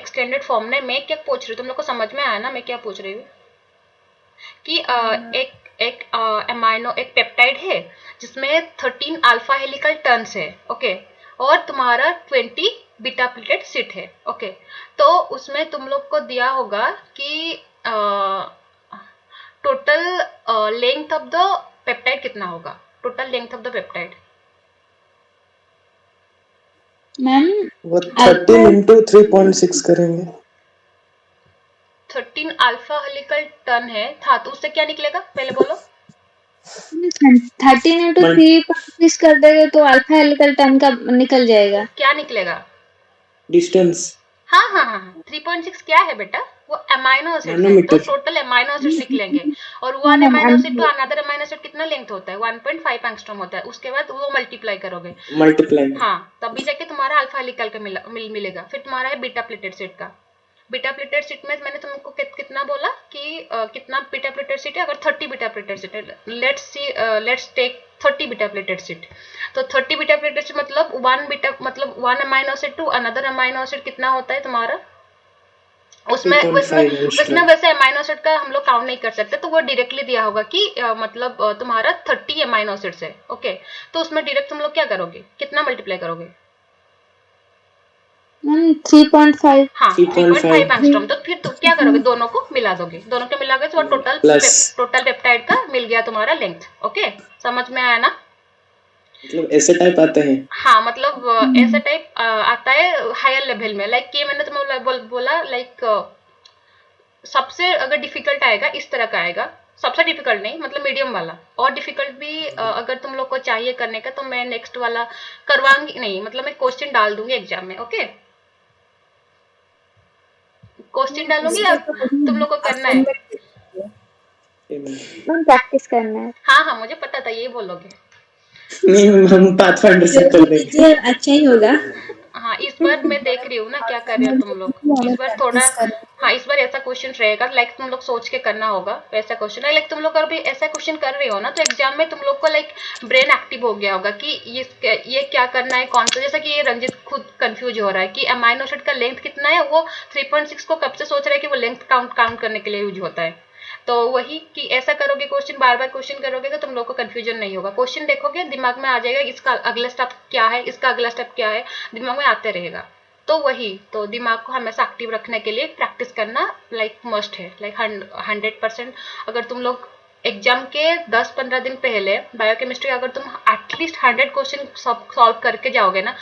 Extended form में मैं क्या पूछ रही हूँ, तुम लोग को समझ में आया ना मैं क्या पूछ रही हूँ? कि एक एमाइनो एक पेप्टाइड है जिसमें 13 अल्फा हेलिकल टर्न्स है, ओके, और तुम्हारा 20 बीटा प्लेटेड सीट है, ओके। तो उसमें तुम लोग को दिया होगा कि total length of the peptide कितना होगा, total length of the peptide. Ma'am वो 13 इंटू 3.6 करेंगे। 13 अल्फा हेलिकल टर्न है था, तो उससे क्या निकलेगा पहले बोलो। 13 इंटू 3.6 कर देंगे तो अल्फा हेलिकल टर्न का निकल जाएगा। क्या निकलेगा? डिस्टेंस। हाँ हाँ हाँ 3.6 क्या है बेटा? वो अमाइनो एसिड्स है, तो नैनोमीटर। टोटल अमाइनो एसिड्स निकलेंगे। और one amino acid to another amino acid कितना लेंथ होता है? 1.5 एंगस्ट्रॉम होता है। उसके बाद वो मल्टीप्लाई करोगे, मल्टीप्लाई। हाँ, तभी जाके तुम्हारा अल्फा हेलिकल का मिलेगा। फिर तुम्हारा है बीटा प्लेटेड सीट का। बीटा प्लेटेड सीट में मैंने तुमको कितना बोला कि कितना बीटा प्लेटेड सीट है? अगर 30 बीटा प्लेटेड सीट है, let's take 30 beta pleated sheet. तो 30 बीटा प्लेटेड सीट मतलब one amino acid to another amino acid कितना होता है तुम्हारा? उसमें 3.5 वैसे अमाइनो एसिड का हम लोग काउंट नहीं कर सकते, तो वो डायरेक्टली दिया होगा कि तुम्हारा 30 अमाइनो एसिड्स है, ओके। तो उसमें डायरेक्ट तुम लोग क्या करोगे, कितना मल्टीप्लाई करोगे? 3.5। हाँ 3.5 एंगस्ट्रॉम। तो फिर तुम क्या करोगे, दोनों को मिला दोगे, दोनों को मिला तो टोटल पेप्टाइड का मिल गया तुम्हारा लेंथ, ओके। समझ में आया ना? मतलब ऐसे टाइप आते हैं। हाँ मतलब ऐसा टाइप आता है हायर लेवल में। लाइक ये मैंने तुम्हें बोला लाइक सबसे अगर डिफिकल्ट आएगा इस तरह का आएगा, सबसे डिफिकल्ट नहीं मतलब मीडियम वाला। और डिफिकल्ट भी अगर तुम लोग को चाहिए करने का तो मैं नेक्स्ट वाला करवाऊंगी, नहीं मतलब मैं क्वेश्चन डाल दूंगी एग्जाम में, ओके। क्वेश्चन डालूंगी या तुम लोग को करना है? प्रैक्टिस करना है। हाँ हाँ मुझे पता था यही बोलोगे। नहीं, हम पाथफाइंडर से कर देंगे। अच्छा ही होगा। हाँ इस बार मैं देख रही हूँ ना क्या कर रहे हो तुम लोग, इस बार थोड़ा, हाँ इस बार ऐसा क्वेश्चन रहेगा लाइक तुम लोग सोच के करना होगा वैसा क्वेश्चन है। लाइक तुम लोग अगर भी ऐसा क्वेश्चन कर रहे हो ना तो एग्जाम में तुम लोग को लाइक ब्रेन एक्टिव हो गया होगा कि ये क्या करना है, कौन सा, जैसा कि ये रंजित खुद कंफ्यूज हो रहा है कि अमाइनो एसिड का लेंथ कितना है। वो 3.6 को कब से सोच रहा है कि वो लेंथ काउंट करने के लिए यूज होता है। तो वही कि ऐसा करोगे, क्वेश्चन बार बार क्वेश्चन करोगे तो तुम लोग को कंफ्यूजन नहीं होगा। क्वेश्चन देखोगे दिमाग में आ जाएगा, इसका अगला स्टेप क्या है, इसका अगला स्टेप क्या है, दिमाग में आते रहेगा। तो वही तो दिमाग को हमेशा एक्टिव रखने के लिए प्रैक्टिस करना लाइक मस्ट है, लाइक 100%। अगर तुम लोग एग्जाम के 10-15 दिन पहले बायोकेमिस्ट्री अगर तुम एटलीस्ट 100 क्वेश्चन सॉल्व करके जाओगे ना,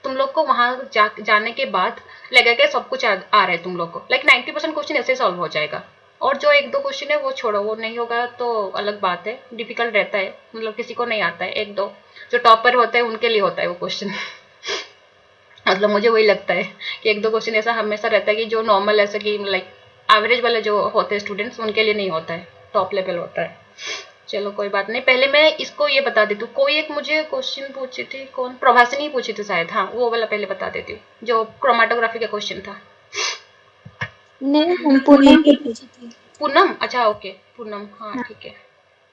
तुम लोग को वहां जाने के बाद लगेगा सब कुछ आ रहा है तुम लोग को। लाइक 90% क्वेश्चन ऐसे सॉल्व हो जाएगा। और जो 1-2 क्वेश्चन है वो छोड़ो, वो नहीं होगा तो अलग बात है, डिफिकल्ट रहता है, मतलब किसी को नहीं आता है। 1-2 जो टॉपर होते हैं उनके लिए होता है वो क्वेश्चन मतलब मुझे वही लगता है कि 1-2 क्वेश्चन ऐसा हमेशा रहता है कि जो नॉर्मल ऐसा कि लाइक एवरेज वाले जो होते हैं स्टूडेंट्स उनके लिए नहीं होता है, टॉप लेवल होता है। चलो कोई बात नहीं, पहले मैं इसको ये बता देती हूँ। कोई एक मुझे क्वेश्चन पूछी थी, कौन, प्रभासिनी पूछी थी शायद, हाँ वो वाला पहले बता देती हूँ जो क्रोमेटोग्राफी का क्वेश्चन था। नहीं हम पूनम की पूछी थी। पूनम, अच्छा ओके पूनम, हाँ ठीक है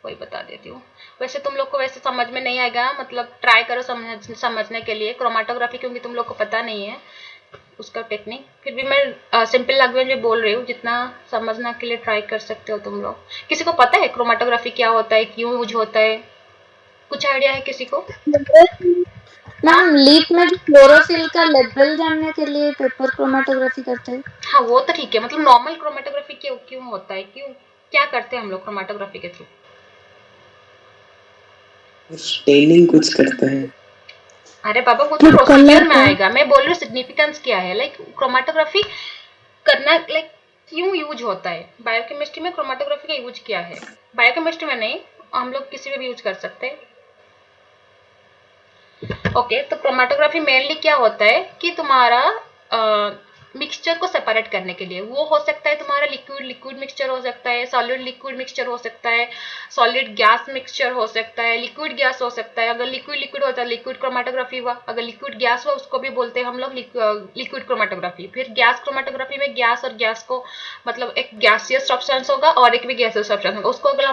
वही बता देती हूँ। वैसे तुम लोग को वैसे समझ में नहीं आएगा, मतलब ट्राई करो समझने के लिए क्रोमेटोग्राफी, क्योंकि तुम लोग को पता नहीं है उसका टेक्निक। फिर भी मैं सिंपल लैंग्वेज में बोल रही हूँ, जितना समझने के लिए ट्राई कर सकते हो तुम लोग। किसी को पता है क्रोमेटोग्राफी क्या होता है, क्यों यूज होता है, कुछ आइडिया है किसी को? हाँ मैम लीप में जो क्लोरोफिल का लेवल जानने के लिए पेपर क्रोमेटोग्राफी करते हैं। हाँ वो तो ठीक है, मतलब नॉर्मल क्रोमेटोग्राफी क्यों क्यों होता है, क्यों क्या करते हैं हम लोग क्रोमेटोग्राफी के थ्रू? स्टेनिंग कुछ करते हैं। अरे बाबा वो तो प्रोसीजर में आएगा, मैं बोल रही हूँ सिग्निफिकेंस क्या है। लाइक क्रोमेटोग्राफी करना लाइक क्यों यूज होता है, बायोकेमिस्ट्री में क्रोमेटोग्राफी का यूज क्या है, बायोकेमिस्ट्री में नहीं, हम लोग किसी में भी यूज कर सकते हैं। ओके तो क्रोमेटोग्राफी मेनली क्या होता है कि तुम्हारा मिक्सचर को सेपरेट करने के लिए, वो हो सकता है तुम्हारा लिक्विड मिक्सचर हो सकता है, सॉलिड लिक्विड मिक्सचर हो सकता है, सॉलिड गैस मिक्सचर हो सकता है, लिक्विड गैस हो सकता है। अगर लिक्विड होता है लिक्विड क्रोमेटोग्राफी हुआ, अगर लिक्विड गैस हुआ उसको भी बोलते हैं हम लोग लिक्विड क्रोमेटोग्राफी। फिर गैस क्रोमेटोग्राफी में गैस और गैस को मतलब एक गैसियस सब्सटेंस होगा और एक भी गैसियस सब्सटेंस होगा, उसको अगर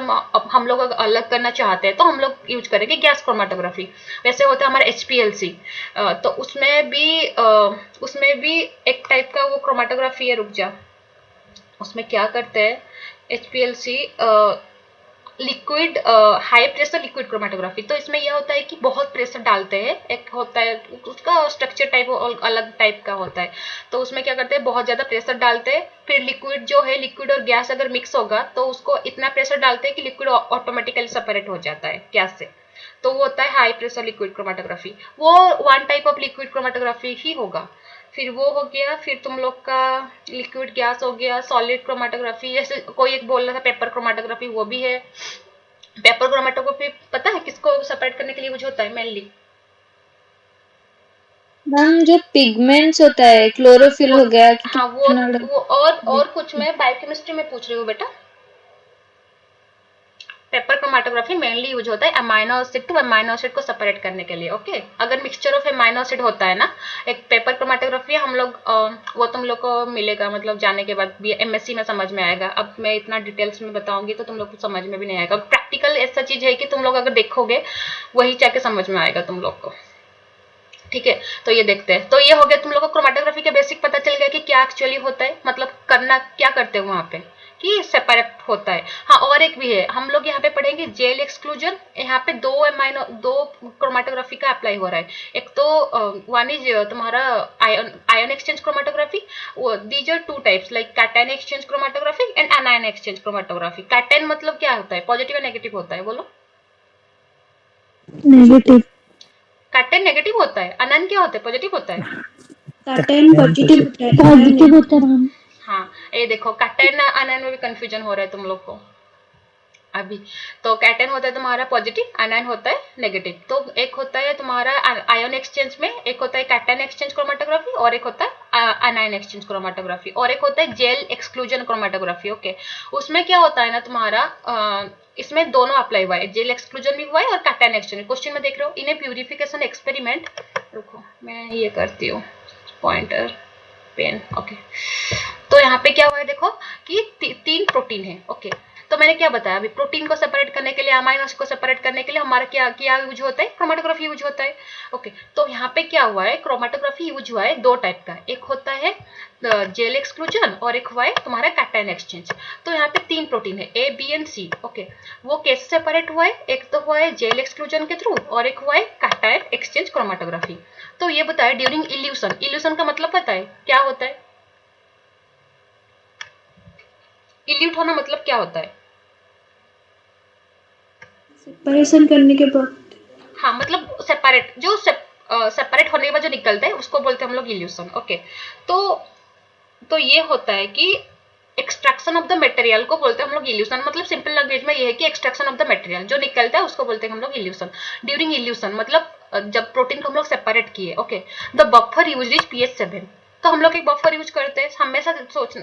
हम लोग अलग करना चाहते हैं तो हम लोग यूज करेंगे गैस क्रोमेटोग्राफी। वैसे होता है हमारा HPLC, तो उसमें भी एक टाइप टाइप का वो क्रोमेटोग्राफी है, रुक जा, उसमें क्या करते हैं HPLC liquid high pressure liquid chromatography. तो इसमें यह होता है कि बहुत प्रेशर डालते हैं, एक होता है उसका स्ट्रक्चर टाइप अलग टाइप का होता है। तो उसमें क्या करते हैं, बहुत ज़्यादा प्रेशर डालते हैं, फिर लिक्विड जो है, लिक्विड और गैस अगर मिक्स होगा तो उसको इतना प्रेशर डालते हैं कि लिक्विड ऑटोमेटिकली सेपरेट हो जाता है गैस से। तो वो होता है हाई प्रेशर लिक्विड क्रोमेटोग्राफी। वो one type of liquid chromatography ही होगा। फिर वो हो गया, फिर तुम लोग का लिक्विड गैस हो गया, सॉलिड क्रोमेटोग्राफी, जैसे कोई एक बोल रहा था पेपर क्रोमेटोग्राफी, वो भी है। पेपर क्रोमेटोग्राफी पता है किसको सेपरेट करने के लिए यूज होता है मेनली? मैम जो पिगमेंट्स होता है, क्लोरोफिल हो गया कि हाँ, वो और कुछ मैं बायोकेमिस्ट्री में पूछ रही हूँ बेटा। पेपर क्रोमेटोग्राफी मेनली यूज होता है amino acid two amino acid को सेपरेट करने के लिए। ओके, अगर मिक्सचर ऑफ अमाइनो एसिड होता है ना, एक पेपर क्रोमेटोग्राफी हम लोग वो तुम लोग को मिलेगा, मतलब जाने के बाद भी MSc में समझ में आएगा। अब मैं इतना डिटेल्स में बताऊंगी तो तुम लोग को समझ में भी नहीं आएगा। प्रैक्टिकल ऐसा चीज है कि तुम लोग अगर देखोगे वही जाके समझ में आएगा तुम लोग को। ठीक है, तो ये देखते हैं। तो ये हो गया तुम लोग को क्रोमेटोग्राफी के बेसिक पता चल गया कि क्या एक्चुअली होता है, मतलब करना क्या करते हैं वहां पे, कि सेपरेट होता है। हाँ, और एक भी है, हम लोग यहाँ पे पढ़ेंगे जेल एक्सक्लूजन। यहाँ पे दो क्रोमेटोग्राफी का अप्लाई हो रहा है। एक तो वन इज तुम्हारा ion exchange chromatography. These are two types, like cation exchange chromatography and anion exchange chromatography. Cation मतलब क्या होता है, पॉजिटिव या नेगेटिव होता है, बोलो? नेगेटिव। कैटायन नेगेटिव होता है, अनायन क्या होता है, पॉजिटिव होता है? कैटायन पॉजिटिव होता है, पॉजिटिव होता है। हाँ, ये देखो कैटायन अनायन में भी कंफ्यूजन हो रहा है तुम लोग को अभी। तो कैटायन होता है तुम्हारा पॉजिटिव, अनायन होता है नेगेटिव। तो एक होता है तुम्हारा आयन एक्सचेंज में, एक होता है कैटायन एक्सचेंज क्रोमेटोग्राफी, और एक होता है अनायन एक्सचेंज क्रोमेटोग्राफी, और एक होता है जेल एक्सक्लूजन क्रोमेटोग्राफी। ओके, उसमें क्या होता है ना तुम्हारा इसमें दोनों अप्लाई हुआ है, जेल एक्सक्लूजन भी हुआ है और कैटायन एक्सचेंज। क्वेश्चन में देख रहे हो, इन ए प्यूरिफिकेशन एक्सपेरिमेंट, रुको मैं ये करती हूँ पॉइंटर पेन। ओके, तो यहाँ पे क्या हुआ है देखो कि तीन प्रोटीन है। ओके, तो मैंने क्या बताया अभी, प्रोटीन को सेपरेट करने के लिए, अमाइनो एसिड को सेपरेट करने के लिए हमारा क्या क्या यूज होता है, क्रोमेटोग्राफी यूज होता है। ओके, तो यहाँ पे क्या हुआ है, क्रोमेटोग्राफी यूज हुआ है दो टाइप का, एक होता है जेल एक्सक्लूजन और एक हुआ है तुम्हारा कैटायन एक्सचेंज। तो यहाँ पे तीन प्रोटीन है A, B and C। Okay, वो कैसे सेपरेट हुआ है, एक तो हुआ है जेल एक्सक्लूजन के थ्रू और एक हुआ है कैटायन एक्सचेंज क्रोमेटोग्राफी। तो ये बताया ड्यूरिंग इल्यूशन। इल्यूशन का मतलब पता है क्या होता है? इल्यूट होना मतलब क्या होता है? सेपरेशन करने के बाद। हाँ, मतलब सेपरेट, जो सेपरेट होने के बाद जो निकलता है उसको बोलते हैं हम लोग इल्यूशन। ओके, तो ये होता है कि एक्सट्रैक्शन ऑफ द मटेरियल को बोलते हैं हम लोग इल्यूशन। मतलब सिंपल लैंग्वेज में ये है कि एक्सट्रैक्शन ऑफ द मटेरियल जो निकलता है उसको बोलते हैं हम लोग इल्यूशन। ड्यूरिंग इल्यूशन मतलब जब प्रोटीन को हम लोग सेपरेट किए। Okay, the buffer use is pH 7। तो हम लोग एक बफर यूज करते हैं हमेशा।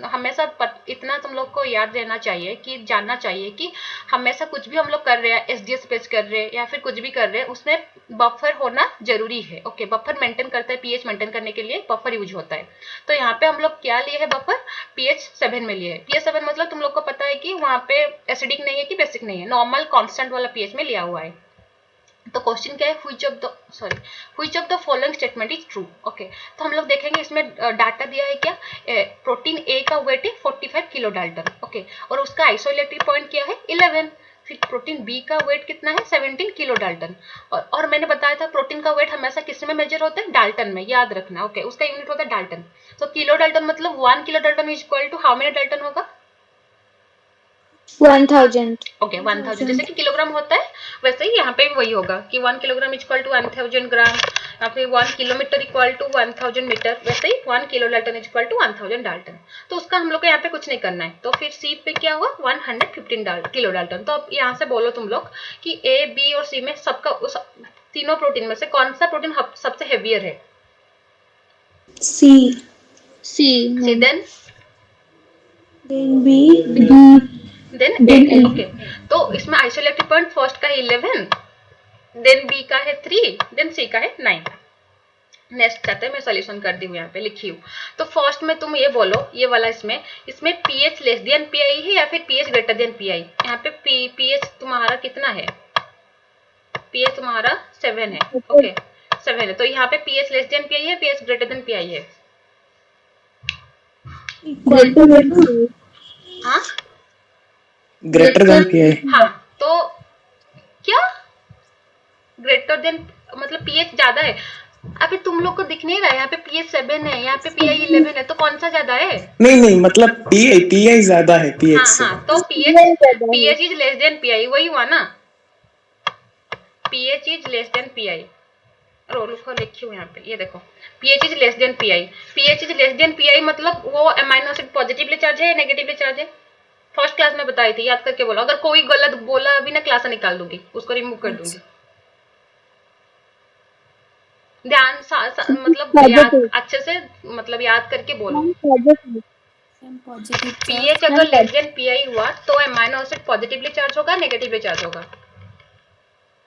हमेशा इतना तुम लोग को याद रहना चाहिए कि जानना चाहिए कि हमेशा कुछ भी हम लोग कर रहे हैं, SDS पेज कर रहे हैं या फिर कुछ भी कर रहे हैं, उसमें बफर होना जरूरी है। ओके, बफर मेंटेन करता है, pH मेंटेन करने के लिए बफर यूज होता है। तो यहाँ पे हम लोग क्या लिए है, बफर pH 7 में लिए है। pH 7 मतलब तुम लोग को पता है कि वहां पे एसिडिक नहीं है कि बेसिक नहीं है, नॉर्मल कांस्टेंट वाला pH में लिया हुआ है। तो क्वेश्चन क्या है, which of the following statement is true. Okay, तो हम लोग देखेंगे इसमें डाटा दिया है क्या, प्रोटीन ए का वेट है 45 किलो डाल्टन। ओके, और उसका आइसोलेटिव पॉइंट क्या है 11। फिर प्रोटीन बी का वेट कितना है 17 किलो डाल्टन। और मैंने बताया था प्रोटीन का वेट हमेशा किस में मेजर होता है, डाल्टन में, याद रखना। ओके, उसका यूनिट होता है डाल्टन। तो किलो डाल्टन मतलब 1 kilo dalton is equal to how many dalton होगा? 1000। ओके, 1000। जैसे कि किलोग्राम होता है वैसे ही यहाँ पे भी वही होगा कि 1 किलोग्राम इक्वल टू 1000 ग्राम, या फिर 1 किलोमीटर इक्वल टू 1000 मीटर। वैसे ही 1 kilo dalton equal to 1000 dalton. तो उसका हम लोग को यहाँ पे कुछ नहीं करना है। तो फिर सी पे क्या हुआ 115 किलो डाल्टन। तो अब यहाँ से बोलो तुम लोग कि A, B और C में सबका उस तीनों प्रोटीन में से कौन सा प्रोटीन सबसे हेवियर है? C. Then B. Then A. Okay, तो इसमें आइसोलेटिव पॉइंट फर्स्ट का है 11, देन बी का है 3, देन सी का है 9। नेक्स्ट चाहते हैं, मैं सोल्यूशन कर दी हूँ, यहाँ पे लिखी हूँ। तो फर्स्ट में तुम ये बोलो, ये वाला इसमें pH लेस देन PI है या फिर pH ग्रेटर देन PI? यहाँ पे pH तुम्हारा कितना है, pH तुम्हारा 7 है। ओके, 7 है, तो यहाँ पे pH लेस देन PI है, pH ग्रेटर देन PI है? हाँ ग्रेटर देन पी आई। हाँ, तो क्या ग्रेटर देन मतलब पीएच ज्यादा है? अभी तुम लोग को दिख नहीं रहा है, यहाँ पे पीएच 7 है, यहाँ पे पीआई 11 है, तो कौन सा ज्यादा है? नहीं मतलब पी आई ज्यादा है पीएच हाँ से। हाँ, तो pH is less than pI, वही हुआ ना, pH is less than pI. रोल को लिखी हूँ यहाँ पे, ये देखो, pH is less than pI. PH is less than pI मतलब वो अमाइनो एसिड पॉजिटिवली चार्ज है या नेगेटिवली चार्ज है? फर्स्ट क्लास में बताई थी, याद करके बोलो। अगर कोई गलत बोला अभी ना, क्लास निकाल दूंगी, उसको रिमूव कर दूंगी। ध्यान मतलब याद अच्छे से, मतलब याद करके बोलो। पीएच अगर लेस देन पीआई हुआ तो अमाइनो एसिड पॉजिटिवली चार्ज होगा, नेगेटिवली चार्ज होगा?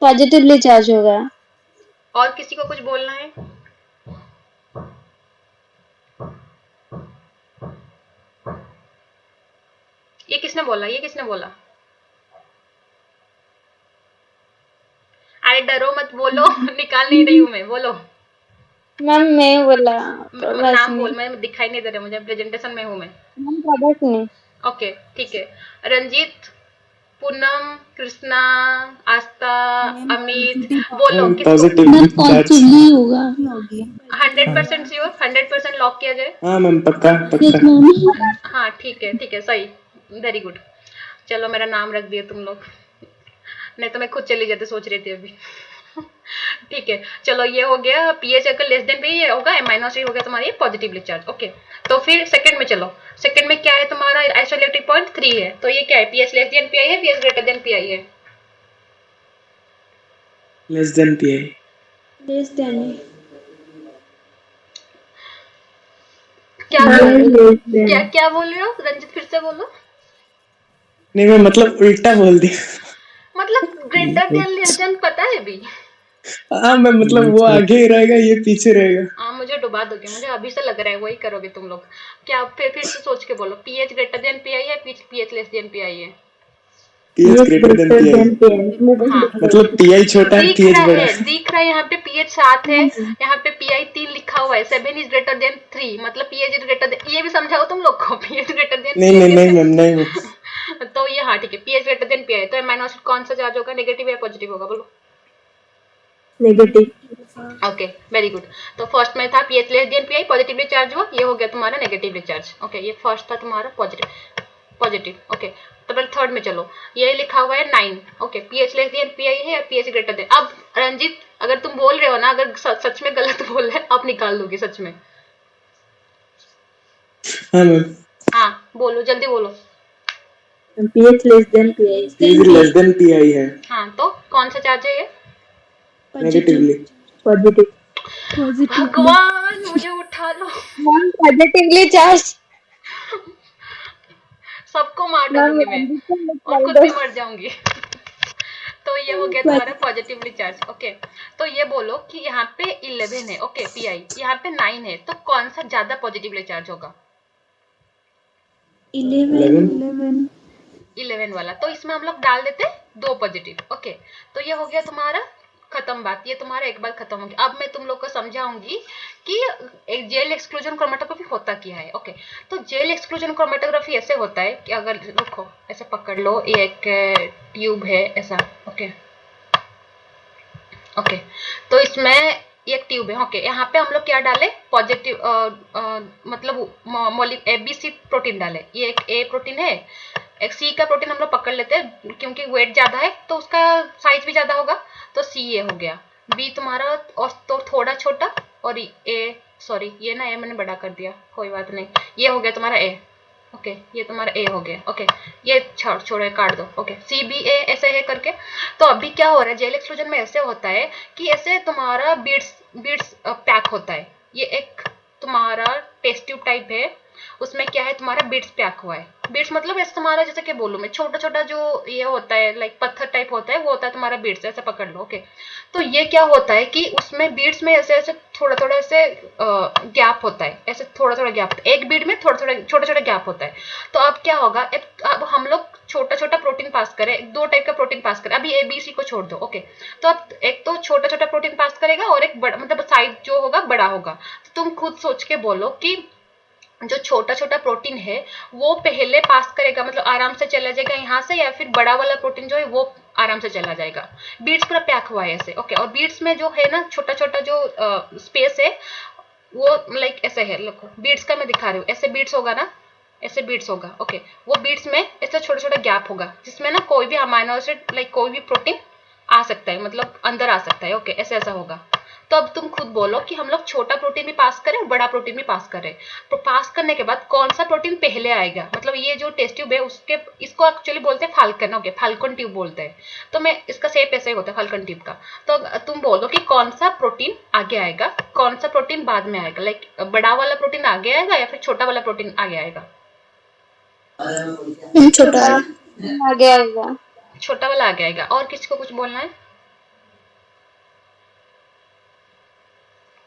पॉजिटिवली चार्ज होगा। और किसी को कुछ बोलना है? ये किसने बोला, ये किसने बोला? अरे डरो मत, बोलो। निकाल नहीं रही हूँ मैं, बोलो। मैम मैं बोला नाम बोल, मैं दिखाई नहीं दे रहा मुझे, प्रेजेंटेशन में हूँ मैं। नहीं। ओके ठीक है। रंजीत, पूनम, कृष्णा, आस्था, अमित, बोलो किसको? Positively charge. होगा 100% श्योर, 100% लॉक किया जाए? हाँ मैम, पक्का पक्का। हाँ ठीक है, सही, वेरी गुड। चलो मेरा नाम रख दिया तुम लोग, नहीं तो मैं खुद चली जाती, सोच रही थी अभी। ठीक है, चलो ये हो गया। पीएच अगर लेस देन भी होगा, माइनस हो गया तुम्हारी पॉजिटिवली चार्ज। ओके, तो फिर सेकंड में चलो। सेकंड में क्या है तुम्हारा? आइसोइलेक्ट्रिक पॉइंट 3 है, तो ये क्या है? पीएच लेस देन पीआई है, पीएच ग्रेटर देन पीआई है? Less than P I. क्या बोल रहे हो रंजित? फिर से बोलो। नहीं मैं मतलब उल्टा बोल दिया। मतलब ग्रेटर देन लेस देन पता है भी? हाँ मैं मतलब वो आगे ही रहेगा, ये पीछे रहेगा। हाँ, मुझे डुबा दोगे, मुझे अभी से लग रहा है वही करोगे तुम लोग। क्या फिर से सोच के बोलो, पीएच ग्रेटर देन पीआई है, पीएच लेस देन पीआई है? PH greater than P I. हाँ, मतलब पी आई छोटा है, पीएच बड़ा है। दिख रहा है यहाँ पे पीएच 7 है, यहाँ पे पीआई 3 लिखा हुआ है। 7 इज ग्रेटर देन 3, मतलब पीएच इज ग्रेटर देन, ये भी समझाओ तुम लोग को, पीएच ग्रेटर देन नहीं मैम, नहीं मैम। तो ये हाँ ठीक है, पीएच ग्रेटर देन पीआई, तो अमाइनो एसिड कौन सा चार्ज होगा, नेगेटिव या पॉजिटिव होगा, बोलो? नेगेटिव। Okay, very good. तो फर्स्ट में था pH less than pi, positively charge हुआ, ये हो गया तुम्हारा नेगेटिवली चार्ज। ओके, ये फर्स्ट था तुम्हारा पॉजिटिव। ओके, तो फिर थर्ड में चलो, ये लिखा हुआ है 9। Okay, pH less than pi है या पीएच ग्रेटर देन? अब रंजीत, अगर तुम बोल रहे हो ना, अगर सच में गलत बोल रहे, अब निकाल दोगे सच में। हाँ मैम। हाँ बोलो, जल्दी बोलो। PH less than pI. PH less than P I है। हाँ, तो कौन सा चार्ज है ये? नेगेटिवली। पॉजिटिव। भगवान मुझे उठा लो। Ma'am positively charge. सबको मार मैम डालूंगी मैं, और खुद भी मर जाऊंगी। तो ये हो गया तुम्हारा पॉजिटिवली चार्ज। ओके, तो ये बोलो कि यहाँ पे 11 है, ओके पीआई, यहाँ पे 9 है, तो कौन सा ज्यादा पॉजिटिवली चार्ज होगा? 11 वाला। तो इसमें हम लोग डाल देते 2 पॉजिटिव। ओके, तो ये हो गया तुम्हारा खत्म बात, ये तुम्हारा एक बार खत्म हो गया। अब मैं तुम लोग को समझाऊंगी कि एक जेल एक्सक्लूजन क्रोमेटोग्राफी होता क्या है। ओके, तो जेल एक्सक्लूजन क्रोमेटोग्राफी ऐसे होता है कि अगर रुको, ऐसे पकड़ लो, ये एक ट्यूब है ऐसा। ओके ओके, तो इसमें एक ट्यूब है। ओके, यहाँ पे हम लोग क्या डाले? पॉजिटिव मतलब एबीसी प्रोटीन डाले। ये एक ए प्रोटीन है, एक सी का प्रोटीन हम लोग पकड़ लेते हैं, क्योंकि वेट ज्यादा है तो उसका साइज भी ज्यादा होगा, तो सी ए हो गया। बी तुम्हारा और तो थोड़ा छोटा, और ए, सॉरी ये ना ए मैंने बड़ा कर दिया, कोई बात नहीं, ये हो गया तुम्हारा ए। ओके, ये तुम्हारा ए हो गया। ओके, ये छोड़े, काट दो। ओके, सी बी ए ऐसे है करके। तो अभी क्या हो रहा है, जेल एक्सक्लूजन में ऐसे होता है कि ऐसे तुम्हारा बीड्स पैक होता है। ये एक तुम्हारा टेस्ट ट्यूब टाइप है, उसमें क्या है, तुम्हारा बीड्स पैक हुआ है। बीड्स मतलब ऐसे तुम्हारा, जैसे कि बोलूं मैं, छोटा छोटा जो ये होता है, लाइक पत्थर टाइप होता है, वो होता है तुम्हारा बीड्स, ऐसे पकड़ लो। ओके, तो ये क्या होता है कि उसमें बीड्स में ऐसे ऐसे थोड़ा थोड़ा ऐसे गैप होता है, ऐसे थोड़ा थोड़ा गैप, एक बीड में थोड़ा थोड़ा छोटा छोटा गैप होता है। तो अब क्या होगा, अब हम लोग छोटा छोटा प्रोटीन पास करें, 2 टाइप का प्रोटीन पास करें, अभी ए बी सी को छोड़ दो। ओके, तो अब एक तो छोटा छोटा प्रोटीन पास करेगा, और एक बड़ा, मतलब साइज जो होगा बड़ा होगा। तो तुम खुद सोच के बोलो कि जो छोटा छोटा प्रोटीन है वो पहले पास करेगा, मतलब आराम से चला जाएगा यहाँ से, या फिर बड़ा वाला प्रोटीन जो है वो आराम से चला जाएगा। बीड्स पूरा पैक हुआ है ऐसे, ओके। और बीड्स में जो है ना छोटा छोटा जो स्पेस है वो लाइक ऐसे है, देखो बीड्स का मैं दिखा रही हूँ, ऐसे बीड्स होगा ना, ऐसे बीड्स होगा, ओके। वो बीड्स में ऐसे छोटा छोटा गैप होगा जिसमें ना कोई भी अमाइनो एसिड लाइक कोई भी प्रोटीन आ सकता है, मतलब अंदर आ सकता है, ओके। ऐसे ऐसा होगा। तो अब तुम खुद बोलो कि हम लोग छोटा प्रोटीन भी पास करें और बड़ा प्रोटीन भी पास करें, तो पास करने के बाद कौन सा प्रोटीन पहले आएगा, मतलब ये जो टेस्ट ट्यूब है उसके, इसको एक्चुअली बोलते हैं फाल्कन, ओके, फाल्कन ट्यूब बोलते हैं। तो मैं इसका शेप ऐसे ही होता है फाल्कन ट्यूब का। तो तुम बोलो कि कौन सा प्रोटीन आगे आएगा, कौन सा प्रोटीन बाद में आएगा, लाइक बड़ा वाला प्रोटीन आगे आएगा या फिर छोटा वाला प्रोटीन आगे आएगा? छोटा आगे आएगा। छोटा वाला आगे आएगा। और किसी को कुछ बोलना है?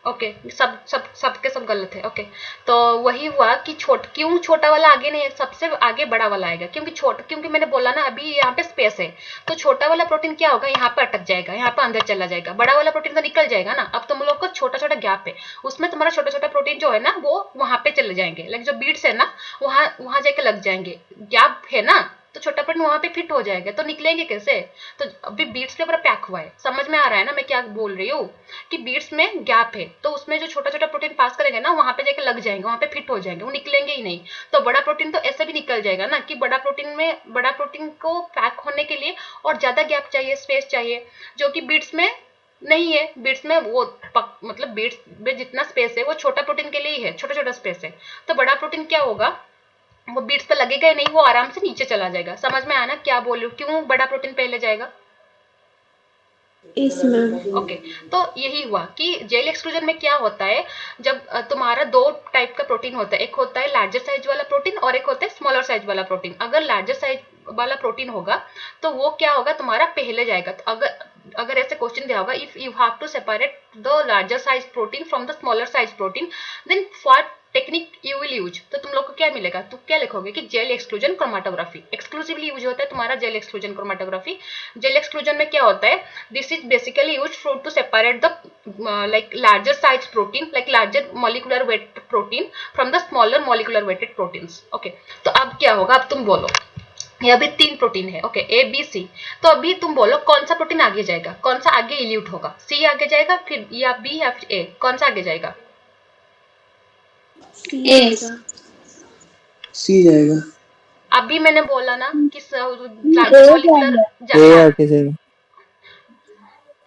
ओके, सबके सब गलत है, ओके। तो वही हुआ कि क्यों छोटा वाला आगे नहीं है, सबसे आगे बड़ा वाला आएगा, क्योंकि मैंने बोला ना अभी यहाँ पे स्पेस है, तो छोटा वाला प्रोटीन क्या होगा, यहाँ पे अटक जाएगा, यहाँ पे अंदर चला जाएगा, बड़ा वाला प्रोटीन तो निकल जाएगा ना। अब तुम लोग को छोटा छोटा गैप है, उसमें तुम्हारा छोटा छोटा प्रोटीन जो है ना वो वहां पे चले जाएंगे, लाइक जो बीड्स है ना वहां जाके लग जाएंगे, गैप है ना, तो छोटा प्रोटीन वहां पे फिट हो जाएगा, तो निकलेंगे कैसे? तो अभी बीड्स के ऊपर पैक हुआ है, समझ में आ रहा है ना मैं क्या बोल रही हूँ, कि बीड्स में गैप है, तो उसमें जो छोटा छोटा प्रोटीन पास करेंगे ना वहां पे जाके लग जाएंगे, वहां पे फिट हो जाएंगे, वो निकलेंगे ही नहीं। तो बड़ा प्रोटीन तो ऐसे भी निकल जाएगा ना, कि बड़ा प्रोटीन को पैक होने के लिए और ज्यादा गैप चाहिए, स्पेस चाहिए, जो कि बीड्स में नहीं है। बीड्स में वो मतलब बीड्स में जितना स्पेस है वो छोटा प्रोटीन के लिए ही है, छोटा छोटा स्पेस है। तो बड़ा प्रोटीन क्या होगा, वो बीड्स पे लगेगा ही नहीं, वो आराम से नीचे चला जाएगा। समझ में आना क्या बोल रही हूँ, क्यों बड़ा प्रोटीन पहले जाएगा? इसमें ओके। तो यही हुआ कि जेल एक्सक्लूजन में क्या होता है, जब तुम्हारा दो टाइप का प्रोटीन होता है, एक होता है लार्जर साइज वाला प्रोटीन और एक होता है स्मॉलर साइज वाला प्रोटीन। अगर लार्जर साइज वाला प्रोटीन होगा तो वो क्या होगा, तुम्हारा पहले जाएगा। तो अगर ऐसे क्वेश्चन दिया होगा, if you have to separate the larger size protein from the smaller size protein, then what technique you will use, तो तुम लोग को क्या मिलेगा, तो क्या लिखोगे कि gel exclusion chromatography exclusively use होता है तुम्हारा gel exclusion chromatography. Gel exclusion में क्या होता है, this is basically use to separate the like larger size protein, like larger molecular weight protein from the smaller molecular weighted proteins, okay। तो अब क्या होगा, अब तुम बोलो, ये अभी 3 प्रोटीन है, ओके, ए बी सी। तो अभी तुम बोलो कौन सा प्रोटीन आगे जाएगा, कौन सा आगे इल्यूट होगा, सी आगे जाएगा फिर या बी या फिर ए, कौन सा आगे जाएगा? सी जाएगा। अभी मैंने बोला ना कि लार्जर मॉलिक्यूलर,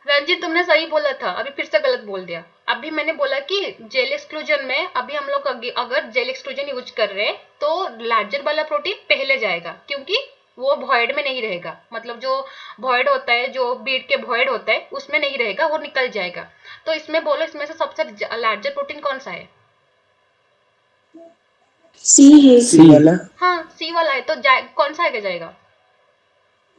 रंजीत तुमने सही बोला था, अभी फिर से गलत बोल दिया। अभी मैंने बोला कि जेल एक्सक्लूजन में अभी हम लोग अगर जेल एक्सक्लूजन यूज कर रहे हैं तो लार्जर वाला प्रोटीन पहले जाएगा, क्योंकि वो भॉइड में नहीं रहेगा, मतलब जो भॉइड होता है, जो बीड के भॉइड होता है उसमें नहीं रहेगा, वो निकल जाएगा। तो इसमें बोलो, इसमें से सबसे लार्जर प्रोटीन कौन सा है? सी है। सी वाला। हाँ सी वाला है, तो कौन सा आगे जाएगा?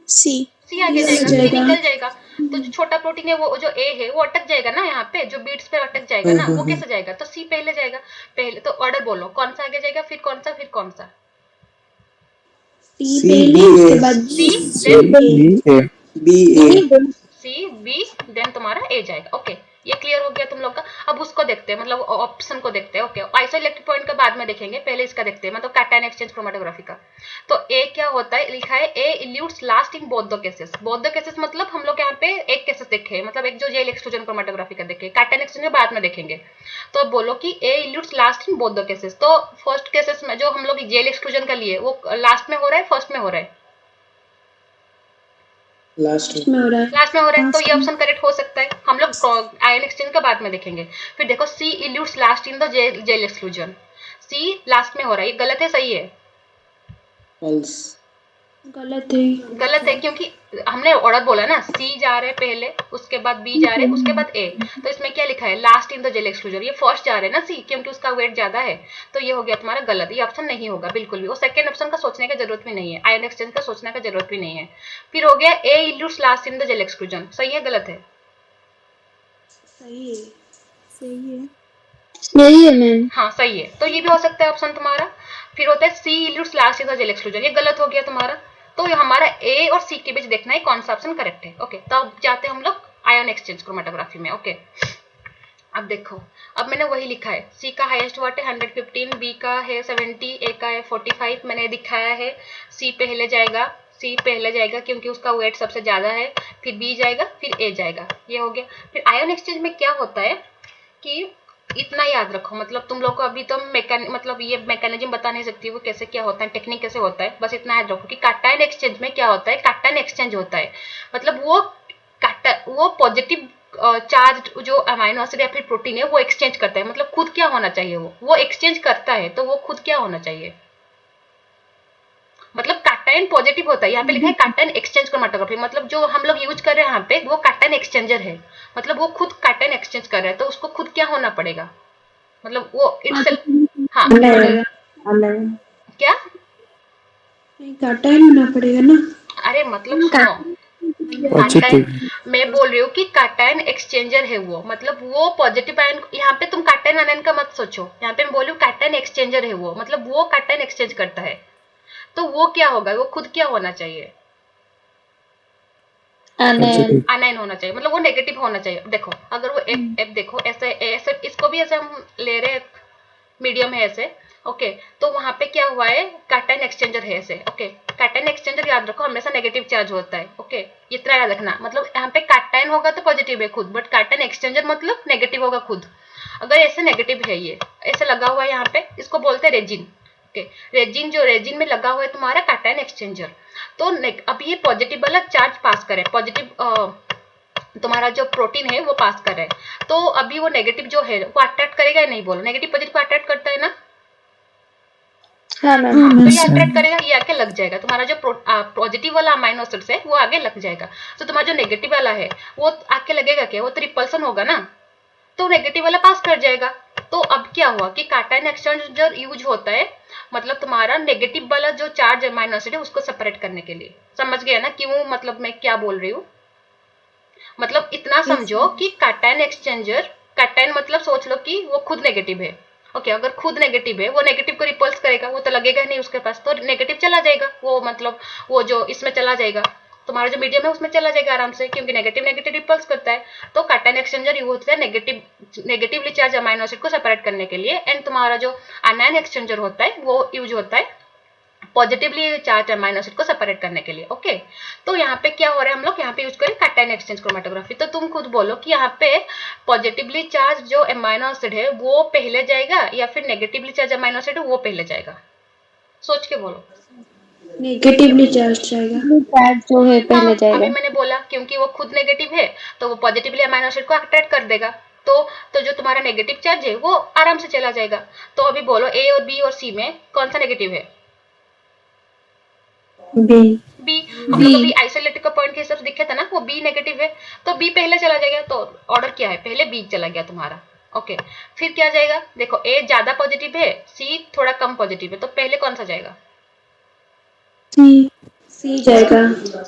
सी आगे जाएगा, सी निकल जाएगा। तो जो छोटा प्रोटीन है वो जो ए है वो अटक जाएगा ना, यहाँ पे जो बीड्स पे अटक जाएगा ना, वो कैसे जाएगा, तो सी पहले जाएगा। पहले तो ऑर्डर बोलो, कौन सा आगे जाएगा, फिर कौन सा, फिर कौन सा? सी पहले, उसके बाद सी बी देन तुम्हारा ए जाएगा, ओके। ये क्लियर हो गया तुम लोग का। अब उसको देखते हैं, मतलब ऑप्शन को देखते हैं, ओके। आइसोइलेक्ट्रिक पॉइंट का बाद में देखेंगे, पहले इसका देखते हैं, मतलब कैटायन एक्सचेंज क्रोमेटोग्राफी का। तो ए क्या होता है, लिखा है A elutes last in both the cases. Both the cases मतलब हम लोग यहाँ पे एक केसेस देखे, मतलब एक जो जेल एक्सक्लूजन क्रोमेटोग्राफी का देखे, कैटायन एक्सचेंज बाद में देखेंगे। तो अब बोलो कि A elutes last in both the cases. तो फर्स्ट केसेस में जो हम लोग जेल एक्सक्लूजन का लिए वो लास्ट में हो रहा है, फर्स्ट में हो रहा है? लास्ट में हो रहा है, तो ये ऑप्शन करेक्ट हो सकता है। हम लोग आयन एक्सचेंज का बाद में देखेंगे। फिर देखो C elutes last in the gel exclusion, C last में हो रहा है, ये गलत है सही है? फॉल्स। गलत है, क्योंकि हमने ऑर्डर बोला ना, सी जा रहे पहले, उसके बाद बी जा रहे, उसके बाद ए। तो इसमें क्या लिखा है, last in the gel exclusion, ये फर्स्ट जा रहे ना सी, क्योंकि उसका वेट ज्यादा है। तो ये हो गया तुम्हारा गलत, ये ऑप्शन नहीं होगा बिल्कुल भी। वो सेकंड ऑप्शन का सोचने की जरूरत भी नहीं है, आयन एक्सचेंज का सोचने का जरूरत भी नहीं है। फिर हो गया A elutes last in the gel exclusion, सही है गलत है? सही है मैम। हाँ सही है, तो ये भी हो सकता है ऑप्शन तुम्हारा। फिर होता है C elutes last in the gel exclusion, ये गलत हो गया तुम्हारा। तो ये हमारा ए और सी के बीच देखना है कौन सा ऑप्शन करेक्ट है, ओके। तो अब जाते हैं हम लोग आयन एक्सचेंज क्रोमेटोग्राफी में, ओके। अब देखो, अब मैंने वही लिखा है, सी का हाईएस्ट वाट है 115, बी का है 70, ए का है 45, मैंने दिखाया है। सी पहले जाएगा, सी पहले जाएगा क्योंकि उसका वेट सबसे ज्यादा है, फिर बी जाएगा, फिर ए जाएगा, ये हो गया। फिर आयन एक्सचेंज में क्या होता है कि इतना याद रखो, मतलब तुम लोग को अभी तो मतलब ये मैकेनिज्म बता नहीं सकती वो कैसे क्या होता है, टेक्निक कैसे होता है, बस इतना याद रखो कि कैटायन एक्सचेंज में क्या होता है, कैटायन एक्सचेंज होता है मतलब वो पॉजिटिव चार्ज जो अमाइनो एसिड या फिर प्रोटीन है वो एक्सचेंज करता है, मतलब खुद क्या होना चाहिए, वो एक्सचेंज करता है, तो वो खुद क्या होना चाहिए, मतलब कैटायन पॉजिटिव होता है। यहाँ पे लिखा है कैटायन एक्सचेंज क्रोमेटोग्राफी, मतलब जो हम लोग यूज कर रहे हैं यहाँ पे वो कैटायन एक्सचेंजर है, मतलब वो खुद कैटायन एक्सचेंज कर रहा है, तो उसको खुद क्या होना पड़ेगा, मतलब वो इट्सेल्फ। हाँ आनायन आनायन क्या, कैटायन होना पड़ेगा ना। अरे मतलब सुनो, पॉजिटिव। कैटायन मैं बोल रही हूँ कि कैटायन एक्सचेंजर है वो, मतलब वो पॉजिटिव आयन, यहाँ पे तुम कैटायन आयन का मत सोचो, यहाँ पे मैं बोल रही हूँ कैटायन एक्सचेंजर है वो, मतलब वो कैटायन एक्सचेंज करता है, तो वो क्या होगा, वो खुद क्या होना चाहिए, आनायन अनायन होना चाहिए, मतलब वो नेगेटिव होना चाहिए। देखो अगर वो एफ एफ देखो ऐसे ऐसे, इसको भी ऐसे हम ले रहे हैं, मीडियम है ऐसे, ओके, तो वहां पे क्या हुआ है, कैटायन एक्सचेंजर है ऐसे, ओके, कैटायन एक्सचेंजर याद रखो हमेशा नेगेटिव चार्ज होता है, ओके, इतना याद रखना, मतलब यहाँ पे कैटायन होगा तो पॉजिटिव है खुद, बट कैटायन एक्सचेंजर मतलब नेगेटिव होगा खुद। अगर ऐसे नेगेटिव है, ये ऐसे लगा हुआ है यहाँ पे, इसको बोलते हैं रेजिन, ओके, रेजिन, जो रेजिन में लगा हुआ है तुम्हारा कैटायन एक्सचेंजर, तो अब ये पॉजिटिव वाला चार्ज पास करे, पॉजिटिव तुम्हारा जो प्रोटीन है वो पास कर रहा है, तो अभी वो नेगेटिव जो है वो अट्रैक्ट करेगा या नहीं, बोलो, नेगेटिव पॉजिटिव को अट्रैक्ट करता है ना, हाँ मैम। हाँ, तो ये अट्रैक्ट करेगा, ये आके लग जाएगा, तुम्हारा जो पॉजिटिव वाला अमाइनो एसिड्स है वो आगे लग जाएगा, तो तुम्हारा जो नेगेटिव वाला है वो आके लगेगा क्या, वो तो रिपल्सन होगा ना, तो नेगेटिव वाला पास कर जाएगा। तो अब क्या हुआ कि कैटायन एक्सचेंजर यूज होता है, मतलब तुम्हारा नेगेटिव वाला जो चार्ज अमाइनो एसिड है उसको सेपरेट करने के लिए, समझ गया ना क्यों, मतलब मैं क्या बोल रही हूँ, मतलब इतना समझो कि कैटायन एक्सचेंजर, कैटायन मतलब सोच लो कि वो खुद नेगेटिव है, ओके, अगर खुद नेगेटिव है वो नेगेटिव को रिपल्स करेगा, वो तो लगेगा नहीं उसके पास, तो नेगेटिव चला जाएगा, वो मतलब वो जो इसमें चला जाएगा, तुम्हारा जो मीडियम है उसमें चला जाएगा आराम से, क्योंकि नेगेटिव नेगेटिव रिपल्स करता है, तो कैटायन एक्सचेंजर यूज होता है नेगेटिवली चार्ज अमाइनो एसिड को सेपरेट करने के लिए, एंड तुम्हारा जो अनायन एक्सचेंजर होता है वो यूज होता है पॉजिटिवली चार्ज अमाइनो एसिड को सेपरेट करने के लिए, ओके। तो यहाँ पे क्या हो रहा है, हम लोग यहाँ पे यूज करें कैटायन एक्सचेंज क्रोमेटोग्राफी, तो तुम खुद बोलो कि यहाँ पे पॉजिटिवली चार्ज जो अमाइनो एसिड है वो पहले जाएगा या फिर नेगेटिवली चार्ज अमाइनो एसिड है वो पहले जाएगा, सोच के बोलो। नेगेटिवली चार्ज जाएगा, चार्ज जो है पहले हाँ, जाएगा। अभी मैंने बोला क्योंकि वो खुद नेगेटिव है तो वो पॉजिटिवली अमाइनो एसिड को अट्रैक्ट कर देगा, तो जो तुम्हारा नेगेटिव चार्ज है वो आराम से चला जाएगा। तो अभी बोलो ए और बी और सी में कौन सा नेगेटिव है, बी बी। हम लोग अभी आइसोलेटेड का पॉइंट के हिसाब से दिखा था ना, वो बी नेगेटिव है, तो बी पहले चला जाएगा, तो ऑर्डर क्या है, पहले बी चला गया तुम्हारा, ओके। फिर क्या जाएगा, देखो ए ज्यादा पॉजिटिव है, सी थोड़ा कम पॉजिटिव है, तो पहले कौन सा जाएगा, सी सी जाएगा।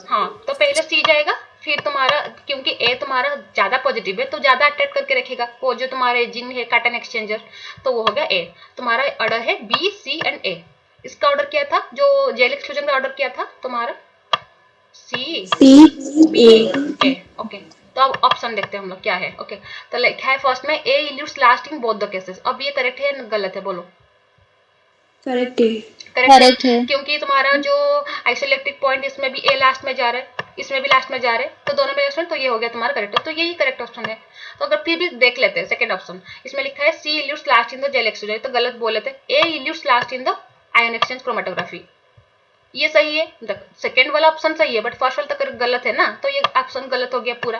हाँ, तो पहले सी जाएगा, फिर तुम्हारा क्योंकि ए तुम्हारा ज्यादा पॉजिटिव है तो ज्यादा अट्रैक्ट करके रखेगा, वो जो तुम्हारे जिन है कैटायन एक्सचेंजर, तो वो हो गया ए, तुम्हारा ऑर्डर है बी सी एंड ए। इसका ऑर्डर क्या था, जो जेल एक्सक्लूजन का ऑर्डर क्या था तुम्हारा, सी सी बी ए। ए, ओके। तो अब ऑप्शन देखते हैं हम लोग क्या है, ओके। तो लिखा है फर्स्ट में A elutes last in both the cases, अब ये करेक्ट है या गलत है, बोलो। करेक्ट है। करेक्ट है, क्योंकि तुम्हारा जो आइसोलेक्टिक पॉइंट इसमें भी ए लास्ट में जा रहा है, इसमें भी लास्ट में जा रहे हैं, तो दोनों में ऑप्शन, तो ये हो गया तुम्हारा करेक्ट, तो यही करेक्ट ऑप्शन है। तो अगर फिर भी देख लेते हैं सेकंड ऑप्शन, इसमें लिखा है C elutes last in the gel exclusion, तो गलत बोले थे, A elutes last in the ion exchange chromatography, ये सही है, सेकंड वाला ऑप्शन सही है, बट फर्स्ट वाला तो गलत है ना, तो ये ऑप्शन गलत हो गया पूरा।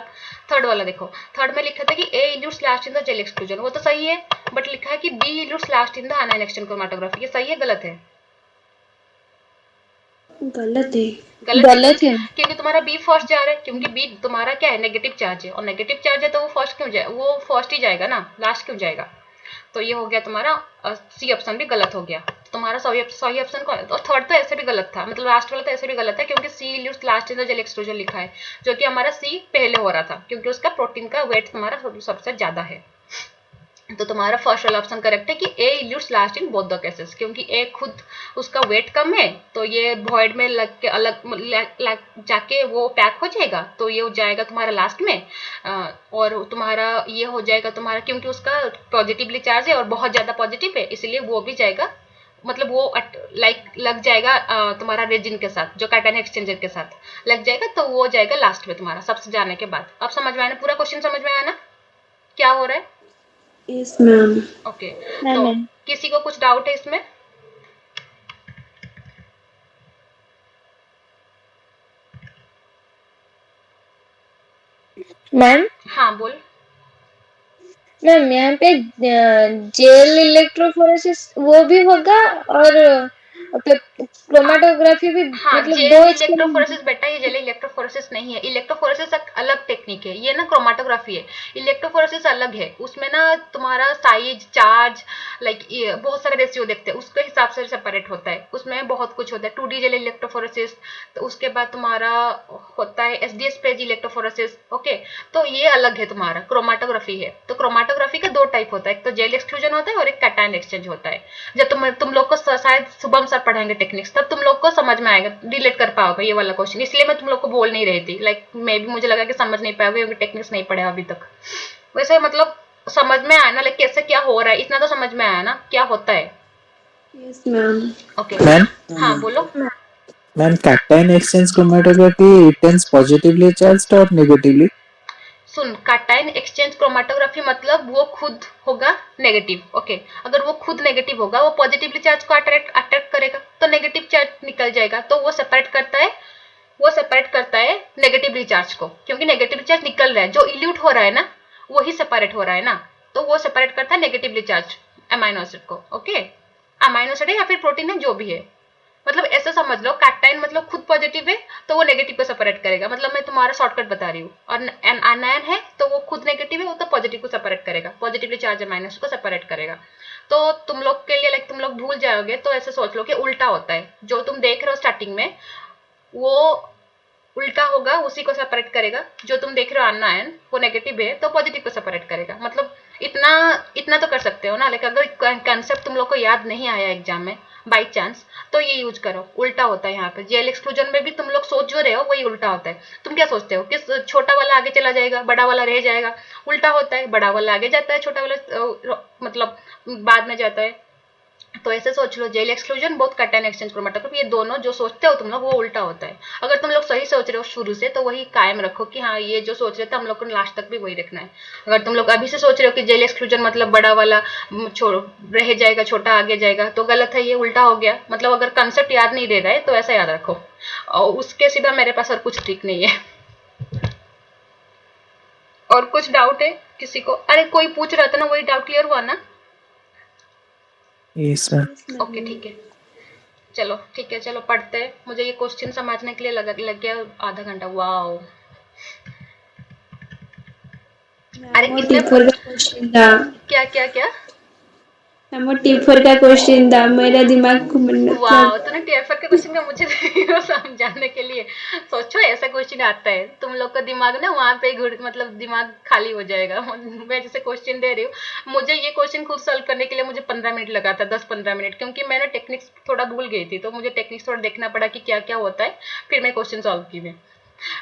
थर्ड वाला देखो, थर्ड में लिखा था कि A elutes last in the gel exclusion, वो तो सही है, बट लिखा है कि B elutes last in the ion exchange chromatography, ये सही है गलत है, गलत है। गलत है, क्योंकि तुम्हारा बी फर्स्ट जा रहा है, क्योंकि बी तुम्हारा क्या है, नेगेटिव चार्ज है, और नेगेटिव चार्ज है तो वो फर्स्ट क्यों जाए, वो फर्स्ट ही जाएगा ना, लास्ट क्यों जाएगा, तो ये हो गया तुम्हारा सी ऑप्शन भी गलत हो गया, तुम्हारा सही ऑप्शन कौन है, और थर्ड तो ऐसे भी गलत था, मतलब लास्ट वाला तो ऐसे भी गलत है, क्योंकि C elutes last in the gel exclusion लिखा है, जो कि हमारा सी पहले हो रहा था, क्योंकि उसका प्रोटीन का वेट तुम्हारा सबसे ज्यादा है। तो तुम्हारा फर्स्ट वाला ऑप्शन करेक्ट है कि A elutes last in both the cases, क्योंकि ए खुद उसका वेट कम है तो ये वॉइड में लग के अलग जाके वो पैक हो जाएगा, तो ये हो जाएगा तुम्हारा लास्ट में। और तुम्हारा ये हो जाएगा तुम्हारा, क्योंकि उसका पॉजिटिवली चार्ज है और बहुत ज्यादा पॉजिटिव है, इसलिए वो भी जाएगा, मतलब वो लग जाएगा तुम्हारा रेजिन के साथ, जो कैटायन एक्सचेंजर के साथ लग जाएगा, तो वो जाएगा लास्ट में तुम्हारा सबसे जाने के बाद। अब समझ में आया ना, पूरा क्वेश्चन समझ में आया ना क्या हो रहा है? Yes ma'am. ओके, हाँ तो मैम। किसी को कुछ डाउट है इसमें? मैम हाँ बोल। मैम यहाँ पे जेल इलेक्ट्रोफोरेसिस वो भी होगा और क्रोमेटोग्राफी भी, हाँ, मतलब दो जेल एक्सपेरिमेंट। इलेक्ट्रोफोरेसिस बेटा, ये जेल इलेक्ट्रोफोरेसिस नहीं है। इलेक्ट्रोफोरेसिस एक अलग टेक्निक है, ये ना क्रोमेटोग्राफी है। इलेक्ट्रोफोरेसिस अलग है, उसमें ना तुम्हारा साइज, चार्ज, लाइक बहुत सारे रेशियो देखते हैं, उसके हिसाब से सेपरेट होता है, उसमें बहुत कुछ होता है। 2D जेल इलेक्ट्रोफोरेसिस, तो उसके बाद तुम्हारा होता है SDS पेज इलेक्ट्रोफोरेसिस। ओके, तो ये अलग है, तुम्हारा क्रोमेटोग्राफी है। तो क्रोमेटोग्राफी का दो टाइप होता है, एक तो जेल एक्सक्लूजन होता है और एक कैटायन एक्सचेंज होता है। जब तुम लोग को शायद शुभम सर पढ़ाएंगे टेक्निक्स, तब तुम लोग को समझ में आएगा, रिलेट कर पाओगे ये वाला क्वेश्चन, इसलिए मैं तुम लोग को बोल नहीं रही थी। लाइक मे भी मुझे लगा कि समझ नहीं पाओगे क्योंकि टेक्निक्स नहीं पढ़े अभी तक। वैसे मतलब समझ में आया ना, लाइक कैसे क्या हो रहा है, इतना तो समझ में आया ना क्या होता है? Yes ma'am. ओके, मैम हाँ बोलो। Ma'am cation exchange chromatography returns positively charged और नेगेटिवली। सुन, कैटायन एक्सचेंज क्रोमेटोग्राफी मतलब वो खुद होगा नेगेटिव। ओके, अगर वो खुद नेगेटिव होगा, वो पॉजिटिवली चार्ज को अट्रैक्ट करेगा, तो नेगेटिव चार्ज निकल जाएगा, तो वो सेपरेट करता है नेगेटिवली चार्ज को, क्योंकि नेगेटिव चार्ज निकल रहा है, जो इल्यूट हो रहा है ना वही सेपरेट हो रहा है ना, तो वो सेपरेट करता है नेगेटिवली चार्ज अमाइनो एसिड को। ओके, अमाइनो एसिड है या फिर प्रोटीन है, जो भी है, मतलब ऐसा समझ लो, कैटायन मतलब खुद पॉजिटिव है तो वो नेगेटिव को सेपरेट करेगा, मतलब मैं तुम्हारा शॉर्टकट बता रही हूँ। और एनायन है तो वो खुद नेगेटिव है, वो तो पॉजिटिव को सेपरेट करेगा, पॉजिटिवली चार्ज अमाइनो एसिड को सेपरेट करेगा। तो तुम लोग के लिए, लाइक तुम लोग भूल जाओगे, तो ऐसे सोच लो कि उल्टा होता है, जो तुम देख रहे हो स्टार्टिंग में वो उल्टा होगा, उसी को सेपरेट करेगा। जो तुम देख रहे हो अनायन, वो नेगेटिव है तो पॉजिटिव को सेपरेट करेगा। मतलब इतना इतना तो कर सकते हो ना, लेकिन अगर कंसेप्ट तुम लोग को याद नहीं आया एग्जाम में बाई चांस, तो ये यूज करो, उल्टा होता है यहाँ पे। जेल एक्सक्लूजन में भी तुम लोग सोच जो रहे हो वही उल्टा होता है। तुम क्या सोचते हो कि छोटा वाला आगे चला जाएगा, बड़ा वाला रह जाएगा? उल्टा होता है, बड़ा वाला आगे जाता है, छोटा वाला मतलब बाद में जाता है। तो ऐसे सोच लो, gel exclusion both cation exchange chromatography, ये दोनों जो सोचते हो तुम लोग वो उल्टा होता है। अगर तुम लोग सही सोच रहे हो शुरू से, तो वही कायम रखो कि हाँ ये जो सोच रहे थे हम लोग को लास्ट तक भी वही रखना है। अगर तुम लोग अभी से सोच रहे हो कि जेल एक्सक्लूजन मतलब बड़ा वाला रह जाएगा, छोटा आगे जाएगा, तो गलत है, ये उल्टा हो गया। मतलब अगर कंसेप्ट याद नहीं दे रहा है तो ऐसा याद रखो, और उसके सीधा मेरे पास और कुछ ट्रिक नहीं है। और कुछ डाउट है किसी को? अरे कोई पूछ रहा था ना, वही डाउट क्लियर हुआ ना? Yes ma'am. ओके ठीक है, चलो ठीक है, चलो पढ़ते हैं। मुझे ये क्वेश्चन समझने के लिए लग गया आधा घंटा। वाओ, अरे मैम इसमें टीफर का क्वेश्चन था। क्या क्या क्या? मैम टीफर का क्वेश्चन था, मेरा दिमाग घूमने वाओ, तूने टीएफआर के क्वेश्चन का मुझे समझाने के लिए, सोचो ऐसा क्वेश्चन आता है, तुम लोग का दिमाग ना वहां पे मतलब दिमाग खाली हो जाएगा। मैं जैसे क्वेश्चन दे रही हूँ, मुझे ये क्वेश्चन खुद सॉल्व करने के लिए मुझे 15 मिनट लगा था, 10-15 मिनट, क्योंकि मैंने टेक्निक्स थोड़ा भूल गई थी, तो मुझे टेक्निक्स थोड़ा देखना पड़ा कि क्या क्या होता है, फिर मैं क्वेश्चन सॉल्व की।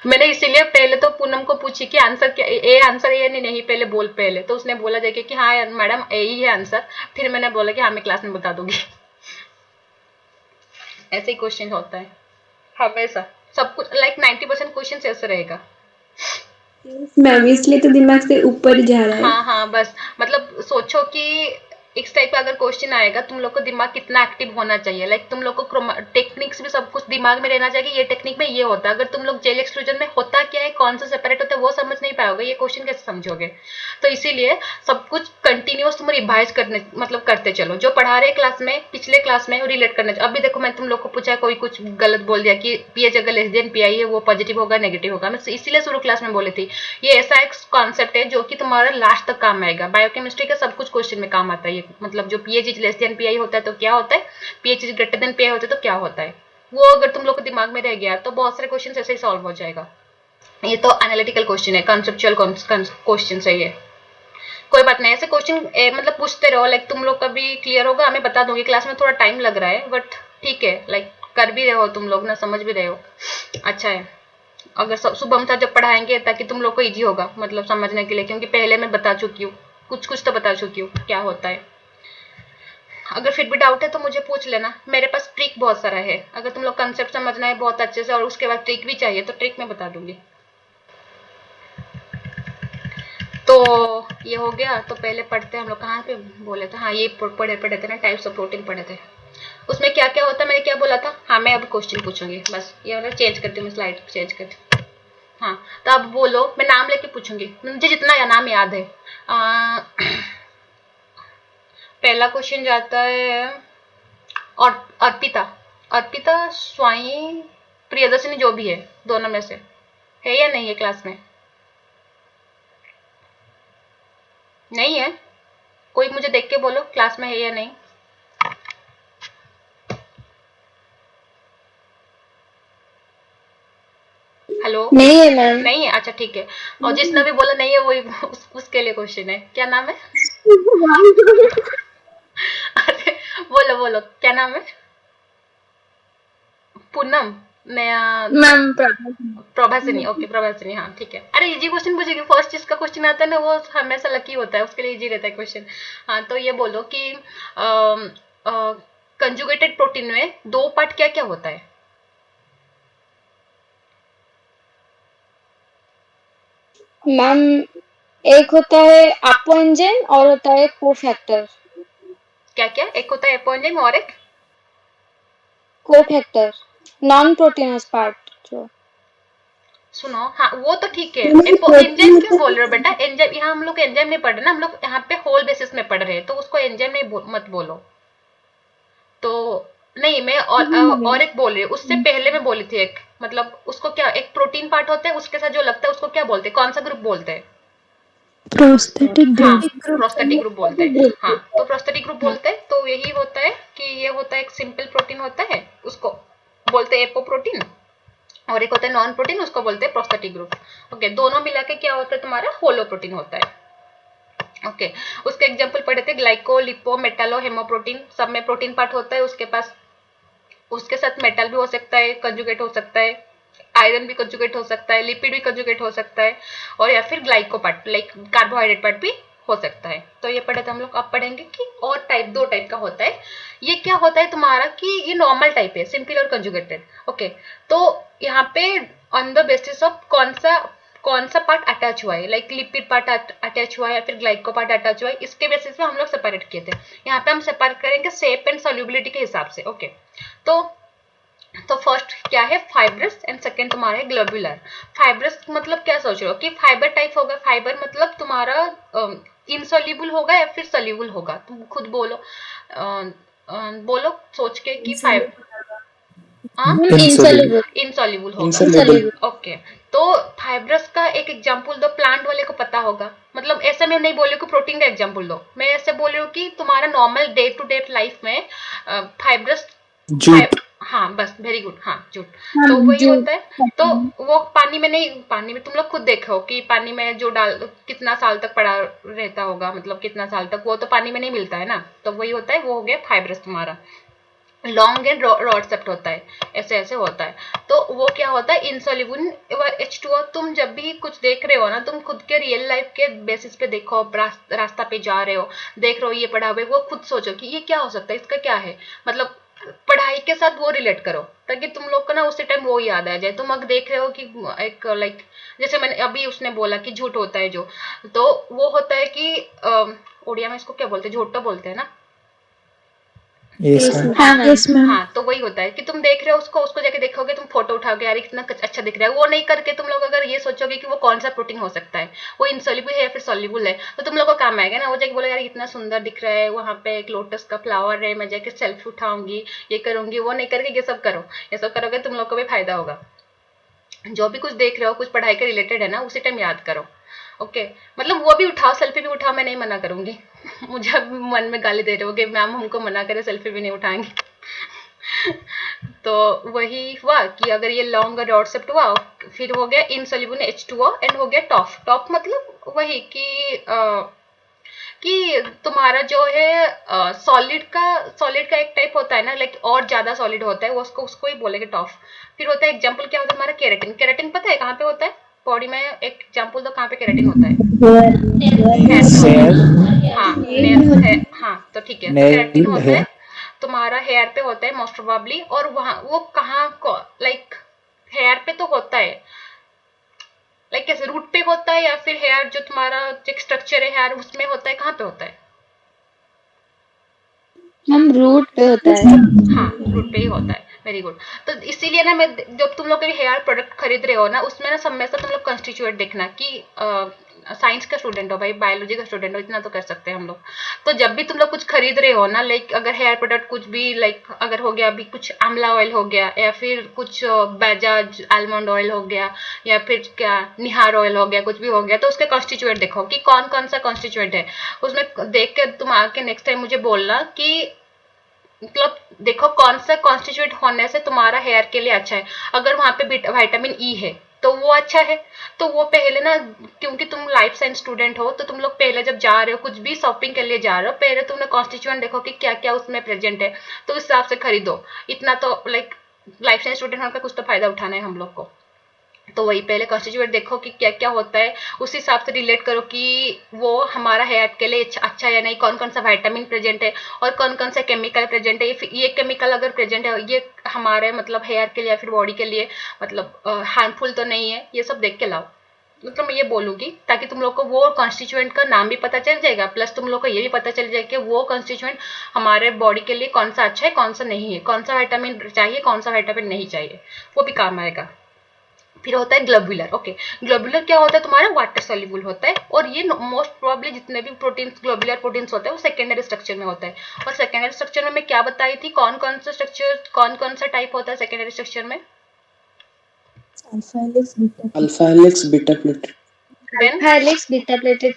मैंने इसीलिए पहले तो पूनम को पूछी कि आंसर क्या, ए आंसर ये नहीं पहले बोल, पहले तो उसने बोला जाके कि हाँ मैडम ए ही है आंसर, फिर मैंने बोला कि हाँ मैं क्लास में बता दूंगी। ऐसे ही क्वेश्चन होता है हमेशा, सब कुछ लाइक 90% क्वेश्चन ऐसे रहेगा। मैम इसलिए तो दिमाग से ऊपर ही जा रहा है। हाँ हाँ, बस मतलब सोचो कि इस टाइप का अगर क्वेश्चन आएगा, तुम लोग को दिमाग कितना एक्टिव होना चाहिए, लाइक तुम लोग को टेक्निक्स भी सब कुछ दिमाग में रहना चाहिए, ये टेक्निक में ये होता है। अगर तुम लोग जेल एक्सक्लूजन में होता क्या है, कौन सा सेपरेट होता है, वो समझ नहीं पाओगे, ये क्वेश्चन कैसे समझोगे? तो इसीलिए सब कुछ कंटिन्यूस तुम रिवाइज करने मतलब करते चलो, जो पढ़ा रहे क्लास में, पिछले क्लास में रिलेट करना। अभी देखो मैं तुम लोग को पूछा, कोई कुछ गलत बोल दिया कि पीएच अगर लेस देन पीआई है वो पॉजिटिव होगा नेगेटिव होगा, मैं इसीलिए शुरू क्लास में बोली थी। ये ऐसा एक कॉन्सेप्ट है जो कि तुम्हारा लास्ट तक काम आएगा। बायोकेमिस्ट्री का सब कुछ क्वेश्चन में काम आता है ये, मतलब जो pH is less than pi होता है तो क्या होता है, pH is greater than pi होता है तो क्या होता है, वो अगर तुम लोग को दिमाग में रह गया तो बहुत सारे क्वेश्चन ऐसे ही सॉल्व हो जाएगा। ये तो एनालिटिकल क्वेश्चन है, कॉन्सेप्चुअल क्वेश्चन है ये। कोई बात नहीं, ऐसे क्वेश्चन मतलब पूछते रहो, लाइक तुम लोग का भी क्लियर होगा, हमें बता दूंगी। क्लास में थोड़ा टाइम लग रहा है बट ठीक है, लाइक कर भी रहे हो तुम लोग ना, समझ भी रहे हो, अच्छा है। अगर शुभम सर जब पढ़ाएंगे ताकि तुम लोग को इजी होगा मतलब समझने के लिए, क्योंकि पहले मैं बता चुकी हूँ, कुछ कुछ तो बता चुकी हूँ क्या होता है। अगर फिर भी डाउट है तो मुझे पूछ लेना, मेरे पास ट्रिक बहुत सारा है। अगर तुम लोग कंसेप्ट समझना है बहुत अच्छे से और उसके बाद ट्रिक भी चाहिए तो ट्रिक मैं बता दूंगी। तो ये हो गया। तो पहले पढ़ते हैं हम लोग, कहाँ पे बोले थे, हाँ ये पढ़े थे ना, टाइप्स ऑफ प्रोटीन पढ़े थे। उसमें क्या क्या होता है, मैंने क्या बोला था, हाँ मैं अब क्वेश्चन पूछूंगी बस, ये वाला चेंज करती हूँ, मैं स्लाइड चेंज करती हूँ। हाँ तो अब बोलो, मैं नाम लेके पूछूंगी, मुझे जितना नाम याद है। पहला क्वेश्चन जाता है और अर्पिता, अर्पिता स्वाई प्रियदर्शनी जो भी है, दोनों में से है या नहीं है क्लास में? नहीं है? कोई मुझे देख के बोलो क्लास में है या नहीं। हेलो, नहीं है मैम। नहीं है, अच्छा ठीक है। और जिसने भी बोला नहीं है वही उसके लिए क्वेश्चन है। क्या नाम है? अरे बोलो बोलो, क्या नाम है? पूनम, नया मैम प्रभासिनी, ओके प्रभासिनी, हाँ ठीक है। अरे इजी क्वेश्चन पूछेगी, फर्स्ट जिसका क्वेश्चन आता है ना वो हमेशा लकी होता है, उसके लिए इजी रहता है क्वेश्चन। हाँ तो ये बोलो कि कंजुगेटेड प्रोटीन में दो पार्ट क्या क्या होता है? मैम एक होता है अपोएंजाइम और होता है कोफैक्टर। क्या क्या? एक होता है एपोएंजाइम और एक कोफैक्टर नॉन प्रोटीनस पार्ट जो। सुनो, हाँ वो तो ठीक है। एंजाइम क्यों बोल रहे हो बेटा? एंजाइम यहाँ हम लोग एंजाइम नहीं पढ़ रहे ना, हम लोग यहाँ पे होल बेसिस में पढ़ रहे हैं, तो उसको एंजाइम नहीं मत बोलो। तो नहीं, मैं और एक बोल रही हूँ, उससे पहले मैं बोली थी एक, मतलब उसको क्या, एक प्रोटीन पार्ट होता है उसके साथ जो लगता है उसको क्या बोलते हैं, कौन सा ग्रुप बोलते हैं? प्रोस्थेटिक हाँ ग्रुप। प्रोस्थेटिक ग्रुप बोलते हैं। हाँ तो प्रोस्थेटिक ग्रुप बोलते हैं, तो यही होता है कि ये होता है एक सिंपल प्रोटीन होता है, उसको बोलते हैं एपोप्रोटीन, और एक होता है नॉन प्रोटीन, उसको बोलते हैं प्रोस्थेटिक ग्रुप। ओके, दोनों मिला के क्या होता है तुम्हारा, होलो प्रोटीन होता है। ओके, उसके एग्जांपल पढ़े थे, ग्लाइको, लिपो, मेटालो, हेमोप्रोटीन, सब में प्रोटीन पार्ट होता है उसके पास, उसके साथ मेटल भी हो सकता है, कंजुगेट हो सकता है, आयरन भी कंजुगेट हो सकता है, लिपिड भी कंजुगेट हो सकता है, और या फिर glyco part like carbohydrate part भी हो सकता है। तो ये पढ़े थे हम लोग। अब पढ़ेंगे कि और टाइप, दो टाइप का होता है। ये क्या होता है तुम्हारा कि ये नॉर्मल टाइप है, सिंपल और कंजुगेटेड। ओके, तो यहाँ पे ऑन द बेसिस ऑफ कौन सा पार्ट अटैच हुआ है, लाइक लिपिड पार्ट अटैच हुआ है या फिर ग्लाइको पार्ट अटैच हुआ है, इसके बेसिस पे हम लोग सेपरेट किए थे। यहाँ पे हम सेपरेट करेंगे शेप एंड सॉल्युबिलिटी के हिसाब से। ओके, तो फर्स्ट क्या है, फाइब्रस, एंड सेकंड तुम्हारा है ग्लोबुलर। फाइब्रस मतलब क्या सोच रहे हो कि फाइबर टाइप होगा, फाइबर मतलब तुम्हारा इनसॉल्युबल होगा या फिर सॉल्युबल होगा, तुम खुद बोलो, बोलो सोच के कि Insoluble. इनसॉल्युबल होगा। Insoluble. ओके, तो फाइब्रस का एक एग्जांपल दो, प्लांट वाले को पता होगा, मतलब ऐसे मैं नहीं बोल रही हूँ कि प्रोटीन का एग्जांपल दो, मैं ऐसे बोल रही हूँ कि तुम्हारा normal day to day life में फाइब्रस, Jute. हाँ बस, वेरी गुड, हाँ जूट। तो वही होता है। तो वो पानी में नहीं, पानी में तुम लोग खुद देखो कि पानी में जो डाल कितना साल तक पड़ा रहता होगा, मतलब कितना साल तक, वो तो पानी में नहीं मिलता है ना, तो वही होता है, वो हो गया फाइब्रस तुम्हारा। लॉन्ग एंड रॉड सेप्ट होता है, ऐसे ऐसे होता है। तो वो क्या होता है, इंसॉल्युबल H2O। तुम जब भी कुछ देख रहे हो ना, तुम खुद के रियल लाइफ के बेसिस पे देखो, रास्ता पे जा रहे हो, देख रहे हो ये पढ़ा हुआ है, वो खुद सोचो कि ये क्या हो सकता है, इसका क्या है, मतलब पढ़ाई के साथ वो रिलेट करो, ताकि तुम लोग को ना उसी टाइम वो याद आ जाए। तुम अगर देख रहे हो कि एक लाइक, जैसे मैंने अभी उसने बोला कि झूठ होता है जो, तो वो होता है कि उड़िया में इसको क्या बोलते हैं, झूठ बोलते हैं ना। Yes, ma'am. Yes ma'am. हाँ तो वही होता है कि तुम देख रहे हो उसको, उसको जाके देखोगे, तुम फोटो उठाओगे, यार कितना अच्छा दिख रहा है, वो नहीं करके तुम लोग अगर ये सोचोगे कि वो कौन सा प्रोटीन हो सकता है, वो इंसॉल्युबल है या फिर सॉल्युबल है, तो तुम लोग को काम आएगा ना। वो जाके बोले यार कितना सुंदर दिख रहा है, वहाँ पे एक लोटस का फ्लावर है, मैं जाके सेल्फी उठाऊंगी, ये करूंगी, वो नहीं करके ये सब करो। ये सब करोगे तुम लोग को भी फायदा होगा। जो भी कुछ देख रहे हो, कुछ पढ़ाई के रिलेटेड है ना, उसी टाइम याद करो। ओके, मतलब वो भी उठाओ, सेल्फी भी उठाओ, मैं नहीं मना करूंगी। मुझे अब मन में गाली दे रहे हो कि मैम हमको मना करे, सेल्फी भी नहीं उठाएंगे। तो वही हुआ कि अगर ये लॉन्ग रॉड सेप्ट हुआ, फिर हो गया इनसॉल्युबल H2O, एंड हो गया टॉफ। टॉफ मतलब वही कि कि तुम्हारा जो है सॉलिड का एक टाइप होता है ना, लाइक और ज्यादा सॉलिड होता है, वो उसको ही बोलेंगे टॉफ। फिर होता है एग्जाम्पल, क्या होता है तुम्हारा केराटिन। केराटिन पता है कहाँ पे होता है बॉडी में? एक एग्जाम्पल दो, कहाँ पे केराटिन होता है? हेयर पे होता Hair, है। हाँ नेल है, हाँ तो ठीक है, तो केराटिन nail, होता hair. है तुम्हारा हेयर पे होता है मोस्ट प्रोबेबली। और वहाँ वो कहाँ को, लाइक हेयर पे तो होता है, लाइक कैसे रूट पे होता है, या फिर हेयर जो तुम्हारा जो स्ट्रक्चर है हेयर उसमें होता है, कहाँ पे होता है? मैम रूट पे होता है। हाँ रूट पे ही होता है, वेरी गुड। तो इसीलिए ना मैं, जब तुम लोग कभी हेयर प्रोडक्ट खरीद रहे हो ना, उसमें ना हमेशा तुम लोग कंस्टिट्यूएंट देखना कि साइंस का स्टूडेंट हो भाई, बायोलॉजी का स्टूडेंट हो, इतना तो कर सकते हैं हम लोग। तो जब भी तुम लोग कुछ खरीद रहे हो ना, लाइक अगर हेयर प्रोडक्ट कुछ भी, लाइक अगर हो गया अभी कुछ आंवला ऑयल हो गया, या फिर कुछ बजाज आलमंड ऑयल हो गया, या फिर क्या निहार ऑयल हो गया, कुछ भी हो गया, तो उसके कॉन्स्टिट्यूएंट देखो कि कौन कौन सा कॉन्स्टिट्यूएंट है उसमें। देख के तुम आके नेक्स्ट टाइम मुझे बोलना कि मतलब देखो कौन सा कॉन्स्टिट्यूट होने से तुम्हारा हेयर के लिए अच्छा है। अगर वहां पे विटामिन ई है तो वो अच्छा है। तो वो पहले ना, क्योंकि तुम लाइफ साइंस स्टूडेंट हो, तो तुम लोग पहले जब जा रहे हो कुछ भी शॉपिंग के लिए जा रहे हो, पहले तुमने कॉन्स्टिट्यूएंट देखो कि क्या क्या उसमें प्रेजेंट है, तो उस हिसाब से खरीदो। इतना तो लाइक लाइफ साइंस स्टूडेंट होने का कुछ तो फायदा उठाना है हम लोग को। तो वही पहले कॉन्स्टिट्यूएंट देखो कि क्या क्या होता है, उस हिसाब से रिलेट करो कि वो हमारा हेयर के लिए अच्छा है या नहीं, कौन कौन सा विटामिन प्रेजेंट है और कौन कौन सा केमिकल प्रेजेंट है। ये केमिकल अगर प्रेजेंट है ये हमारे मतलब हेयर के लिए या फिर बॉडी के लिए मतलब हार्मफुल तो नहीं है, ये सब देख के लाओ। मतलब मैं ये बोलूंगी ताकि तुम लोग को वो कॉन्स्टिट्यूएंट का नाम भी पता चल जाएगा, प्लस तुम लोग को ये भी पता चल जाएगा कि वो कॉन्स्टिट्यूएंट हमारे बॉडी के लिए कौन सा अच्छा है कौन सा नहीं है, कौन सा विटामिन चाहिए कौन सा विटामिन नहीं चाहिए, वो भी काम आएगा। फिर होता है ग्लोबुलर। ओके, ग्लोबुलर क्या होता है तुम्हारा? वाटर सोल्यूबल होता है, और ये मोस्ट प्रोबेबली जितने भी प्रोटीन्स ग्लोबुलर प्रोटीन्स होते हैं वो सेकेंडरी स्ट्रक्चर में होता है। और सेकेंडरी स्ट्रक्चर में मैं क्या बताई थी, कौन कौन सा स्ट्रक्चर, कौन कौन सा टाइप होता है सेकेंडरी स्ट्रक्चर में? Alpha helix beta plate. Then alpha helix beta pleated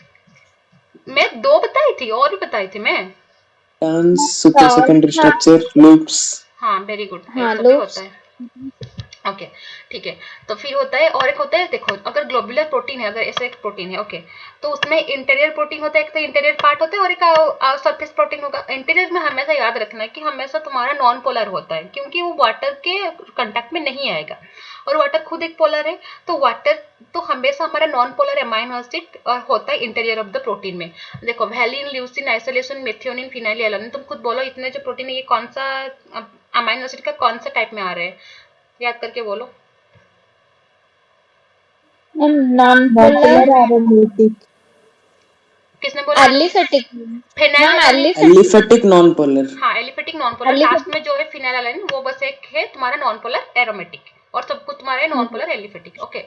मैं दो बताई थी, और भी बताई थी मैं। टर्न्स सुपर और सेकेंडरी हाँ स्ट्रक्चर लूप्स। हाँ वेरी गुड, ये हाँ सब भी होता लूप्स। है। ओके ठीक है। तो फिर होता है और एक होता है, देखो अगर ग्लोबुलर प्रोटीन है, अगर ऐसे एक प्रोटीन है, ओके, तो उसमें इंटीरियर प्रोटीन होता है, एक तो इंटीरियर पार्ट होता है और एक सरफेस प्रोटीन होगा। इंटीरियर में हमेशा याद रखना है कि हमेशा तुम्हारा नॉन पोलर होता है, क्योंकि वो वाटर के कंटेक्ट में नहीं आएगा, और वाटर खुद एक पोलर है। तो वाटर तो हमेशा हमारा नॉन पोलर अमाइनो एसिड होता है इंटीरियर ऑफ द प्रोटीन में। देखो valine, leucine, isolation, methionine, phenyl, तुम खुद बोलो इतने जो प्रोटीन है ये कौन सा अमाइनो एसिड का कौन सा टाइप में आ रहे हैं, याद करके बोलो। नॉन पोलर किसने बोला? Aliphatic. Ma'am phenyl. Aliphatic non polar. हाँ aliphatic non polar, last aliphatic में जो है फिनाइल वो बस एक है तुम्हारा नॉन पोलर एरोमेटिक, और सब कुछ तुम्हारे नॉन पोलर एलिफेटिक। ओके,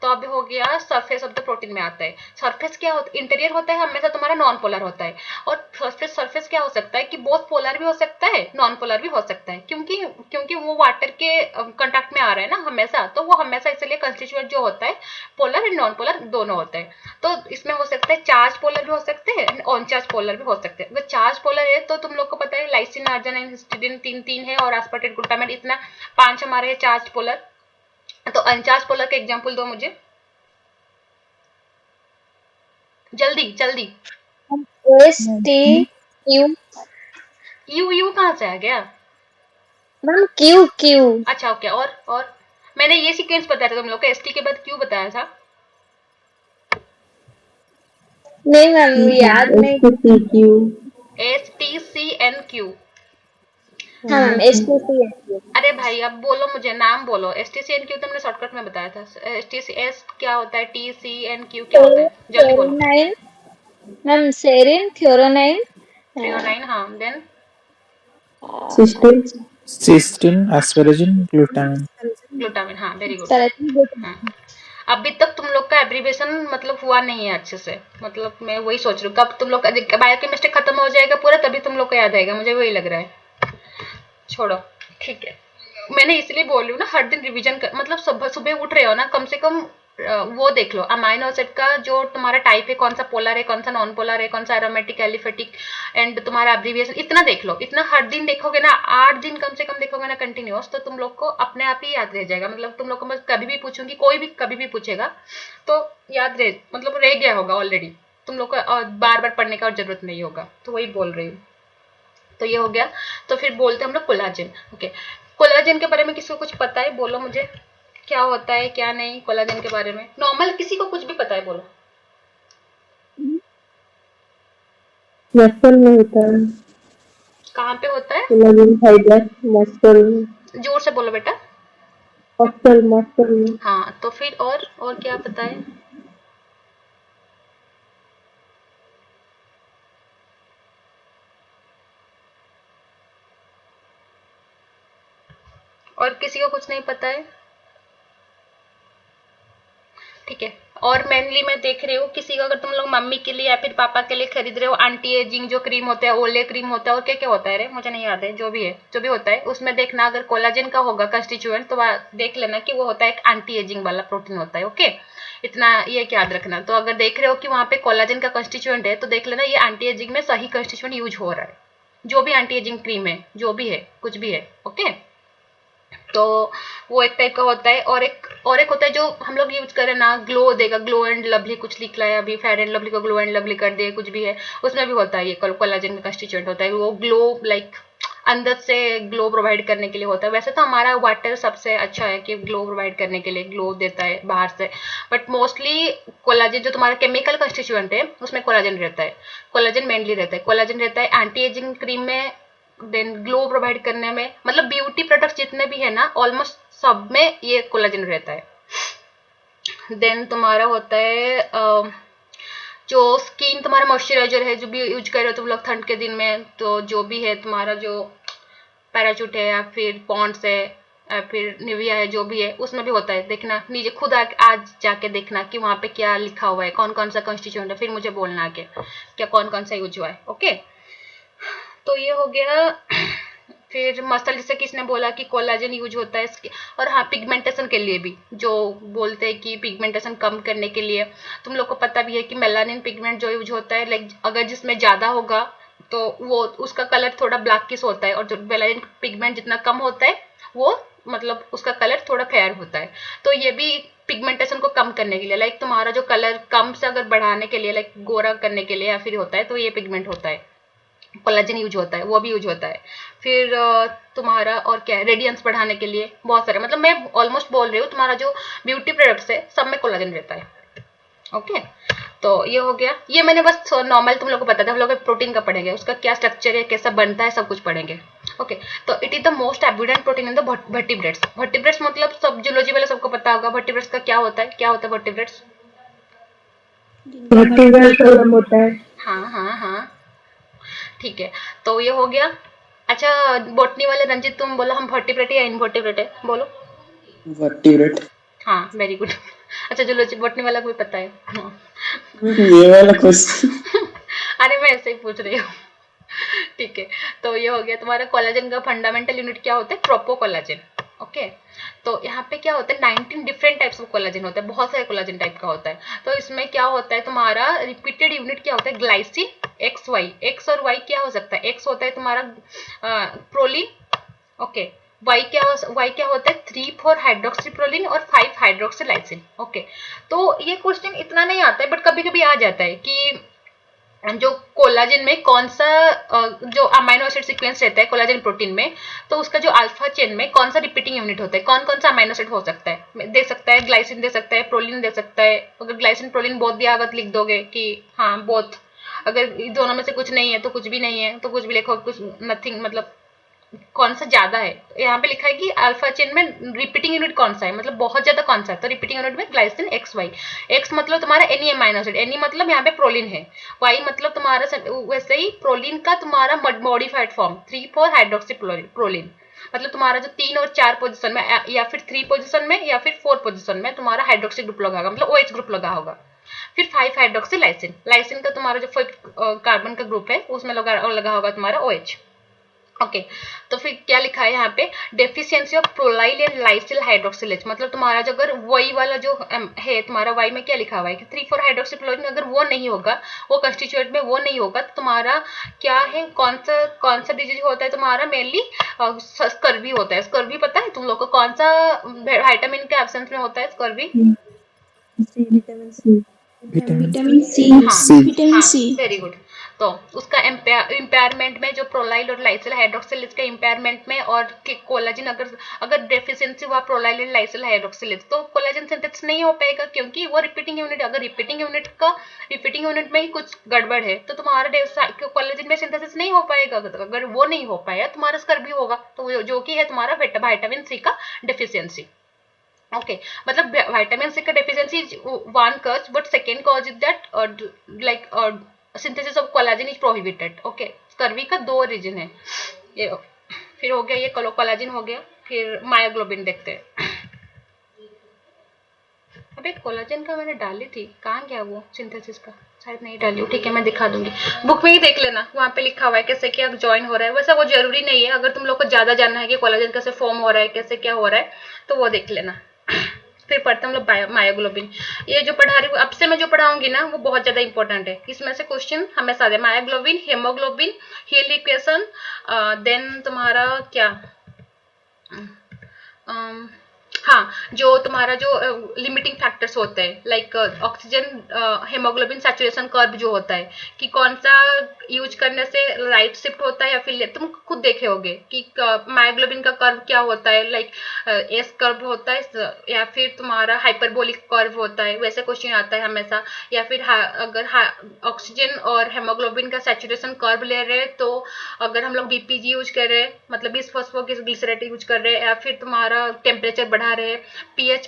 तो अब हो गया सरफेस ऑफ द प्रोटीन में आता है। सरफेस क्या होता है? इंटीरियर होता है हमेशा तुम्हारा नॉन पोलर होता है, और सरफेस सरफेस क्या हो सकता है कि बोथ पोलर भी हो सकता है नॉन पोलर भी हो सकता है, क्योंकि क्योंकि वो वाटर के कंटेक्ट में आ रहा है ना हमेशा, तो वो हमेशा इसलिए कंस्टिट्यूएंट जो होता है पोलर एंड नॉन पोलर दोनों होते हैं। तो इसमें हो सकता है चार्ज पोलर भी हो सकते हैं, ऑन चार्ज पोलर भी हो सकते हैं। अगर चार्ज पोलर है तो तुम लोग को पता है लाइसिन, आर्जिनिन, हिस्टिडीन तीन तीन है, और एस्पार्टेट, ग्लूटामेट, इतना पांच हमारे है चार्ज पोलर। तो अनचार्ज पोलर का एग्जांपल दो मुझे जल्दी जल्दी। S T Q. You you कहाँ से आ गया? Ma'am Q Q. अच्छा ओके, और मैंने ये सीक्वेंस बताया था तुम लोग को, एसटी के बाद क्यू बताया था। नहीं मैम याद नहीं। S T C N Q. हाँ मैम एस टी सी है। अरे भाई अब बोलो, मुझे नाम बोलो। S T C N Q तुमने शॉर्टकट में बताया था। एस टी सी एस क्या होता है, टी सी एन क्यू क्या होता है, जल्दी बोलो। Threonine ma'am, serine, threonine, threonine, हाँ देन Cysteine, asparagine, glutamine. ग्लूटामिन, हाँ वेरी गुड। पैराथीन। अभी तक तुम लोग का एब्रीवेशन मतलब हुआ नहीं है अच्छे से, मतलब मैं वही सोच रही हूँ कब तुम लोग का बायोकेमिस्ट्री खत्म हो जाएगा पूरा, तभी तुम लोग को याद आएगा, मुझे वही लग रहा है। छोड़ो ठीक है, मैंने इसलिए बोल रही हूँ ना हर दिन रिवीजन कर, मतलब सुबह सुबह उठ रहे हो ना, कम से कम वो देख लो अमाइनो एसिड का जो तुम्हारा टाइप है, कौन सा पोलर है कौन सा नॉन पोलर है, कौन सा एरोमेटिक, एलिफेटिक, एंड तुम्हारा एब्रीविएशन, इतना देख लो। इतना हर दिन देखोगे ना, 8 दिन कम से कम देखोगे ना कंटिन्यूअस, तो तुम लोग को अपने आप ही याद रह जाएगा। मतलब तुम लोग को मैं कभी भी पूछूंगी, कोई भी कभी भी पूछेगा तो याद रह, मतलब रह गया होगा ऑलरेडी। तुम लोग को बार बार पढ़ने का और जरूरत नहीं होगा, तो वही बोल रही हूँ। तो ये हो गया। तो फिर बोलते हैं हम लोग कोलाजन। ओके, कोलाजन के बारे में किसी को कुछ पता है? बोलो मुझे, क्या होता है क्या नहीं कोलाजन के बारे में। नॉर्मल किसी को कुछ भी पता है बोलो। मसल में होता है कहाँ पे होता है? कोलाजन फाइबर, मसल जोर से बोलो बेटा। मसल मसल में। हाँ, तो फिर और क्या पता है? और किसी को कुछ नहीं पता है? ठीक है। और मेनली मैं देख रही हूँ किसी को, अगर तुम लोग मम्मी के लिए या फिर पापा के लिए खरीद रहे हो एंटी एजिंग जो क्रीम होता है, ओले क्रीम होता है, और क्या क्या होता है रे, मुझे नहीं याद है, जो भी है जो भी होता है उसमें देखना अगर कोलाजन का होगा कंस्टिट्यूएंट तो देख लेना कि वो होता है एक एंटी एजिंग वाला प्रोटीन होता है। ओके, इतना ये याद रखना। तो अगर देख रहे हो कि वहां पे कोलाजन का कंस्टिट्यूएंट है तो देख लेना ये एंटी एजिंग में सही कंस्टिट्यूएंट यूज हो रहा है, जो भी एंटी एजिंग क्रीम है, जो भी है, कुछ भी है। ओके, तो वो एक टाइप का होता है। और एक होता है जो हम लोग यूज करें ना, ग्लो देगा, ग्लो एंड लवली कुछ लिख लाया अभी, फेयर एंड लवली को ग्लो एंड लवली कर दिए, कुछ भी है, उसमें भी होता है ये कोलाजन का कंस्टिट्यूएंट होता है। वो ग्लो लाइक अंदर से ग्लो प्रोवाइड करने के लिए होता है। वैसे तो हमारा वाटर सबसे अच्छा है कि ग्लो प्रोवाइड करने के लिए, ग्लो देता है बाहर से, बट मोस्टली कोलाजन जो तुम्हारा केमिकल कंस्टिट्यूएंट है उसमें कोलाजन रहता है, कोलाजन मेनली रहता है। कोलाजन रहता है एंटी एजिंग क्रीम में, देन ग्लो प्रोवाइड करने में, मतलब ब्यूटी प्रोडक्ट्स जितने भी है ना ऑलमोस्ट सब में ये कोलाजन रहता है। देन तुम्हारा होता है जो स्किन तुम्हारा मॉइस्चराइजर है, जो भी यूज कर रहे हो तुम लोग ठंड के दिन में, तो जो भी है तुम्हारा जो पैराचूट है या फिर पॉन्ड्स है या फिर निविया है, जो भी है उसमें भी होता है। देखना नीचे खुद आज जाके देखना कि वहां पे क्या लिखा हुआ है, कौन कौन सा कंस्टिट्यूएंट है, फिर मुझे बोलना आगे क्या कौन कौन सा यूज हुआ है। ओके, तो ये हो गया। फिर मसल, जैसे किसने बोला कि कोलाजन यूज होता है इसके, और हाँ पिगमेंटेशन के लिए भी, जो बोलते हैं कि पिगमेंटेशन कम करने के लिए। तुम लोग को पता भी है कि मेलानिन पिगमेंट जो यूज होता है, लाइक अगर जिसमें ज्यादा होगा तो वो उसका कलर थोड़ा ब्लैकिश होता है, और जो मेलानिन पिगमेंट जितना कम होता है वो मतलब उसका कलर थोड़ा फेयर होता है। तो ये भी पिगमेंटेशन को कम करने के लिए, लाइक तुम्हारा जो कलर कम से अगर बढ़ाने के लिए, लाइक गोरा करने के लिए या फिर होता है, तो ये पिगमेंट होता है, कोलाजन यूज होता है, वो भी यूज होता है। फिर तुम्हारा और क्या है, रेडियंस बढ़ाने के लिए बहुत सारे, मतलब मैं ऑलमोस्ट बोल रही हूँ तुम्हारा जो ब्यूटी प्रोडक्ट्स है सब में कोलाजन रहता है। ओके, तो ये हो गया। ये मैंने बस नॉर्मल तुम लोग को बता था, हम लोग प्रोटीन का पढ़ेंगे, उसका क्या स्ट्रक्चर है, कैसा बनता है, सब कुछ पढ़ेंगे। ओके, तो it is the most abundant protein in the vertebrates. Vertebrates मतलब सब जूलॉजी वाले सबको पता होगा वर्टिब्रेट्स का क्या होता है, क्या होता है वर्टिब्रेट्स। वर्टिब्रल कॉलम होता है। हाँ हाँ हाँ, ठीक है, तो ये हो गया। अच्छा, बॉटनी वाले रंजित तुम बोलो हम वर्टिब्रेट या इनवर्टिब्रेट है, बोलो। वर्टिब्रेट। हाँ, वेरी गुड। अच्छा, जो बॉटनी वाला कोई पता है? ये वाला क्वेश्चन। अरे मैं ऐसे ही पूछ रही हूँ। ठीक है, तो ये हो गया तुम्हारा। कोलाजन का फंडामेंटल यूनिट क्या होता है? ट्रोपोकोलाजन। ओके, तो यहाँ पे क्या होता है 19 डिफरेंट टाइप्स ऑफ कोलाजन होता है, बहुत सारे कोलाजन टाइप का होता है। तो इसमें क्या होता है तुम्हारा रिपीटेड यूनिट क्या होता है? Glycine, X Y. एक्स और वाई क्या हो सकता है? एक्स होता है तुम्हारा प्रोलीन, ओके। वाई क्या होता है? 3,4 हाइड्रोक्सीप्रोलिन और 5 हाइड्रोक्सीलाइसिन। ओके, तो ये क्वेश्चन इतना नहीं आता है, बट कभी कभी आ जाता है कि जो कोलाजन में कौन सा जो अमाइनो एसिड सीक्वेंस रहता है कोलाजन प्रोटीन में, तो उसका जो अल्फा चेन में कौन सा रिपीटिंग यूनिट होता है, कौन कौन सा अमाइनो एसिड हो सकता है, दे सकता है ग्लाइसिन, दे सकता है प्रोलीन, दे सकता है। अगर ग्लाइसिन प्रोलीन बोथ दिया अगर लिख दोगे कि हाँ बोथ, अगर दोनों में से कुछ नहीं है तो कुछ भी नहीं है, तो कुछ भी लिखो, कुछ नथिंग, मतलब कौन सा ज्यादा है। यहाँ पे लिखा है कि अल्फा चेन में रिपीटिंग यूनिट कौन सा है, मतलब बहुत ज्यादा कौन सा है, तो रिपीटिंग यूनिट में ग्लाइसिन एक्स वाई। एक्स मतलब तुम्हारा एनी अमाइनो एसिड, एनी मतलब यहाँ पे प्रोलीन है, वाई मतलब तुम्हारा वैसे ही प्रोलीन का तुम्हारा मॉडिफाइड फॉर्म 3,4 हाइड्रोक्सी प्रोलीन, मतलब तुम्हारा जो 3 और 4 पोजीशन में या फिर 3 पोजीशन में या फिर 4 पोजीशन में तुम्हारा हाइड्रोक्सी ग्रुप लगा होगा, मतलब OH ग्रुप लगा होगा। फिर 5 हाइड्रोक्सी लाइसिन, लाइसिन का तुम्हारा जो कार्बन का ग्रुप है उसमें लगा होगा तुम्हारा OH। ओके, तो फिर क्या लिखा है यहाँ पे? Deficiency of प्रोलाइल and lysyl hydroxylase, मतलब तुम्हारा जो अगर वही वाला जो है तुम्हारा वाई में क्या लिखा हुआ है कि 3,4 हाइड्रोक्सीप्रोलिन, अगर वो नहीं होगा, वो कंस्टिट्यूएंट में वो नहीं होगा, तो तुम्हारा क्या है, कौन सा डिजीज होता है तुम्हारा? मेनली स्कर्वी होता है। स्कर्वी पता है तुम लोग को कौन सा विटामिन के एब्सेंस में होता है? Scurvy C, vitamin C. Vitamin C. C. Vitamin C. Very good. तो उसका इम्पेयरमेंट में जो प्रोलाइल और लाइसिल हाइड्रोक्सिल के इम्पेयरमेंट में और कोलाजन अगर अगर डेफिशिएंसी हुआ प्रोलाइल और लाइसिल हाइड्रोक्सिल तो कोलाजन सिंथेसिस नहीं हो पाएगा, क्योंकि वो रिपीटिंग यूनिट, अगर रिपीटिंग यूनिट में ही कुछ गड़बड़ है तो तुम्हारा कोलाजन में सिंथेसिस नहीं हो पाएगा। अगर वो नहीं हो पाया तुम्हारा स्कर भी होगा, तो जो कि है तुम्हारा विटामिन सी का डेफिशिएंसी। ओके मतलब विटामिन सी का deficiency is one cause, but second cause is that like synthesis of collagen is prohibited. Okay scurvy का दो रीजन है ये। फिर हो गया ये कोलाजन हो गया। फिर मायोग्लोबिन देखते हैं। अबे कोलाजन का मैंने डाली थी, कहाँ गया वो सिंथेसिस का, शायद नहीं डाली। ठीक है मैं दिखा दूंगी, बुक में ही देख लेना, वहाँ पे लिखा हुआ है कैसे क्या ज्वाइन हो रहा है। वैसे वो जरूरी नहीं है, अगर तुम लोग को ज्यादा जानना है कि कोलाजन कैसे फॉर्म हो रहा है, कैसे क्या हो रहा है, तो वो देख लेना। फिर पढ़ते हम लोग मायोग्लोबिन। ये जो पढ़ा रही हूँ अब से मैं जो पढ़ाऊंगी ना वो बहुत ज्यादा इंपॉर्टेंट है। इसमें से क्वेश्चन हमेशा आते हैं। Myoglobin, haemoglobin, Hill equation, then तुम्हारा क्या हाँ जो तुम्हारा जो लिमिटिंग फैक्टर्स होते हैं like oxygen haemoglobin saturation curve जो होता है कि कौन सा यूज करने से राइट शिफ्ट होता है या फिर तुम खुद देखे होगे कि मायोग्लोबिन का कर्व क्या होता है, लाइक एस कर्व होता है या फिर तुम्हारा हाइपरबोलिक कर्व होता है, वैसे क्वेश्चन आता है हमेशा। या फिर अगर ऑक्सीजन और हेमोग्लोबिन का सैचुरेशन कर्व ले रहे हैं तो अगर हम लोग बीपीजी यूज कर रहे हैं मतलब बिसफॉस्फोग्लिसरेट यूज कर रहे हैं, या फिर तुम्हारा टेम्परेचर बढ़ा रहे हैं, पीएच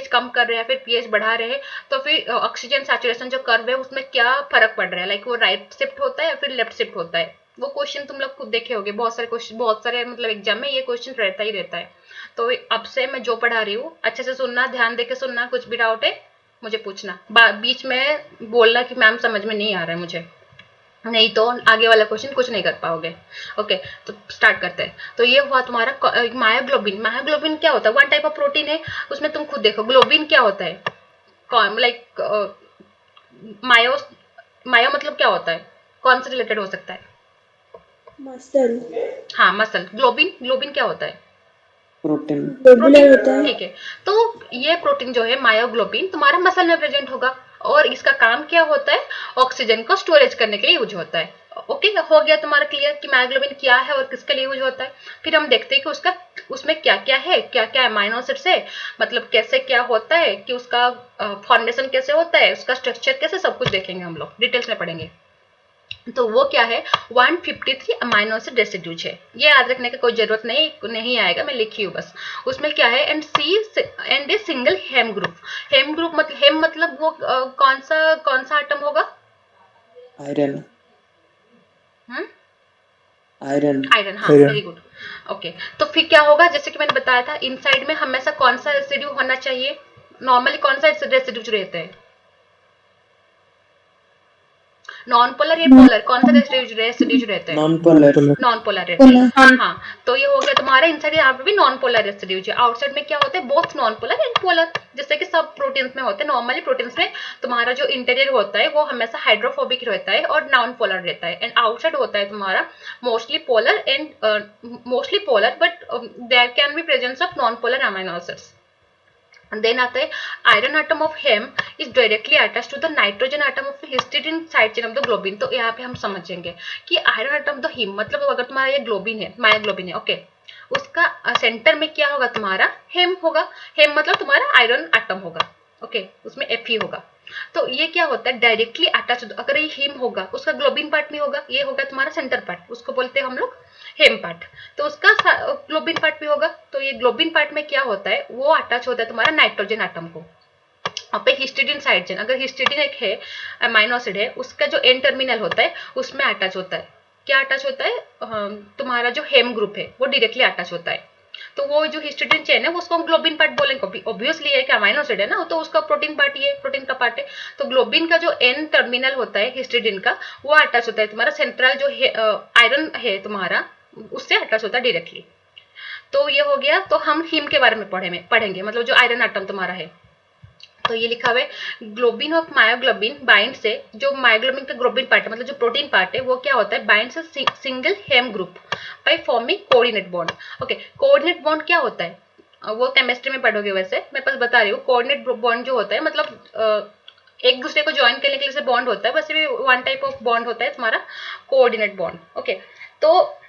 कम कर रहे हैं, फिर पीएच बढ़ा रहे हैं, तो फिर ऑक्सीजन सैचुरेशन जो कर्व है उसमें क्या फर्क पड़ रहा है, लाइक वो राइट शिफ्ट होता है या फिर लेफ्ट शिफ्ट होता है। वो क्वेश्चन तुम लोग खुद देखे होगे, बहुत सारे मतलब एग्जाम में ये क्वेश्चन रहता ही रहता है। तो अब से मैं जो पढ़ा रही हूँ अच्छे से सुनना, ध्यान देके सुनना, कुछ भी डाउट है मुझे पूछना, बीच में बोलना कि मैम समझ में नहीं आ रहा है मुझे, नहीं तो आगे वाला क्वेश्चन कुछ नहीं कर पाओगे। ओके तो स्टार्ट करते हैं। तो ये हुआ तुम्हारा मायोग्लोबिन। मायोग्लोबिन क्या होता है, वन टाइप ऑफ प्रोटीन है, उसमें तुम खुद देखो। ग्लोबिन क्या होता है, लाइक मायो मायो मतलब क्या होता है, कौन से रिलेटेड हो सकता है? मसल। हाँ मसल। ग्लोबिन क्या होता है? प्रोटीन। ग्लोबुलर होता है। ठीक है, तो ये प्रोटीन जो है मायोग्लोबिन तुम्हारा मसल में प्रेजेंट होगा और इसका काम क्या होता है, ऑक्सीजन को स्टोरेज करने के लिए यूज होता है। ओके हो गया तुम्हारा क्लियर कि मायोग्लोबिन क्या है और किसके लिए यूज होता है। फिर हम देखते हैं कि उसमें क्या क्या है, क्या क्या अमाइनो एसिड्स है, मतलब कैसे क्या होता है, कि उसका फॉर्मेशन कैसे होता है, उसका स्ट्रक्चर कैसे, सब कुछ देखेंगे हम लोग, डिटेल्स में पढ़ेंगे। तो वो क्या है, 153 अमाइनो एसिड रेसिड्यूज है, ये याद रखने की कोई जरूरत नहीं आएगा, मैं लिखी हूँ बस। उसमें क्या है, and a single haem group. Haem मतलब वो कौन सा आइटम होगा? आयरन। आयरन, हाँ वेरी गुड। ओके तो फिर क्या होगा, जैसे कि मैंने बताया था इनसाइड में हमेशा कौन सा रेसिड्यू होना चाहिए, नॉर्मली कौन सा रेसिड्यू रहते हैं, नॉन पोलर या पोलर, कौन सा रेसिड्यू रहते हैं? Non polar. नॉन पोलर रहते हैं। हाँ तो ये हो गया तुम्हारा इनसाइड, यहाँ पे भी नॉन पोलर रेसिड्यू है। आउटसाइड में क्या होता है, both non polar and polar, जैसे कि सब प्रोटीन्स में होते हैं। नॉर्मली प्रोटीन्स में तुम्हारा जो इंटीरियर होता है वो हमेशा हाइड्रोफोबिक रहता है और नॉन पोलर रहता है, एंड आउटसाइड होता है तुम्हारा mostly polar but there can be presence of non polar amino acids. Then आता है iron atom of haem is directly attach to the nitrogen atom of histidine side chain of the globin. तो यहाँ पे हम समझेंगे कि iron atom of him मतलब अगर तुम्हारा ये ग्लोबिन है, मायोग्लोबिन है, ओके, उसका सेंटर में क्या होगा, तुम्हारा हेम होगा। हेम मतलब तुम्हारा आयरन आटम होगा, ओके, उसमें Fe होगा। तो ये क्या होता है, डायरेक्टली अटैच, अगर ये हिम होगा उसका ग्लोबिन पार्ट में होगा, ये होगा तुम्हारा सेंटर पार्ट, उसको बोलते हैं हम लोग हेम पार्ट, तो उसका ग्लोबिन पार्ट भी होगा। तो ये ग्लोबिन पार्ट में क्या होता है, वो अटैच होता है तुम्हारा नाइट्रोजन आटम को। अब पे हिस्टिडीन साइड चेन, अगर हिस्टिडीन एक है अमाइनो एसिड है, उसका जो एन टर्मिनल होता है उसमें अटैच होता है, क्या अटैच होता है, तुम्हारा जो हेम ग्रुप है वो डायरेक्टली अटैच होता है। तो वो जो हिस्टिडीन चेन है उसको हम ग्लोबिन पार्ट बोलेंगे, ऑब्वियसली है कि अमाइनो एसिड है ना, तो उसका प्रोटीन पार्ट, ये प्रोटीन का पार्ट है। तो ग्लोबिन का जो एन टर्मिनल होता है हिस्टिडीन का, वो अटैच होता है तुम्हारा सेंट्रल जो आयरन है तुम्हारा, उससे अटैच होता है डायरेक्टली। तो ये हो गया। तो हम हिम के बारे में पढ़ेंगे, मतलब जो आयरन आटम तुम्हारा है। तो ये लिखा हुआ है ग्लोबिन ऑफ मायोग्लोबिन बाइंड से, जो मायोग्लोबिन का ग्लोबिन पार्ट है मतलब जो प्रोटीन पार्ट है वो क्या होता है, बाइंड से single haem group by forming coordinate bond. Okay coordinate bond क्या होता है, वो केमिस्ट्री में पढ़ोगे, वैसे मैं बस बता रही हूँ। कोऑर्डिनेट बॉन्ड जो होता है मतलब एक दूसरे को ज्वाइन करने के लिए बॉन्ड होता है, वैसे भी वन टाइप ऑफ बॉन्ड होता है तुम्हारा कोऑर्डिनेट बॉन्ड। ओके, तो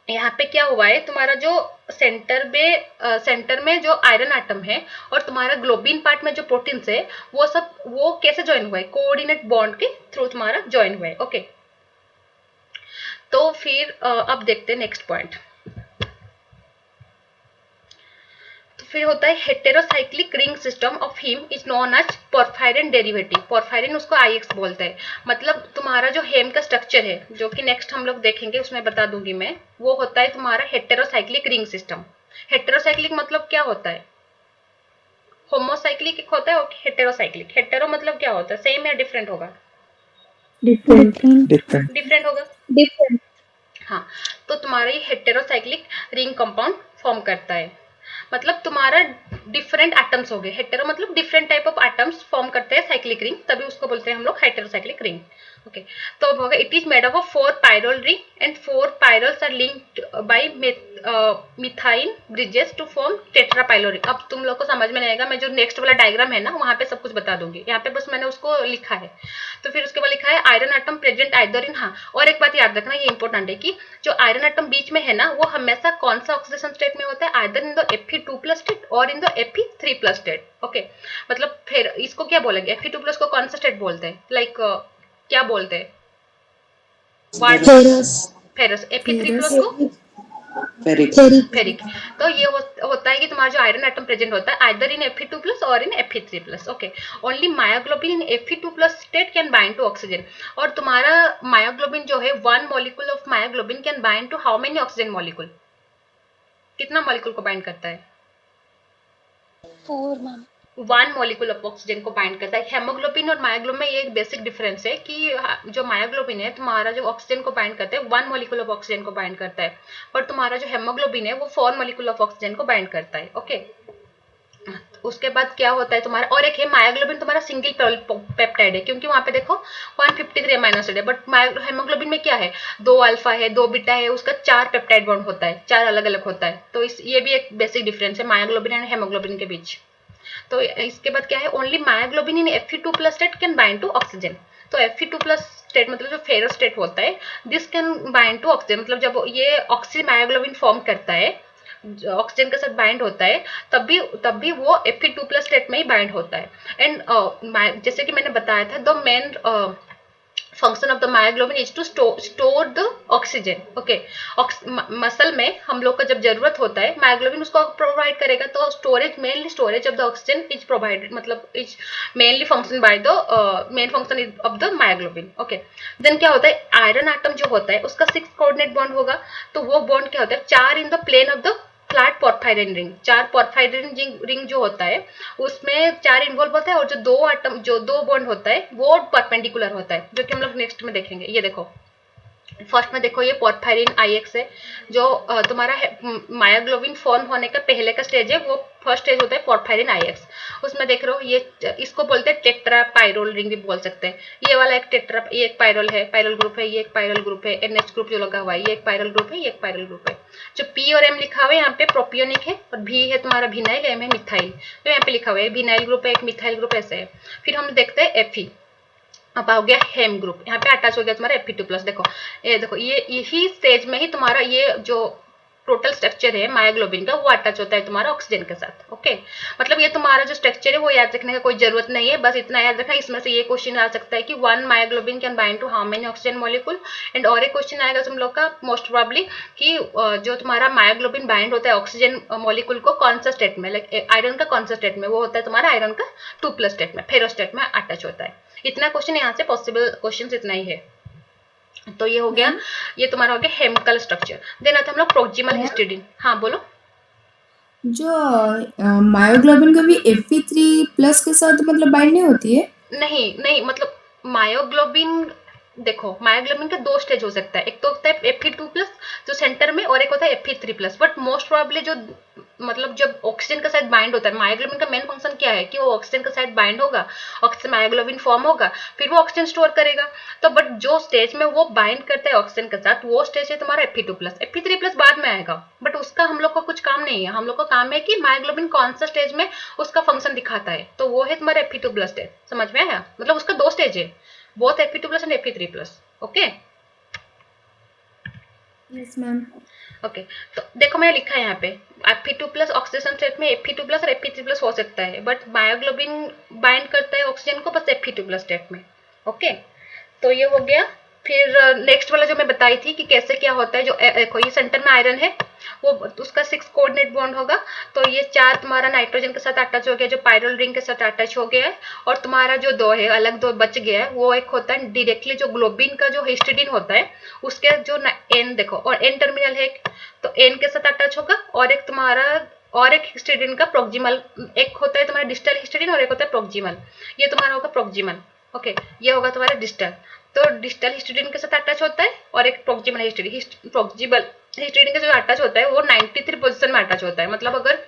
यहाँ पे क्या हुआ है, तुम्हारा जो सेंटर में जो आयरन एटम है और तुम्हारा ग्लोबिन पार्ट में जो प्रोटीन्स है वो कैसे ज्वाइन हुआ है, कोऑर्डिनेट बॉन्ड के थ्रू तुम्हारा ज्वाइन हुआ है। ओके, तो फिर अब देखते हैं नेक्स्ट पॉइंट। तो फिर होता है heterocyclic ring system of haem is known as porphyrin derivative. Porphyrin उसको आईएक्स बोलते हैं। मतलब तुम्हारा जो हेम का स्ट्रक्चर है, जो कि नेक्स्ट हम लोग देखेंगे, उसमें बता दूंगी मैं, वो होता है तुम्हारा हेटेरोसाइक्लिक रिंग सिस्टम। हेटेरोसाइक्लिक मतलब क्या होता है, होमोसाइक्लिक होता है और हेटेरोसाइक्लिक। हेटेरो मतलब क्या होता है, सेम या डिफरेंट होगा, डिफरेंट डिफरेंट। डिफरेंट होगा। डिफरेंट। हाँ, तो तुम्हारा ये हेटेरोसाइक्लिक रिंग कंपाउंड फॉर्म करता है। मतलब तुम्हारा डिफरेंट एटम्स हो गए, हेटेरो मतलब different type of atoms form करते हैं साइक्लिक रिंग, तभी उसको बोलते हैं हम लोग हेटेरोसाइक्लिक रिंग। ओके, तो अब होगा it is made up of 4 pyrrole ring and 4 pyrroles are linked by methine bridges to form tetrapyrrole ring. अब तुम लोग को समझ में नहीं आएगा, मैं जो नेक्स्ट वाला डायग्राम है ना वहां पे सब कुछ बता दूंगी, यहाँ पे बस मैंने उसको लिखा है। तो फिर उसके बाद लिखा है iron atom present either in, हाँ और एक बात याद रखना, ये इंपॉर्टेंट है कि जो आयरन एटम बीच में है ना वो हमेशा कौन सा ऑक्सीडेशन स्टेट में होता है, either in the Fe2+ state और in the Fe3+ state. Okay, मतलब फिर इसको क्या बोलेंगे, Fe2+ को कौन सा स्टेट बोलते हैं, लाइक क्या बोलते हैं, फेरस फेरस। Fe3+ को फेरिक। फेरिक। तो ये होता है कि तुम्हारा जो आयरन एटम प्रेजेंट होता है आइदर इन Fe2+ और in Fe3+। Okay, only myoglobin in Fe2+ state can bind to oxygen. और तुम्हारा मायोग्लोबिन जो है, 1 molecule of myoglobin can bind to how many oxygen molecule, कितना मॉलिक्यूल को बाइंड करता है, 4 मैम। 1 मॉलिक्यूल ऑफ ऑक्सीजन को बाइंड करता है। हेमोग्लोबिन और मायोग्लोबिन में ये एक बेसिक डिफरेंस है कि जो मायोग्लोबिन है तुम्हारा जो ऑक्सीजन को बाइंड करता है 1 मॉलिक्यूल ऑफ ऑक्सीजन को बाइंड करता है, पर तुम्हारा जो हेमोग्लोबिन है वो 4 मॉलिक्यूल ऑफ ऑक्सीजन को बाइंड करता है। ओके, उसके बाद क्या होता है तुम्हारा, और एक है मायोग्लोबिन तुम्हारा सिंगल पेप्टाइड है, क्योंकि वहां पे देखो 153 अमीनो एसिड है, बट हेमोग्लोबिन में क्या है, 2 अल्फा है, 2 बीटा है, उसका 4 पेप्टाइड बॉन्ड होता है, 4 अलग अलग होता है। तो ये भी एक बेसिक डिफरेंस है मायोग्लोबिन एंड हेमोग्लोबिन के बीच। तो इसके बाद क्या है, only myoglobin in Fe2+ state can bind to oxygen. तो Fe2+ स्टेट मतलब जो फेरस स्टेट होता है, this can bind to oxygen, मतलब जब ये ऑक्सी मायोग्लोबिन फॉर्म करता है, ऑक्सीजन के साथ बाइंड होता है, तब भी वो Fe2+ स्टेट में ही बाइंड होता है। एंड जैसे कि मैंने बताया था, the main function of the myoglobin is to store the oxygen. Okay, muscle में हम लोग का जब जरूरत होता है मायोग्लोबिन उसको प्रोवाइड करेगा, तो storage mainly storage of the oxygen is provided, मतलब is mainly function by the main function of the myoglobin. Okay, then क्या होता है, आयरन एटम जो होता है उसका 6 कोऑर्डिनेट बॉन्ड होगा, तो वो बॉन्ड क्या होता है, 4 in the plane of the flat porphyrin ring. 4 porphyrin ring जो होता है उसमें 4 इन्वॉल्व होता है, और जो 2 बॉन्ड होता है वो परपेंडिकुलर होता है, जो कि हम लोग नेक्स्ट में देखेंगे। ये देखो फर्स्ट में देखो, ये पोरफायरिन आईएक्स है, जो तुम्हारा मायोग्लोबिन फॉर्म होने का पहले का स्टेज है, वो फर्स्ट स्टेज होता है पोरफायरिन आईएक्स। उसमें देख रहे हो ये, इसको बोलते हैं टेट्रा पायरोल रिंग भी बोल सकते हैं। ये वाला एक टेट्रा, ये एक पायरोल है, पायरोल ग्रुप है, ये एक पायरोल ग्रुप है, NH ग्रुप जो लगा हुआ है, ये एक पायरोल ग्रुप है, ये एक पायरोल ग्रुप है। जो P और M लिखा हुआ है यहाँ पे प्रोपियोनिक है, और V है तुम्हारा विनाइल, M है मिथाइल, तो यहाँ पे लिखा हुआ है विनाइल ग्रुप है, एक मिथाइल ग्रुप ऐसे है। फिर हम देखते हैं Fe, अब आ गया हेम ग्रुप, यहाँ पे अटैच हो गया तुम्हारा Fe2+। देखो ये देखो, ये यही स्टेज में ही तुम्हारा ये जो टोटल स्ट्रक्चर है मायोग्लोबिन का वो अटैच होता है तुम्हारा ऑक्सीजन के साथ। ओके, मतलब ये तुम्हारा जो स्ट्रक्चर है वो याद रखने का कोई जरूरत नहीं है, बस इतना याद रखना। इसमें से ये क्वेश्चन आ सकता है कि 1 myoglobin can bind to how many oxygen molecule. And और एक क्वेश्चन आएगा तुम लोग का मोस्ट प्रोबेबली कि जो तुम्हारा मायोग्लोबिन बाइंड होता है ऑक्सीजन मॉलिक्यूल को कौन सा स्टेट में, लाइक आयरन का कौन सा स्टेट में, वो होता है तुम्हारा आयरन का 2+ स्टेट में, फेरो स्टेट में अटैच होता है। इतना क्वेश्चन यहाँ से पॉसिबल क्वेश्चन इतना ही है। तो ये हो गया, ये तुम्हारा हो गया हेमिकल स्ट्रक्चर। देन आता हम लोग प्रोक्सिमल हिस्टिडीन। हाँ बोलो। जो मायोग्लोबिन कभी Fe3+ के साथ मतलब बाइंड नहीं होती है? नहीं, मतलब मायोग्लोबिन, देखो मायोग्लोबिन के 2 स्टेज हो सकता है, एक तो होता है Fe2+ जो सेंटर में, और एक होता है Fe3+। बट मोस्ट प्रोबेबली जो मतलब जब ऑक्सीजन के साथ बाइंड होता है, मायोग्लोबिन का मेन फंक्शन क्या है कि वो ऑक्सीजन के साथ बाइंड होगा, ऑक्सीजन मायोग्लोबिन फॉर्म होगा, फिर वो ऑक्सीजन स्टोर करेगा। तो बट जो स्टेज में वो बाइंड करता है ऑक्सीजन के साथ, वो स्टेज है तुम्हारा Fe2+। Fe3+ बाद में आएगा, बट उसका हम लोग को कुछ काम नहीं है। हम लोग का काम है कि मायोग्लोबिन कौन सा स्टेज में उसका फंक्शन दिखाता है, तो वो है तुम्हारा Fe2+ स्टेज। समझ में आया? मतलब उसका 2 स्टेज है, both Fe2+ and Fe3+। Okay yes ma'am. Okay तो देखो मैं लिखा है यहाँ पे Fe2+ ऑक्सीडेशन स्टेट में Fe2+ और Fe3+ हो सकता है, बट मायोग्लोबिन बाइंड करता है ऑक्सीजन को बस Fe2+ स्टेट में। ओके तो ये हो गया। फिर नेक्स्ट वाला जो मैं बताई थी कि कैसे क्या होता है, जो देखो ये सेंटर में आयरन है, वो उसका 6 कोऑर्डिनेट बॉन्ड होगा, तो ये 4 तुम्हारा नाइट्रोजन के साथ अटैच हो गया, जो पायरल रिंग के साथ अटैच हो गया है, और तुम्हारा जो 2 है अलग 2 बच गया है, वो एक होता है डायरेक्टली जो ग्लोबिन का जो हिस्टिडीन होता है उसके जो एन देखो, और एन टर्मिनल है एक, तो एन के साथ अटैच होगा, और एक तुम्हारा और एक हिस्टिडीन का प्रोक्सिमल, एक होता है तुम्हारा डिस्टल हिस्टिडीन और एक होता है प्रोक्सिमल, ये तुम्हारा होगा प्रोक्सिमल। ओके ये होगा तुम्हारा डिस्टल, तो डिस्टल हिस्टिडीन के साथ अटैच होता है, और एक प्रोक्सिमल हिस्टिडीन, प्रोक्सिमल हिस्टिडीन के साथ अटैच होता है वो 93 पोजीशन में अटैच होता है। मतलब अगर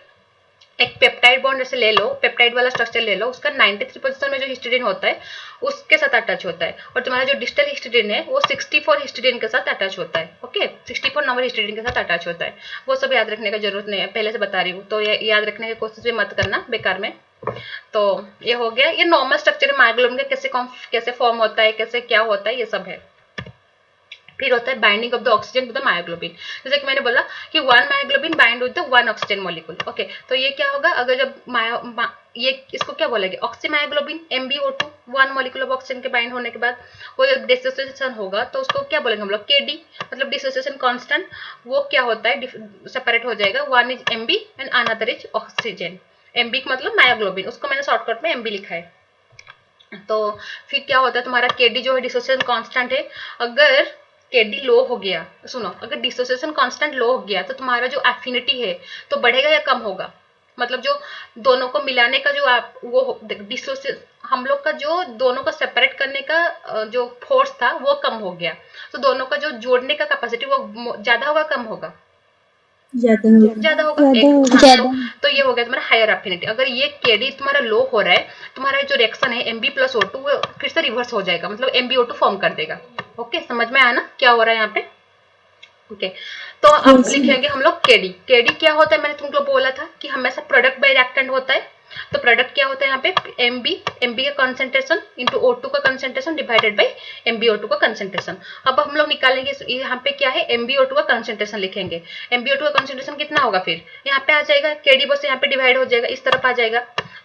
एक पेप्टाइड बॉन्ड जैसे ले लो, पेप्टाइड वाला स्ट्रक्चर ले लो, उसका 93 पोजीशन में जो हिस्टिडीन होता है उसके साथ अटैच होता है, और तुम्हारा जो डिस्टल हिस्टिडीन है वो 64 हिस्टिडीन के साथ अटैच होता है। ओके 64 नंबर हिस्टिडीन के साथ अटैच होता है। वो सब याद रखने का जरूरत नहीं है, पहले से बता रही हूँ, तो ये याद रखने की कोशिश भी मत करना बेकार में। तो ये हो गया, ये नॉर्मल स्ट्रक्चर है मायोग्लोबिन का, कैसे फॉर्म होता है, कैसे क्या होता है, ये सब है। फिर होता है binding of the oxygen with the myoglobin, जैसे कि मैंने बोला कि 1 myoglobin bind with the 1 oxygen molecule. Okay तो ये क्या होगा, अगर जब ये इसको क्या बोलेंगे, ऑक्सीमायोग्लोबिन MbO2 1 मॉलिक्यूल ऑफ ऑक्सीजन के बाइंड होने के बाद वो जब डिसोसिएशन होगा तो उसको क्या बोलेंगे हम लोग, Kd, मतलब डिसोसिएशन कांस्टेंट, वो क्या होता है सेपरेट हो जाएगा, 1 is Mb and another is oxygen. Mb मतलब मायोग्लोबिन, उसको मैंने शॉर्टकट में Mb लिखा है। तो फिर क्या होता है तुम्हारा Kd जो है डिसोसिएशन कांस्टेंट है, अगर Kd लो हो गया, सुनो, अगर डिसोसिएशन कांस्टेंट लो हो गया तो तुम्हारा जो एफिनिटी है तो बढ़ेगा या कम होगा, मतलब जो दोनों को मिलाने का जो आप वो डिसोसिएशन, हम लोग का जो दोनों को सेपरेट करने का जो फोर्स था वो कम हो गया, तो दोनों का जो जोड़ने का कैपेसिटी वो ज्यादा होगा कम होगा, ज्यादा होगा। ज्यादा होगा। तो ये हो गया तुम्हारा हायर एफिनिटी। अगर ये Kd तुम्हारा लो हो रहा है, तुम्हारा जो रिएक्शन है Mb+O2 वो फिर से रिवर्स हो जाएगा, मतलब MbO2 फॉर्म कर देगा। ओके समझ में आया ना क्या हो रहा है यहाँ पे? ओके तो अब लिखेंगे हम लोग Kd क्या होता है, मैंने तुमको बोला था कि हमेशा प्रोडक्ट बाय रिएक्टेंट होता है, तो प्रोडक्ट क्या होता है यहाँ पे Mb का कंसंट्रेशन इंटू O2 का कंसंट्रेशन डिवाइडेड बाय MbO2 का कंसंट्रेशन। अब हम लोग निकालेंगे यहाँ पे क्या है, MbO2 का कंसंट्रेशन लिखेंगे, MbO2 का कंसंट्रेशन कितना होगा, फिर यहाँ पे आ जाएगा Kd बस यहाँ पे डिवाइड हो जाएगा, इस तरफ आ जाएगा,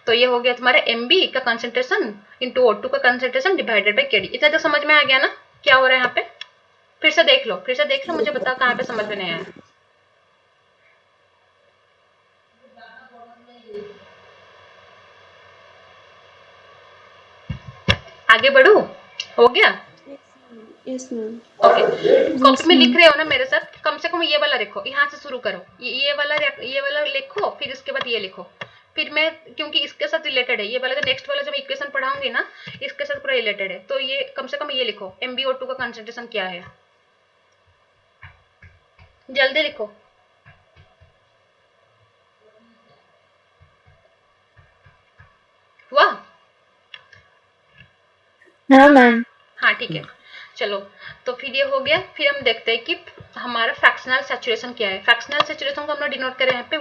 तो ये हो गया तुम्हारा Mb का कंसंट्रेशन इंटू O2 का कंसंट्रेशन डिवाइडेड बाय Kd। इतना तो समझ में आ गया ना क्या हो रहा है यहाँ पे? फिर से देख लो, मुझे बताओ कहाँ पे समझ में नहीं आया। आगे बढ़ू, हो गया? Yes ma'am. ओके कॉपी में लिख रहे हो ना मेरे साथ, कम से कम ये वाला लिखो, यहाँ से शुरू करो, ये वाला लिखो, फिर इसके बाद ये लिखो, फिर मैं क्योंकि इसके साथ रिलेटेड है ये वाला, तो नेक्स्ट वाला जब इक्वेशन पढ़ाऊंगी ना इसके साथ पूरा रिलेटेड है, तो ये कम से कम ये लिखो, MbO2 का कंसंट्रेशन क्या है, जल्दी लिखो। हुआ? हाँ मैम। हाँ ठीक है चलो, तो फिर ये हो गया। फिर हम देखते हैं कि हमारा फ्रैक्शनल सैचुरेशन क्या है। फ्रैक्शनल सैचुरेशन को हम लोग डिनोट करें यहाँ पे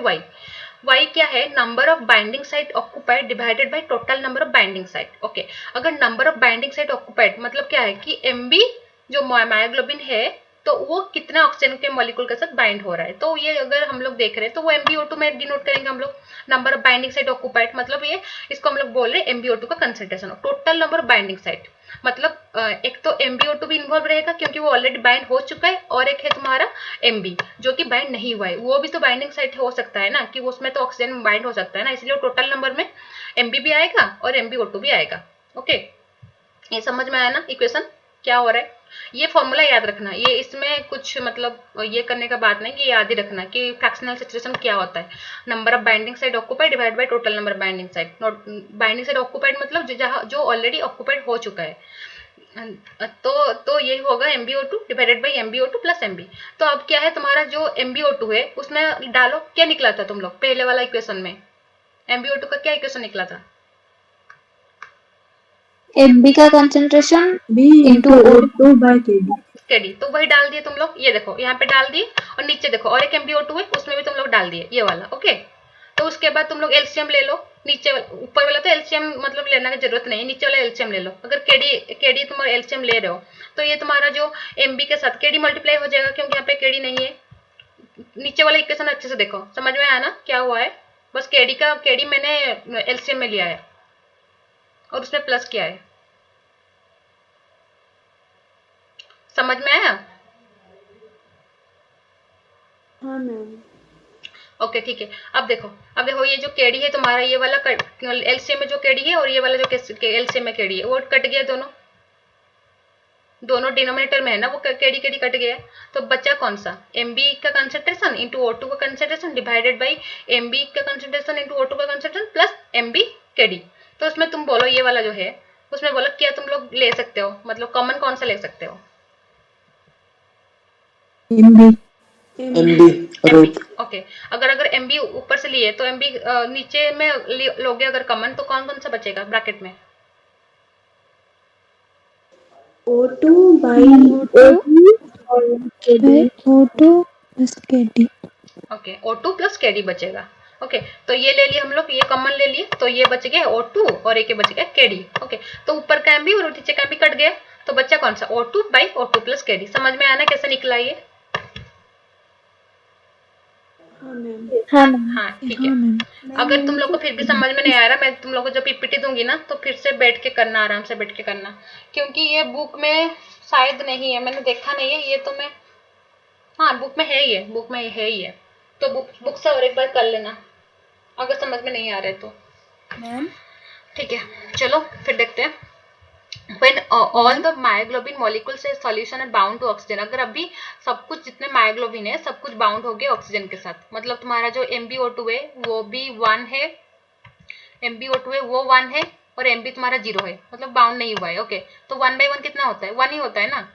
y क्या है, number of binding site occupied divided by total number of binding site. Okay अगर number of binding site occupied मतलब क्या है कि Mb जो मायोग्लोबिन है तो वो कितना ऑक्सीजन के मॉलिक्यूल के साथ बाइंड हो रहा है, तो ये अगर हम लोग देख रहे हैं तो वो MbO2 में डिनोट करेंगे हम लोग, number of binding site occupied, मतलब ये इसको हम लोग बोल रहे हैं MbO2 का concentration. Total number of binding site मतलब एक तो MbO2 भी इन्वॉल्व रहेगा क्योंकि वो ऑलरेडी बाइंड हो चुका है, और एक है तुम्हारा Mb जो कि बाइंड नहीं हुआ है, वो भी तो बाइंडिंग साइट हो सकता है ना, कि उसमें तो ऑक्सीजन बाइंड हो सकता है ना, इसलिए टोटल नंबर में Mb भी आएगा और MbO2 भी आएगा। ओके ये समझ में आया ना इक्वेशन क्या हो रहा है? ये फॉर्मूला याद रखना, ये इसमें कुछ मतलब ये करने का बात नहीं, कि याद ही रखना कि फ्रैक्शनल सैचुरेशन क्या होता है, number of binding site occupied divide by total number binding site. Binding site occupied मतलब जहाँ जो ऑलरेडी ऑक्युपाइड हो चुका है, तो यही होगा MbO2 divided by MbO2 plus Mb। तो अब क्या है तुम्हारा जो MbO2 है उसमें डालो, क्या निकला था तुम लोग पहले वाला इक्वेशन में, MbO2 का क्या इक्वेशन निकला था? Mb का concentration B into O2 by KD। KD, तो वही डाल दिए तुम लोग, ये देखो यहाँ पे डाल दिए, और नीचे देखो और एक MbO2 है उसमें भी तुम लोग डाल दिए ये वाला। ओके, तो उसके बाद तुम लोग एलसीएम ले लो, नीचे ऊपर वाला तो एलसीएम मतलब लेना की जरूरत नहीं, नीचे वाला एलसीएम ले लो। अगर केडी तुम एलसीएम ले रहे हो तो ये तुम्हारा जो एमबी के साथ केडी मल्टीप्लाई हो जाएगा, क्योंकि यहाँ पे केडी नहीं है। नीचे वाला इक्वेशन अच्छे से देखो, समझ में आया ना क्या हुआ है? बस केडी मैंने एलसीएम में लिया है और उसमें प्लस किया है, समझ में आया? हाँ मैम। ओके ठीक है। अब देखो ये जो केडी है तुम्हारा, ये वाला एलसीएम में जो केडी है और ये वाला जो एलसीएम में केडी है वो कट गया, दोनों डिनोमिनेटर में है ना, वो केडी केडी कट गया। तो बचा कौन सा? एमबी का कंसंट्रेशन इंटू O2 का कंसंट्रेशन डिवाइडेड बाई एमबी का कंसंट्रेशन इंटू O2 का कंसंट्रेशन प्लस एमबी केडी। तो उसमें तुम बोलो ये वाला जो है उसमें बोलो क्या तुम लोग ले सकते हो, मतलब कॉमन कौन सा ले सकते हो? MB। MB root. ओके, अगर एमबी ऊपर से लिए तो एमबी नीचे में लोगे अगर कॉमन, तो कौन कौन सा बचेगा ब्रैकेट में? O2 by O2 plus KD। Okay, O2 plus KD बचेगा। ओके, तो ये ले लिए हम लोग, ये कॉमन ले लिए, तो ये बच गया O2 और एक बच गया KD। ओके, तो ऊपर का एमबी और नीचे का एमबी कट गया, तो बच्चा कौन सा? O2 by O2 plus KD। समझ में आना कैसे निकला ये? हाँ मैम। हाँ ठीक है। अगर तुम लोग को फिर भी समझ में नहीं आ रहा, मैं तुम लोग को जब पीपीटी दूंगी ना तो फिर से बैठ के करना, आराम से बैठ के करना, क्योंकि ये बुक में शायद नहीं है, मैंने देखा नहीं है ये, तो मैं हाँ बुक में है, ये बुक में है ही है, तो बुक से और एक बार कर लेना अगर समझ में नहीं आ रहा है तो। मैम ठीक है, चलो फिर देखते हैं। When all the myoglobin molecules in solution are bound to oxygen, अगर अभी सब कुछ जितने myoglobin है सब कुछ बाउंड हो गया ऑक्सीजन के साथ, मतलब तुम्हारा जो MbO2 है वो भी 1 है, MbO2 है वो 1 है और Mb तुम्हारा 0 है, मतलब बाउंड नहीं हुआ है। ओके, तो 1/1 कितना होता है? 1 ही होता है ना,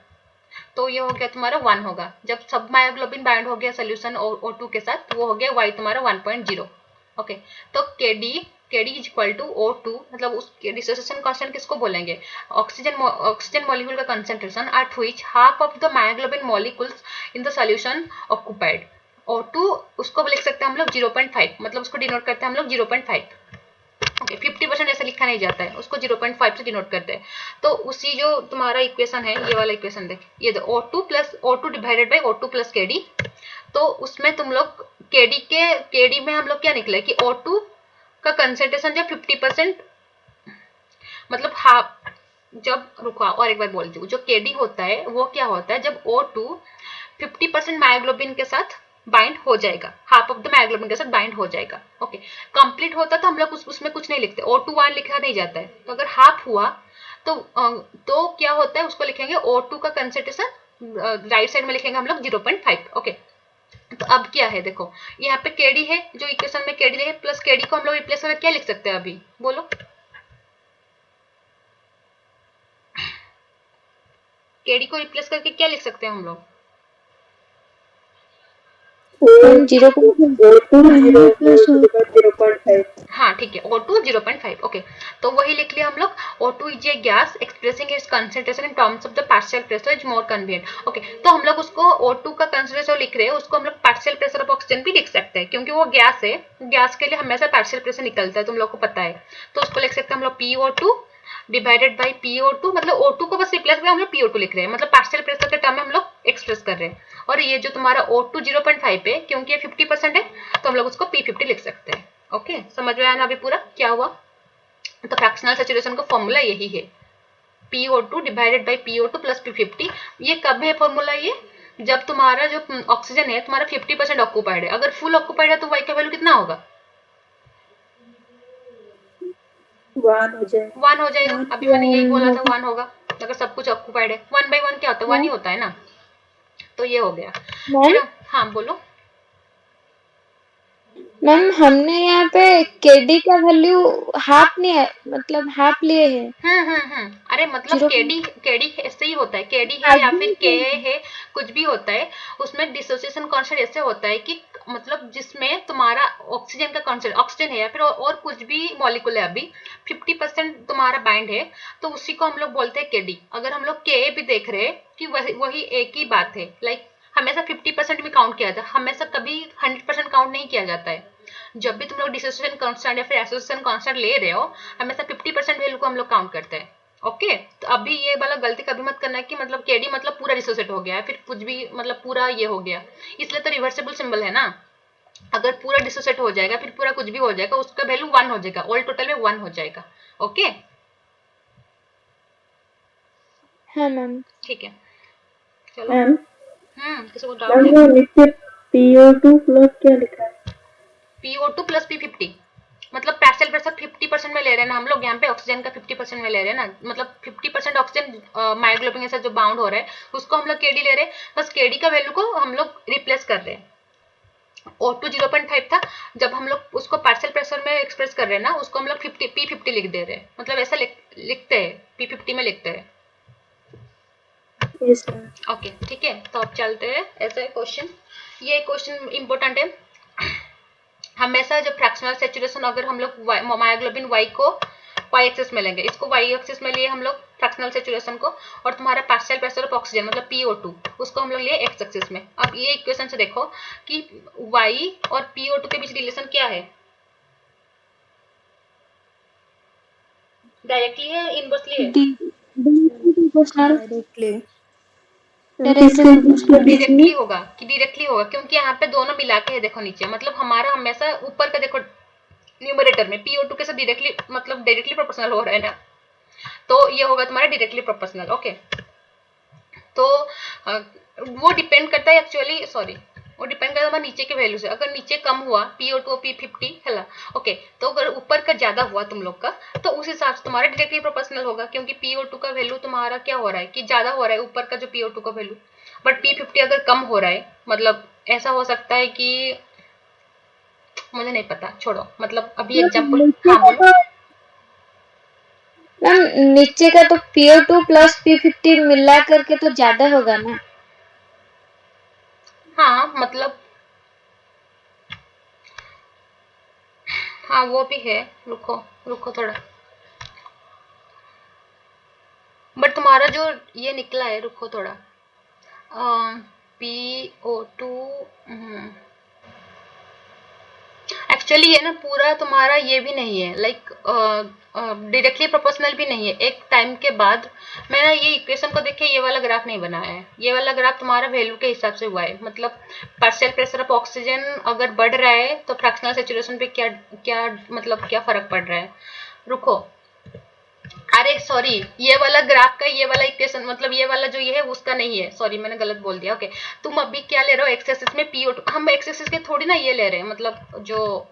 तो ये हो गया तुम्हारा 1 होगा। जब सब मायोग्लोबिन बाइंड हो गया सोल्यूशन O2 के साथ, वो हो गया Y तुम्हारा 1.0। ओके, तो KD is equal to O2, मतलब उस डिसोसिएशन कांस्टेंट किसको बोलेंगे? ऑक्सीजन मॉलिक्यूल का concentration at which half of the myoglobin molecules in the solution occupied. O2 उसको लिख सकते हैं हम लोग 0.5, मतलब उसको डिनोट करते हैं हम लोग 0.5। ओके, 50% ऐसा लिखा नहीं जाता है, उसको 0.5 से डिनोट करते हैं। तो उसी जो तुम्हारा इक्वेशन है, ये वाला इक्वेशन देख, ये O2 divided by O2 plus KD, तो उसमें तुम लोग KD में हम लोग क्या निकले कि O2 का कंसंट्रेशन जब 50%, मतलब हाफ, जब रुका और एक बार बोल दूँ, जो KD होता है वो क्या होता है जब O2 50% मायोग्लोबिन के साथ बाइंड हो जाएगा, हाफ ऑफ द मायोग्लोबिन के साथ बाइंड हो जाएगा। ओके, कंप्लीट होता तो हम लोग उसमें कुछ नहीं लिखते, O2 1 लिखा नहीं जाता है, तो अगर हाफ हुआ तो क्या होता है, उसको लिखेंगे O2 का कंसंट्रेशन राइट साइड में लिखेंगे हम लोग 0.5। ओके, तो अब क्या है देखो, यहाँ पे KD है, जो इक्वेशन में KD है प्लस KD को हम लोग रिप्लेस करके क्या लिख सकते हैं अभी, बोलो? KD को रिप्लेस करके क्या लिख सकते हैं हम लोग? 0.5। हाँ ठीक है, O2 0.5। ओके, तो वही लिख लिया हम लोग, O2 is a gas expressing it's concentration in terms of the partial pressure is more convenient. Okay, तो हम लोग उसको O2 का कंसंट्रेशन लिख रहे हैं, उसको हम लोग पार्शियल प्रेशर ऑफ ऑक्सीजन भी लिख सकते हैं, क्योंकि वो गैस है, गैस के लिए हमेशा पार्शियल प्रेशर निकलता है, तुम लोग को पता है। तो उसको लिख सकते हैं हम लोग PO2 डिवाइडेड बाई PO2, मतलब O2 को बस रिप्लेस करके हम लोग PO2 लिख रहे हैं, मतलब पार्शियल प्रेशर के टर्म में हम लोग एक्सप्रेस कर रहे हैं। और ये जो तुम्हारा O2 0.5 है, क्योंकि ये 50% है, तो हम लोग उसको P50 लिख सकते हैं। ओके, समझ में आया ना अभी पूरा क्या हुआ? तो फ्रैक्शनल सैचुरेशन का फॉर्मूला यही है, PO2 divided by PO2 plus P50। ये कब है फॉर्मूला? ये जब तुम्हारा जो ऑक्सीजन है तुम्हारा 50% ऑक्यूपाइड है, अगर फुल ऑक्यूपाइड है तो Y का वैल्यू कितना होगा? 1 हो जाए। 1 हो जाएगा, अभी मैंने यही बोला था 1 होगा, अगर सब कुछ ऑक्यूपाइड है। 1/1 क्या होता है? 1 ही होता है ना, तो ये हो गया। फिर हाँ बोलो। मैम हमने यहाँ पे केडी का वैल्यू हाफ नहीं है, मतलब हाफ लिए है अरे मतलब 0. केडी ऐसे ही होता है, केडी है या फिर के है, कुछ भी होता है, उसमें डिसोसिएशन कांस्टेंट ऐसे होता है कि मतलब जिसमें तुम्हारा ऑक्सीजन का कांस्टेंट, ऑक्सीजन है या फिर और कुछ भी मॉलिक्यूल है अभी 50% तुम्हारा बाइंड है, तो उसी को हम लोग बोलते हैं केडी। अगर हम लोग के भी देख रहे हैं कि वही एक ही बात है, लाइक हमेशा 50% में काउंट किया जाता है, हमेशा कभी 100% काउंट नहीं किया जाता है। जब भी तुम लोग डिसोसिएशन कांस्टेंट या फिर एसोसिएशन कांस्टेंट ले रहे हो, हमेशा 50% वैल्यू को हम लोग काउंट करते हैं। ओके, तो अभी ये वाला गलती कभी मत करना है कि मतलब केडी मतलब पूरा डिसोसिएट हो गया है, फिर कुछ भी मतलब पूरा ये हो गया, इसलिए तो रिवर्सिबल सिंबल है ना। अगर पूरा डिसोसिएट हो जाएगा फिर पूरा कुछ भी हो जाएगा, उसका वैल्यू 1 हो जाएगा, ऑल टोटल में 1 हो जाएगा। ओके हाँ मैम। ठीक है, चलो। मैम किसी को डाउट मैम है? वो नीचे PO2 प्लस क्या लिखा है? PO2 प्लस P50, मतलब पार्शियल प्रेशर 50% में ले रहे हैं ना हम लोग, यहाँ पे ऑक्सीजन का 50% में ले रहे हैं ना, मतलब 50% ऑक्सीजन मायोग्लोबिन के साथ जो बाउंड हो रहा है उसको हम लोग केडी ले रहे हैं, बस केडी का वैल्यू को हम लोग रिप्लेस कर रहे हैं। O2 0.5 था, जब हम लोग उसको पार्शियल प्रेशर में एक्सप्रेस कर रहे हैं ना, उसको हम लोग P50 लिख दे रहे हैं, मतलब ऐसा लिखते हैं, P50 में लिखते हैं। Yes ma'am. ओके ठीक है, तो अब चलते हैं ऐसे क्वेश्चन। ये क्वेश्चन इंपॉर्टेंट है। हमेशा जब फ्रैक्शनल सेचुरेशन, अगर हम लोग मायोग्लोबिन वाई को वाई एक्सिस में लेंगे, इसको वाई एक्सिस में लिए हम लोग फ्रैक्शनल सेचुरेशन को, और तुम्हारा पार्शियल प्रेशर ऑफ ऑक्सीजन मतलब PO2 उसको हम लोग लिए एक्स एक्सिस में। अब ये इक्वेशन से देखो कि वाई और PO2 के बीच रिलेशन क्या है, डायरेक्टली है इनवर्सली है? डायरेक्टली डायरेक्टली होगा कि डायरेक्टली होगा, क्योंकि यहाँ पे दोनों मिला के है, देखो नीचे, मतलब हमारा हमेशा ऊपर का देखो न्यूमरेटर में PO2 के साथ डायरेक्टली मतलब डायरेक्टली प्रोपोर्शनल हो रहा है ना, तो ये होगा तुम्हारा डायरेक्टली प्रोपोर्शनल। ओके, तो वो डिपेंड करता है एक्चुअली, सॉरी वो डिपेंड करता है हमारे नीचे के वैल्यू से। अगर नीचे कम हुआ PO2 P50 है, ओके, तो अगर ऊपर का ज्यादा हुआ तुम लोग का, तो उस हिसाब से तुम्हारा डायरेक्टली प्रोपोर्शनल होगा, क्योंकि PO2 का वैल्यू तुम्हारा क्या हो रहा है कि ज्यादा हो रहा है ऊपर का जो PO2 का वैल्यू, बट P50 अगर कम हो रहा है, मतलब ऐसा हो सकता है कि मुझे नहीं पता, छोड़ो, मतलब अभी एग्जाम्पल। हाँ बोलो। मैम नीचे का तो PO2 प्लस P50 मिला करके तो ज्यादा होगा ना। हाँ मतलब हाँ वो भी है, रुको रुको थोड़ा, बट तुम्हारा जो ये निकला है, रुको थोड़ा, PO2 एक्चुअली ये ना पूरा तुम्हारा ये भी नहीं है, लाइक डायरेक्टली प्रोपोर्शनल भी नहीं है। एक टाइम के बाद मैं ना ये इक्वेशन को देखे ये वाला ग्राफ नहीं बनाया है, ये वाला ग्राफ तुम्हारा वैल्यू के हिसाब से हुआ है, मतलब पार्शियल प्रेशर ऑफ ऑक्सीजन अगर बढ़ रहा है तो फ्रैक्शनल सैचुरेशन पे क्या क्या मतलब क्या फर्क पड़ रहा है। रुको, अरे सॉरी, ये वाला ग्राफ का ये वाला इक्वेशन मतलब ये वाला जो ये है उसका नहीं है, सॉरी मैंने गलत बोल दिया। ओके, तुम अभी क्या ले रहे हो एक्स एक्सिस में PO2, हम एक्स एक्सिस के थोड़ी ना ये ले रहे हैं, मतलब जो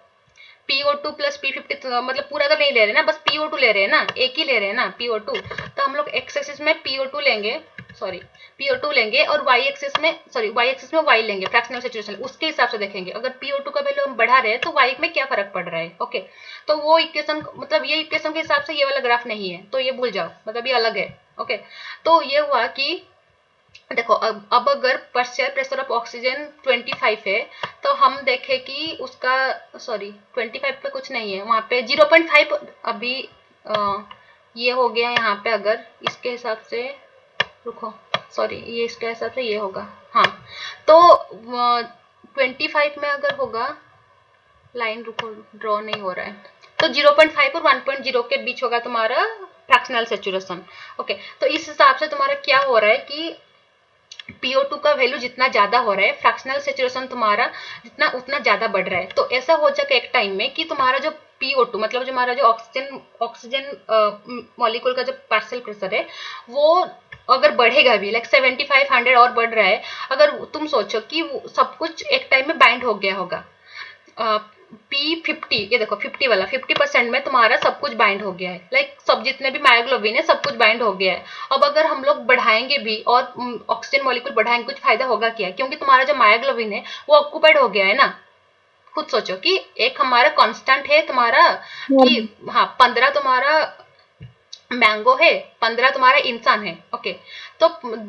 PO2 प्लस P50 मतलब पूरा तो नहीं ले रहे ना, बस PO2 ले रहे हैं ना, एक ही ले रहे हैं ना PO2, तो हम लोग एक्स एक्सिस में PO2 लेंगे, सॉरी PO2 लेंगे, और वाई एक्सिस में सॉरी वाई एक्सिस में वाई लेंगे फ्रैक्शनल सैचुरेशन, उसके हिसाब से देखेंगे अगर PO2 का वैल्यू हम बढ़ा रहे हैं तो वाई में क्या फर्क पड़ रहा है। ओके, तो वो इक्वेशन मतलब ये इक्वेशन के हिसाब से ये वाला ग्राफ नहीं है, तो ये भूल जाओ, मतलब ये अलग है। ओके, तो ये हुआ कि देखो अब अगर पार्शियल प्रेशर ऑफ ऑक्सीजन 25 है, तो हम देखें कि उसका सॉरी 25 पे कुछ नहीं है, वहाँ पे 0.5 अभी ये हो गया यहाँ पे, अगर इसके हिसाब से, रुको सॉरी ये इसके हिसाब से ये होगा, हाँ, तो 25 में अगर होगा, लाइन रुको ड्रॉ नहीं हो रहा है, तो 0.5 और 1.0 के बीच होगा तुम्हारा फ्रैक्शनल सैचुरेशन। ओके, तो इस हिसाब से तुम्हारा क्या हो रहा है कि PO2 का वैल्यू जितना ज्यादा हो रहा है, फ्रैक्शनल सैचुरेशन तुम्हारा जितना उतना ज्यादा बढ़ रहा है, तो ऐसा हो जाएगा एक टाइम में कि तुम्हारा जो PO2 मतलब जो हमारा जो ऑक्सीजन मॉलिक्यूल का जो पार्शियल प्रेशर है वो अगर बढ़ेगा भी, लाइक 75 100 और बढ़ रहा है, अगर तुम सोचो कि सब कुछ एक टाइम में बाइंड हो गया होगा, P50 ये देखो 50 वाला 50% में तुम्हारा सब कुछ बाइंड हो गया है, लाइक सब जितने भी मायोग्लोबिन है सब कुछ बाइंड हो गया है। अब अगर हम लोग बढ़ाएंगे भी और ऑक्सीजन मॉलिक्यूल बढ़ाएंगे, कुछ फायदा होगा क्या, क्योंकि तुम्हारा जो मायोग्लोबिन है वो ऑक्यूपाइड हो गया है ना, खुद सोचो कि एक हमारा कांस्टेंट है तुम्हारा कि हाँ 15 तुम्हारा मैंगो है, 15 तुम्हारा इंसान है। ओके, तो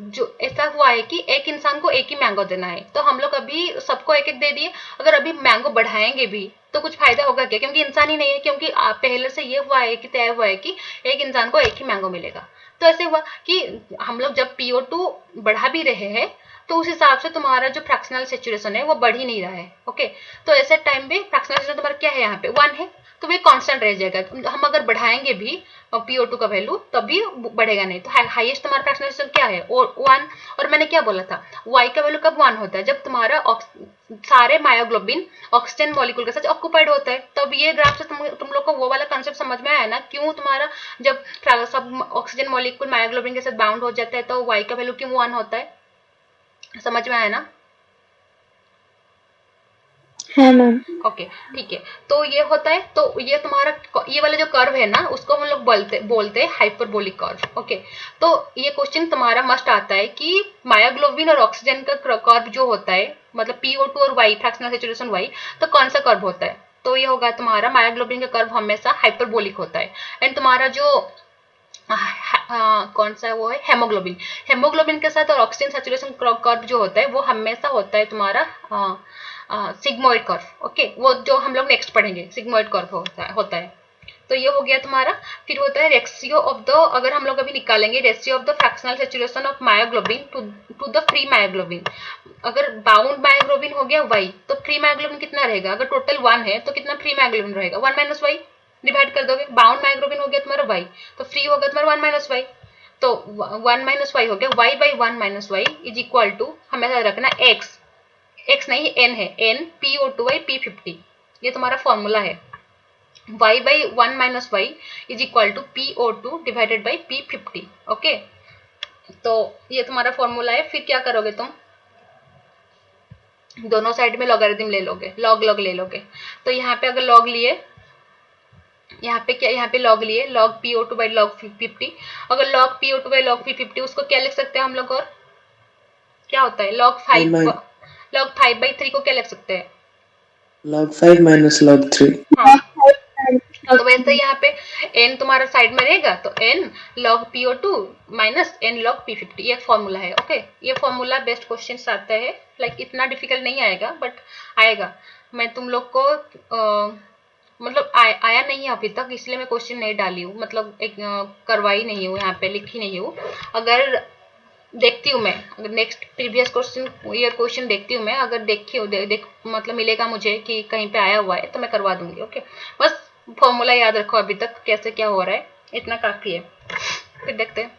जो ऐसा हुआ है कि एक इंसान को एक ही मैंगो देना है, तो हम लोग अभी सबको एक एक दे दिए। अगर अभी मैंगो बढ़ाएंगे भी तो कुछ फायदा होगा क्या, क्योंकि इंसान ही नहीं है, क्योंकि पहले से ये हुआ है कि तय हुआ है कि एक इंसान को एक ही मैंगो मिलेगा। तो ऐसे हुआ कि हम लोग जब PO2 बढ़ा भी रहे हैं तो उस हिसाब से तुम्हारा जो फ्रैक्शनल सैचुरेशन है वो बढ़ ही नहीं रहा है। ओके, तो ऐसे टाइम पे फ्रैक्शनल सैचुरेशन तुम्हारा क्या है, यहाँ पे 1 है, तो वो कांस्टेंट रह जाएगा। हम अगर बढ़ाएंगे भी PO2 का वैल्यू तभी बढ़ेगा नहीं। तो हाईएस्ट तुम्हारा फ्रैक्शनल सैचुरेशन क्या है, 1। और मैंने क्या बोला था, Y का वैल्यू कब 1 होता है, जब तुम्हारा सारे मायोग्लोबिन ऑक्सीजन मॉलिक्यूल के साथ ऑक्यूपाइड होता है। तब ये ग्राफ से तुम लोग को वो वाला कंसेप्ट समझ में आया ना, क्यों तुम्हारा जब सब ऑक्सीजन मॉलिक्यूल मायोग्लोबिन के साथ बाउंड हो जाता है तो Y का वैल्यू क्यों 1 होता है, समझ में आया ना? हाँ मैम। ओके, ठीक है। तो ये होता है, तो ये तुम्हारा ये वाला जो कर्व है ना उसको हम लोग बोलते हैं हाइपरबोलिक कर्व। ओके, तो ये क्वेश्चन तुम्हारा मस्ट आता है कि मायोग्लोबिन और ऑक्सीजन का कर्व जो होता है, मतलब PO2 और Y फ्रैक्शनल सैचुरेशन Y, तो कौन सा कर्व होता है, तो ये होगा तुम्हारा मायोग्लोबिन का कर्व हमेशा हाइपरबोलिक होता है। एंड तुम्हारा जो कौन सा है वो है हेमोग्लोबिन। हेमोग्लोबिन के साथ और ऑक्सीजन सैचुरेशन कर्व जो होता है वो हमेशा होता है तुम्हारा सिग्मोइड कर्व। ओके, वो जो हम लोग नेक्स्ट पढ़ेंगे सिग्मोइड कर्व होता है। तो ये हो गया तुम्हारा। फिर होता है रेशियो ऑफ द, अगर हम लोग अभी निकालेंगे ratio of the fractional saturation of myoglobin to the free myoglobin. अगर बाउंड मायोग्लोबिन हो गया Y, तो फ्री मायोग्लोबिन कितना रहेगा, अगर टोटल 1 है तो कितना फ्री मायोग्लोबिन रहेगा, 1 - Y डिवाइड कर दोगे। बाउंड मायोग्लोबिन हो गया तुम्हारा Y, तो फ्री होगा तुम्हारा 1 - Y, तो 1 - Y हो गया। Y/1 - Y is equal to, हमें याद रखना x नहीं n है, n PO2 P50, ये तुम्हारा फॉर्मूला है। Y/1 - Y is equal to PO2 divided by P50। Okay, तो ये तुम्हारा फॉर्मूला है। फिर क्या करोगे तुम, दोनों साइड में लॉगरिथम ले लोगे, लॉग ले लोगे। तो यहाँ पे अगर लॉग लिए, यहाँ पे क्या, यहाँ पे लॉग लिए log PO2 by log 50। अगर log PO2 by log 50 उसको क्या लिख सकते हैं हम लोग, और क्या होता है log 5/3 को क्या लिख सकते हैं, log 5 minus log 3. हाँ। तो वैसे यहाँ पे n तुम्हारा साइड में रहेगा, तो n log PO2 minus n log P50, ये फॉर्मूला है। ओके, ये फॉर्मूला बेस्ट क्वेश्चन आता है, लाइक इतना डिफिकल्ट नहीं आएगा बट आएगा। मैं तुम लोग को मतलब आया नहीं है अभी तक, इसलिए मैं क्वेश्चन नहीं डाली हूँ, मतलब एक करवाई नहीं हूँ, यहाँ पे लिखी नहीं हूँ। अगर देखती हूँ मैं, अगर नेक्स्ट प्रीवियस क्वेश्चन देखती हूँ मैं, अगर देखी हूँ मतलब मिलेगा मुझे कि कहीं पे आया हुआ है तो मैं करवा दूंगी। ओके, बस फॉर्मूला याद रखो अभी तक कैसे क्या हो रहा है, इतना काफी है। फिर देखते हैं,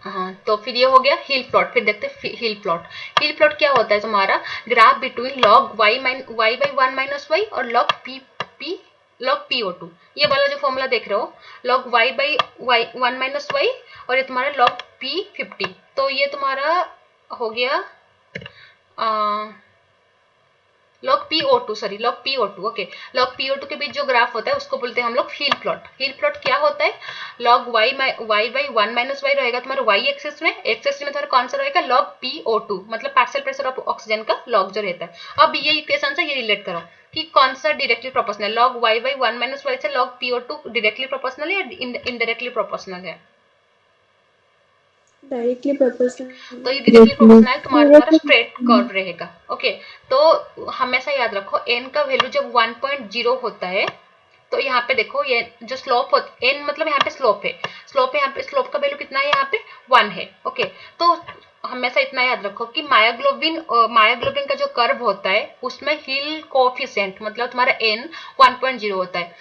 हाँ, तो फिर ये हो गया हिल प्लॉट। फिर देखते हैं हिल प्लॉट। हिल प्लॉट क्या होता है, तुम्हारा graph between log Y/1 - Y और log PO2। ये वाला जो फॉर्मूला देख रहे हो, log Y/1 - Y और ये तुम्हारा log P50। तो ये तुम्हारा हो गया log PO2। Okay, log PO2 के बीच जो ग्राफ होता है उसको बोलते हैं हम लोग हिल प्लॉट। हिल प्लॉट क्या होता है, log Y/1 - Y रहेगा तुम्हारा Y एक्सिस में, एक्सिस में तुम्हारा कौन सा रहेगा log PO2, मतलब पार्शियल प्रेशर ऑफ ऑक्सीजन का log जो रहता है। अब ये इक्वेशन से ये रिलेट करो कि कौन सा directly proportional, log Y/1 - Y से log PO2 डायरेक्टली प्रोपोर्शनल है या इनडायरेक्टली प्रोपोर्शनल है, डायरेक्टली प्रोपोर्शनल। तो ये डायरेक्टली प्रोपोर्शनल तुम्हारा स्ट्रेट कर्व रहेगा। ओके, तो हमेशा याद रखो n का वैल्यू जब 1.0 होता है, तो यहाँ पे देखो ये जो स्लोप होता है, n मतलब यहाँ पे स्लोप है, यहाँ पे स्लोप का वैल्यू कितना है, यहाँ पे 1 है। ओके, तो हमेशा इतना याद रखो कि मायोग्लोबिन का जो कर्व होता है उसमें हिल कोएफिशिएंट मतलब तुम्हारा n 1.0 होता है।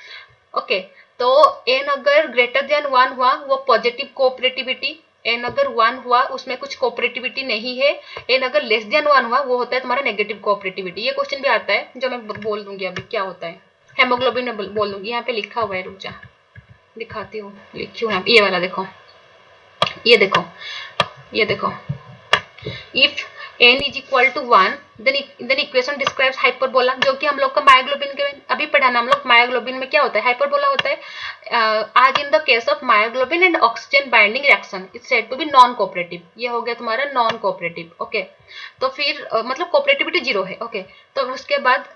ओके, तो n अगर ग्रेटर देन 1 हुआ वो पॉजिटिव कोऑपरेटिविटी, n अगर 1 हुआ उसमें कुछ कोऑपरेटिविटी नहीं है, n अगर लेस देन 1 हुआ वो होता है तुम्हारा नेगेटिव कोऑपरेटिविटी। ये क्वेश्चन भी आता है जो मैं बोल दूंगी अभी क्या होता है, हेमोग्लोबिन में बोल दूंगी। यहाँ पे लिखा हुआ है, रुक जा दिखाती हूँ, लिखी हूँ यहाँ पे, ये वाला देखो, ये देखो if n is equal to 1 then equation describes hyperbola, जो कि हम लोग का मायोग्लोबिन के अभी पढ़ा ना हम लोग मायोग्लोबिन में क्या होता है, हाइपरबोला होता है। आज in the case of myoglobin and oxygen binding reaction it's said to be non cooperative. ये हो गया तुम्हारा नॉन कोऑपरेटिव। ओके, तो फिर मतलब कोऑपरेटिविटी 0 है। ओके, तो उसके बाद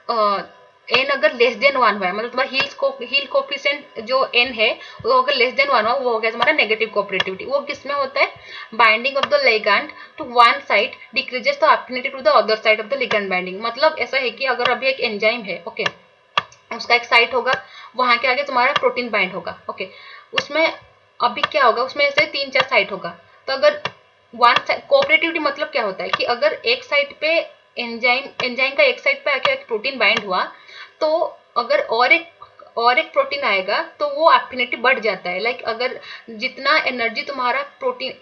एन अगर लेस देन 1 हुआ है, मतलब तुम्हारा हील कोफिशिएंट जो एन है वो अगर लेस देन 1 हुआ, वो हो गया तुम्हारा नेगेटिव कोऑपरेटिविटी। वो किसमें होता है, binding of the ligand to one side decreases the affinity to the other side of the ligand binding. मतलब ऐसा है कि अगर अभी एक एंजाइम है, ओके, उसका एक साइट होगा, वहां के आगे तुम्हारा प्रोटीन बाइंड होगा। ओके, उसमें अभी क्या होगा, उसमें ऐसे 3-4 साइट होगा। तो अगर वन कोऑपरेटिविटी मतलब क्या होता है कि अगर एक साइड पे एंजाइम का एक साइड पे आके एक प्रोटीन बाइंड हुआ, तो अगर और एक प्रोटीन आएगा तो वो एफिनिटी बढ़ जाता है। लाइक अगर जितना एनर्जी तुम्हारा प्रोटीन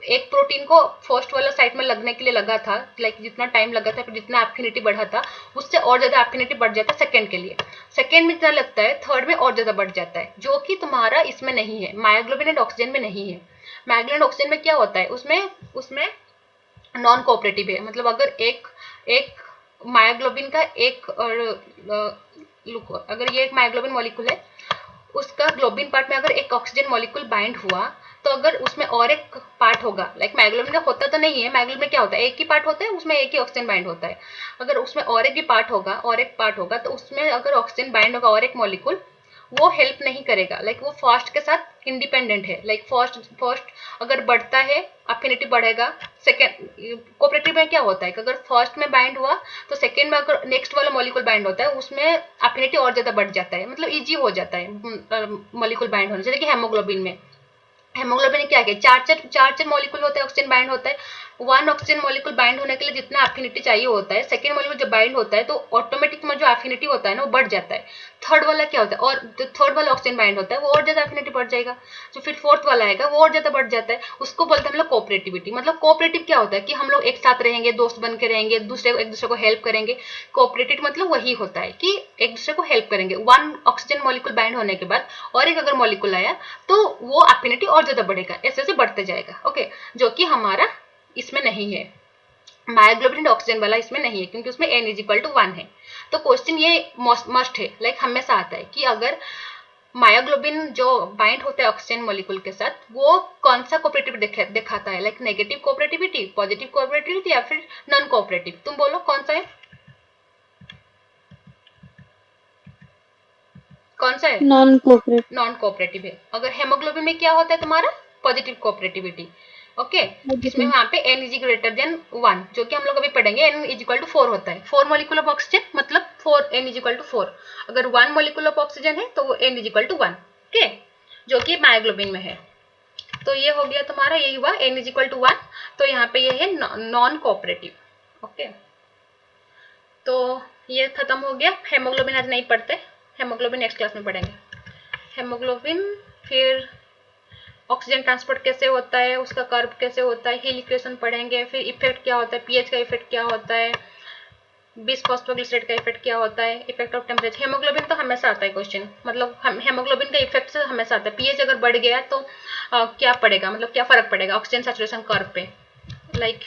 एक प्रोटीन को फर्स्ट वाला साइट में लगने के लिए लगा था, लाइक जितना टाइम लगा था, फिर जितना एफिनिटी बढ़ा था, उससे और ज्यादा एफिनिटी बढ़ जाता है सेकंड के लिए। सेकंड में जितना लगता है, थर्ड में और ज्यादा बढ़ जाता है, जो कि तुम्हारा इसमें नहीं है, मायोग्लोबिन एंड ऑक्सीजन में नहीं है। मायोग्लोबिन एंड ऑक्सीजन में क्या होता है, उसमें नॉन कोऑपरेटिव है। मतलब अगर एक मायोग्लोबिन का अगर ये एक मायोग्लोबिन मॉलिक्यूल है, उसका ग्लोबिन पार्ट में अगर एक ऑक्सीजन मॉलिक्यूल बाइंड हुआ, तो अगर उसमें और एक पार्ट होगा, लाइक मायोग्लोबिन का होता तो नहीं है, मायोग्लोबिन में क्या होता है, एक ही पार्ट होता है, उसमें एक ही ऑक्सीजन बाइंड होता है। अगर उसमें और एक भी पार्ट होगा तो उसमें अगर ऑक्सीजन बाइंड होगा और एक मॉलिक्यूल, वो हेल्प नहीं करेगा। लाइक वो फर्स्ट के साथ इंडिपेंडेंट है। लाइक फर्स्ट अगर बढ़ता है, अफिनिटी बढ़ेगा। सेकेंड कोऑपरेटिव में क्या होता है कि अगर फर्स्ट में बाइंड हुआ, तो सेकेंड में अगर नेक्स्ट वाला मॉलिक्यूल बाइंड होता है, उसमें अफिनिटी और ज्यादा बढ़ जाता है, मतलब इजी हो जाता है मॉलिक्यूल बाइंड होने से। देखिए हेमोग्लोबिन में क्या है, चार मॉलिक्यूल होता है, ऑक्सीजन बाइंड होता है। वन ऑक्सीजन मॉलिक्यूल बाइंड होने के लिए जितना एफिनिटी चाहिए होता है, सेकेंड मॉलिक्यूल जब बाइंड होता है तो ऑटोमेटिक में जो एफिनिटी होता है ना, वो बढ़ जाता है। थर्ड वाला क्या होता है, और जो थर्ड वाला ऑक्सीजन बाइंड होता है वो और ज्यादा एफिनिटी बढ़ जाएगा। जो फिर फोर्थ वाला आएगा वो और ज्यादा बढ़ जाता है। उसको बोलते हैं हम लोग कोऑपरेटिविटी। मतलब कोऑपरेटिव क्या होता है कि हम लोग एक साथ रहेंगे, दोस्त बन के रहेंगे, एक दूसरे को हेल्प करेंगे। कोऑपरेटिव मतलब वही होता है कि एक दूसरे को हेल्प करेंगे। वन ऑक्सीजन मॉलिक्यूल बाइंड होने के बाद और एक अगर मॉलिक्यूल आया, तो वो एफिनिटी और ज्यादा बढ़ेगा, ऐसे ऐसे बढ़ते जाएगा। ओके, जो कि हमारा इसमें नहीं है, मायोग्लोबिन ऑक्सीजन वाला इसमें नहीं है, क्योंकि उसमें n=1 है। तो क्वेश्चन ये मस्ट है, लाइक हमेशा आता है कि अगर मायोग्लोबिन जो बाइंड होता है ऑक्सीजन मॉलिक्यूल के साथ, वो कौन सा कोऑपरेटिव दिखाता है, like negative cooperativity, positive cooperativity या फिर नॉन कोऑपरेटिव। तुम बोलो कौन सा है, कौन सा है, नॉन कोऑपरेटिव। नॉन कोऑपरेटिव है। अगर हेमोग्लोबिन में क्या होता है तुम्हारा, पॉजिटिव कोऑपरेटिविटी। ओके, इसमें वहां पे n=1, जो कि हम लोग अभी पढ़ेंगे, n=4 होता है। 4 मॉलिक्यूल ऑफ ऑक्सीजन मतलब 4, n=4। अगर 1 मॉलिक्यूल ऑफ ऑक्सीजन है तो वो n=1। ओके, जो कि मायोग्लोबिन में है। तो ये हो गया तुम्हारा, यही हुआ n=1। तो यहाँ पे ये है नॉन कोऑपरेटिव। ओके, तो ये खत्म हो गया। हेमोग्लोबिन आज नहीं पढ़ते, हेमोग्लोबिन नेक्स्ट क्लास में पढ़ेंगे। हेमोग्लोबिन, फिर ऑक्सीजन ट्रांसपोर्ट कैसे होता है, उसका कर्व कैसे होता है, हील इक्वेशन पढ़ेंगे। फिर इफेक्ट क्या होता है, पीएच का इफेक्ट क्या होता है, बिस फॉस्फोग्लिसरेट का इफेक्ट क्या होता है, इफेक्ट ऑफ टेम्परेचर। हेमोग्लोबिन तो हमेशा आता है क्वेश्चन, मतलब हेमोग्लोबिन का इफेक्ट से हमेशा आता है। पीएच अगर बढ़ गया तो क्या पड़ेगा, मतलब क्या फर्क पड़ेगा ऑक्सीजन सैचुरेशन कर्व पे। लाइक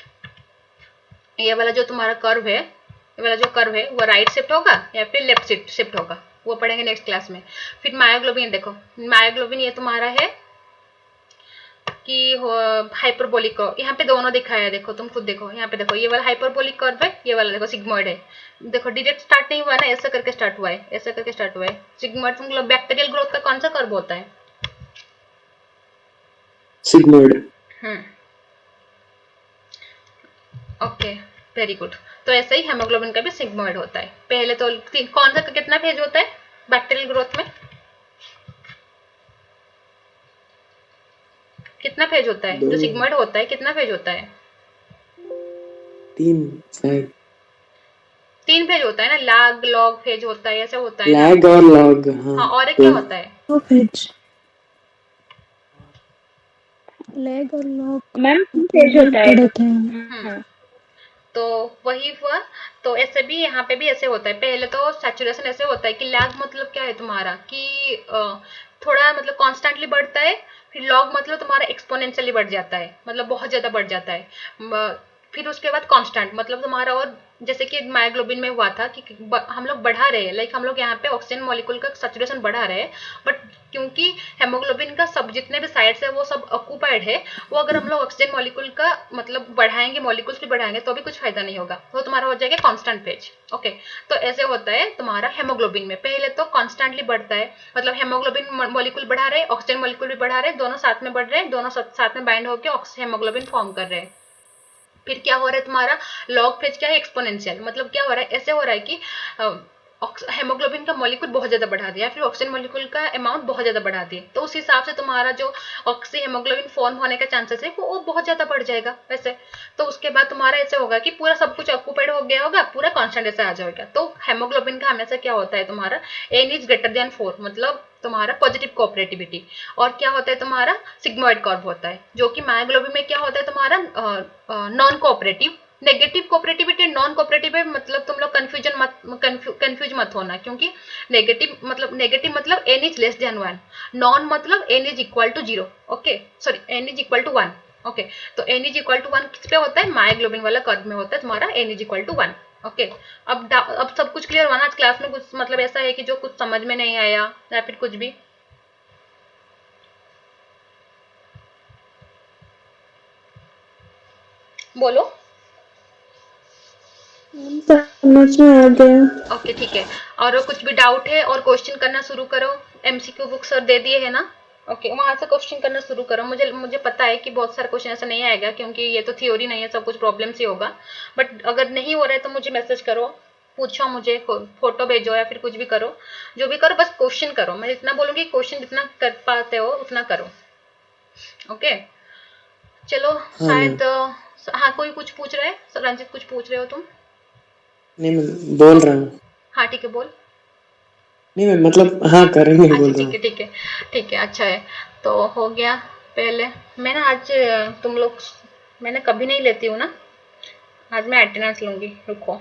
ये वाला जो तुम्हारा कर्व है, ये वाला जो कर्व है, वो राइट शिफ्ट होगा या फिर लेफ्ट शिफ्ट होगा, वो पढ़ेंगे नेक्स्ट क्लास में। फिर मायोग्लोबिन, देखो मायोग्लोबिन ये तुम्हारा है कि हाइपरबोलिक, यहाँ पे दोनों दिखाया है, देखो तुम खुद देखो, यहाँ पे देखो ये वाला हाइपरबोलिक कर्व है, ये वाला देखो सिग्मोइड है। देखो डायरेक्ट स्टार्ट नहीं हुआ ना, ऐसा करके स्टार्ट हुआ है, ऐसा करके स्टार्ट हुआ है। सिग्मोइड मतलब बैक्टीरियल ग्रोथ का कौन सा कर्व होता है, सिग्मोइड। Okay, very good. तो ऐसे ही हेमोग्लोबिन का भी सिग्मोइड होता है। पहले तो कौन सा कितना फेज होता है बैक्टीरियल ग्रोथ में, कितना फेज होता है, जो सिग्मोइड होता है कितना फेज होता है, 3 फेज होता है ना, लैग लॉग फेज होता है, ऐसा होता है ना। लैग और लॉग। हाँ, और एक क्या होता है, लैग और लॉग मैम पेज होता है। पढ़ते हैं। तो वही हुआ। तो ऐसे भी यहाँ पे भी ऐसे होता है। पहले तो सैचुरेशन ऐसे होता है कि लैग मतलब क्या है तुम्हारा कि थोड़ा मतलब कॉन्स्टेंटली बढ़ता है। फिर लॉग मतलब तुम्हारा एक्सपोनेंशियली बढ़ जाता है, मतलब बहुत ज्यादा बढ़ जाता है। फिर उसके बाद कांस्टेंट, मतलब तुम्हारा, और जैसे कि मायोग्लोबिन में हुआ था कि हम लोग बढ़ा रहे हैं, लाइक हम लोग यहाँ पे ऑक्सीजन मॉलिक्यूल का सैचुरेशन बढ़ा रहे हैं, बट क्योंकि हेमोग्लोबिन का सब जितने भी साइड्स है वो सब ऑक्यूपाइड है, वो अगर हम लोग ऑक्सीजन मॉलिक्यूल का मतलब बढ़ाएंगे, मॉलिक्यूल्स भी बढ़ाएंगे, तो भी कुछ फायदा नहीं होगा, वो तुम्हारा हो जाएगा कांस्टेंट फेज। ओके, तो ऐसे होता है तुम्हारा हेमोग्लोबिन में, पहले तो कॉन्स्टेंटली बढ़ता है, मतलब हेमोग्लोबिन मॉलिक्यूल बढ़ा रहे, ऑक्सीजन मॉलिक्यूल भी बढ़ा रहे, दोनों साथ में बढ़ रहे हैं, दोनों साथ में बाइंड होकर हेमोग्लोबिन फॉर्म कर रहे हैं। फिर क्या हो रहा है तुम्हारा लॉग फेज, क्या है एक्सपोनेंशियल, मतलब क्या हो रहा है, ऐसे हो रहा है कि हेमोग्लोबिन का मॉलिक्यूल बहुत ज्यादा बढ़ा दिया, फिर ऑक्सीजन मॉलिक्यूल का अमाउंट बहुत ज्यादा बढ़ा दिए, तो उस हिसाब से तुम्हारा जो ऑक्सी हेमोग्लोबिन फॉर्म होने का चांसेस है वो बहुत ज्यादा बढ़ जाएगा वैसे। तो उसके बाद तुम्हारा ऐसे होगा कि पूरा सब कुछ ऑक्यूपाइड हो गया होगा, पूरा कांस्टेंट ऐसे आ जाएगा। तो हेमोग्लोबिन का हमेशा क्या होता है तुम्हारा एन इज ग्रेटर देन 4, मतलब तुम्हारा पॉजिटिव कोऑपरेटिविटी, और क्या होता है तुम्हारा सिग्मोइड कर्व होता है, जो कि मायोग्लोबिन में क्या होता है तुम्हारा non cooperative. Negative cooperativity non cooperative है, मतलब तुम लोग कंफ्यूज मत होना, क्योंकि नेगेटिव मतलब n is less than 1, non मतलब n is equal to 0, okay sorry n is equal to 1। Okay, तो एन इज इक्वल टू 1 किस पे होता है, मायोग्लोबिन वाला कर्व में होता है तुम्हारा N is equal to 1। Okay, अब सब कुछ क्लियर हुआ ना, आज क्लास में कुछ मतलब ऐसा है कि जो कुछ समझ में नहीं आया या फिर कुछ भी? बोलो। समझ में आ गया। ओके ठीक है, और कुछ भी डाउट है और क्वेश्चन करना शुरू करो। एमसीक्यू बुक सर दे दिए है ना? ओके, वहां से क्वेश्चन करना शुरू करो। मुझे पता है कि बहुत सारे क्वेश्चन ऐसा नहीं आएगा, क्योंकि ये तो थ्योरी नहीं है, सब कुछ प्रॉब्लम से होगा, बट अगर नहीं हो रहा है तो मुझे मैसेज करो, पूछो मुझे, फोटो भेजो या फिर कुछ भी करो, जो भी करो, बस क्वेश्चन करो। मैं इतना बोलूंगी क्वेश्चन जितना कर पाते हो उतना करो। ओके चलो। हाँ मैम। शायद हाँ कोई कुछ पूछ रहा है, रंजित कुछ पूछ रहे हो तुम? नहीं मैं बोल रहा हूँ। हाँ ठीक है, बोल। नहीं मैं मतलब हाँ करेंगे अच्छा बोल रहा ठीक हूँ। है ठीक है ठीक है, अच्छा है। तो हो गया। पहले मैं ना आज तुम लोग, मैंने कभी नहीं लेती हूँ ना, आज मैं अटेंडेंस लूंगी, रुको।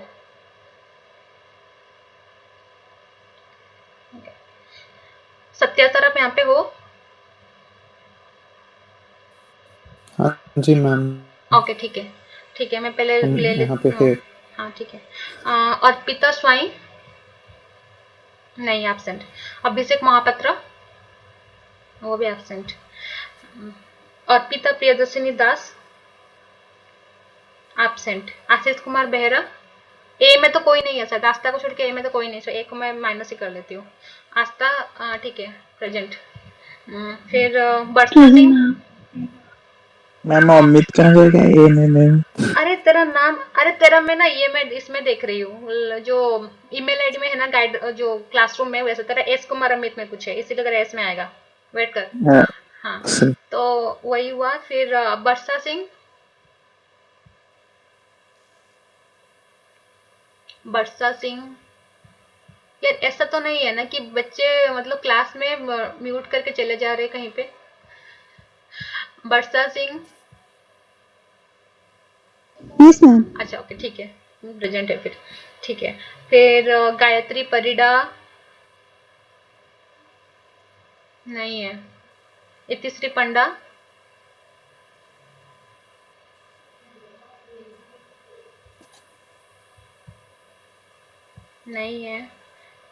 सत्या सर आप यहाँ पे हो? हाँ जी मैम, ओके ठीक है मैं पहले हम ले यहाँ पे लेती हूँ। है। हाँ ठीक है। अर्पिता स्वाई नहीं, एब्सेंट। अभिषेक महापात्र वो भी एब्सेंट। अर्पिता प्रियदर्शिनी दास एब्सेंट। आशीष कुमार बेहरा, ए में तो कोई नहीं है शायद, आस्था को छोड़ के ए में तो कोई नहीं, तो ए को मैं माइनस ही कर लेती हूँ। आस्था ठीक है प्रेजेंट। फिर बरसा सिंह। मैम अमित कहाँ जाएगा, ए में मैम? अरे तेरा नाम, अरे तेरा मैं ना ये मैं इसमें देख रही हूँ, जो ईमेल आईडी में है ना, गाइड जो क्लासरूम में, वैसे तेरा एस कुमार अमित में कुछ है, इसीलिए तेरा एस में आएगा। वेट कर। हाँ, हाँ सर। तो वही हुआ। फिर बरसा सिंह, बरसा सिंह। यार ऐसा तो नहीं है ना कि बच्चे मतलब क्लास में म्यूट करके चले जा रहे कहीं पे? बरसा सिंह। Yes ma'am. अच्छा ओके ठीक है, प्रेजेंट है फिर, ठीक है। फिर गायत्री परिडा नहीं है। इतिश्री पंडा नहीं है।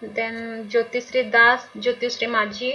देन ज्योतिश्री दास, ज्योतिश्री माझी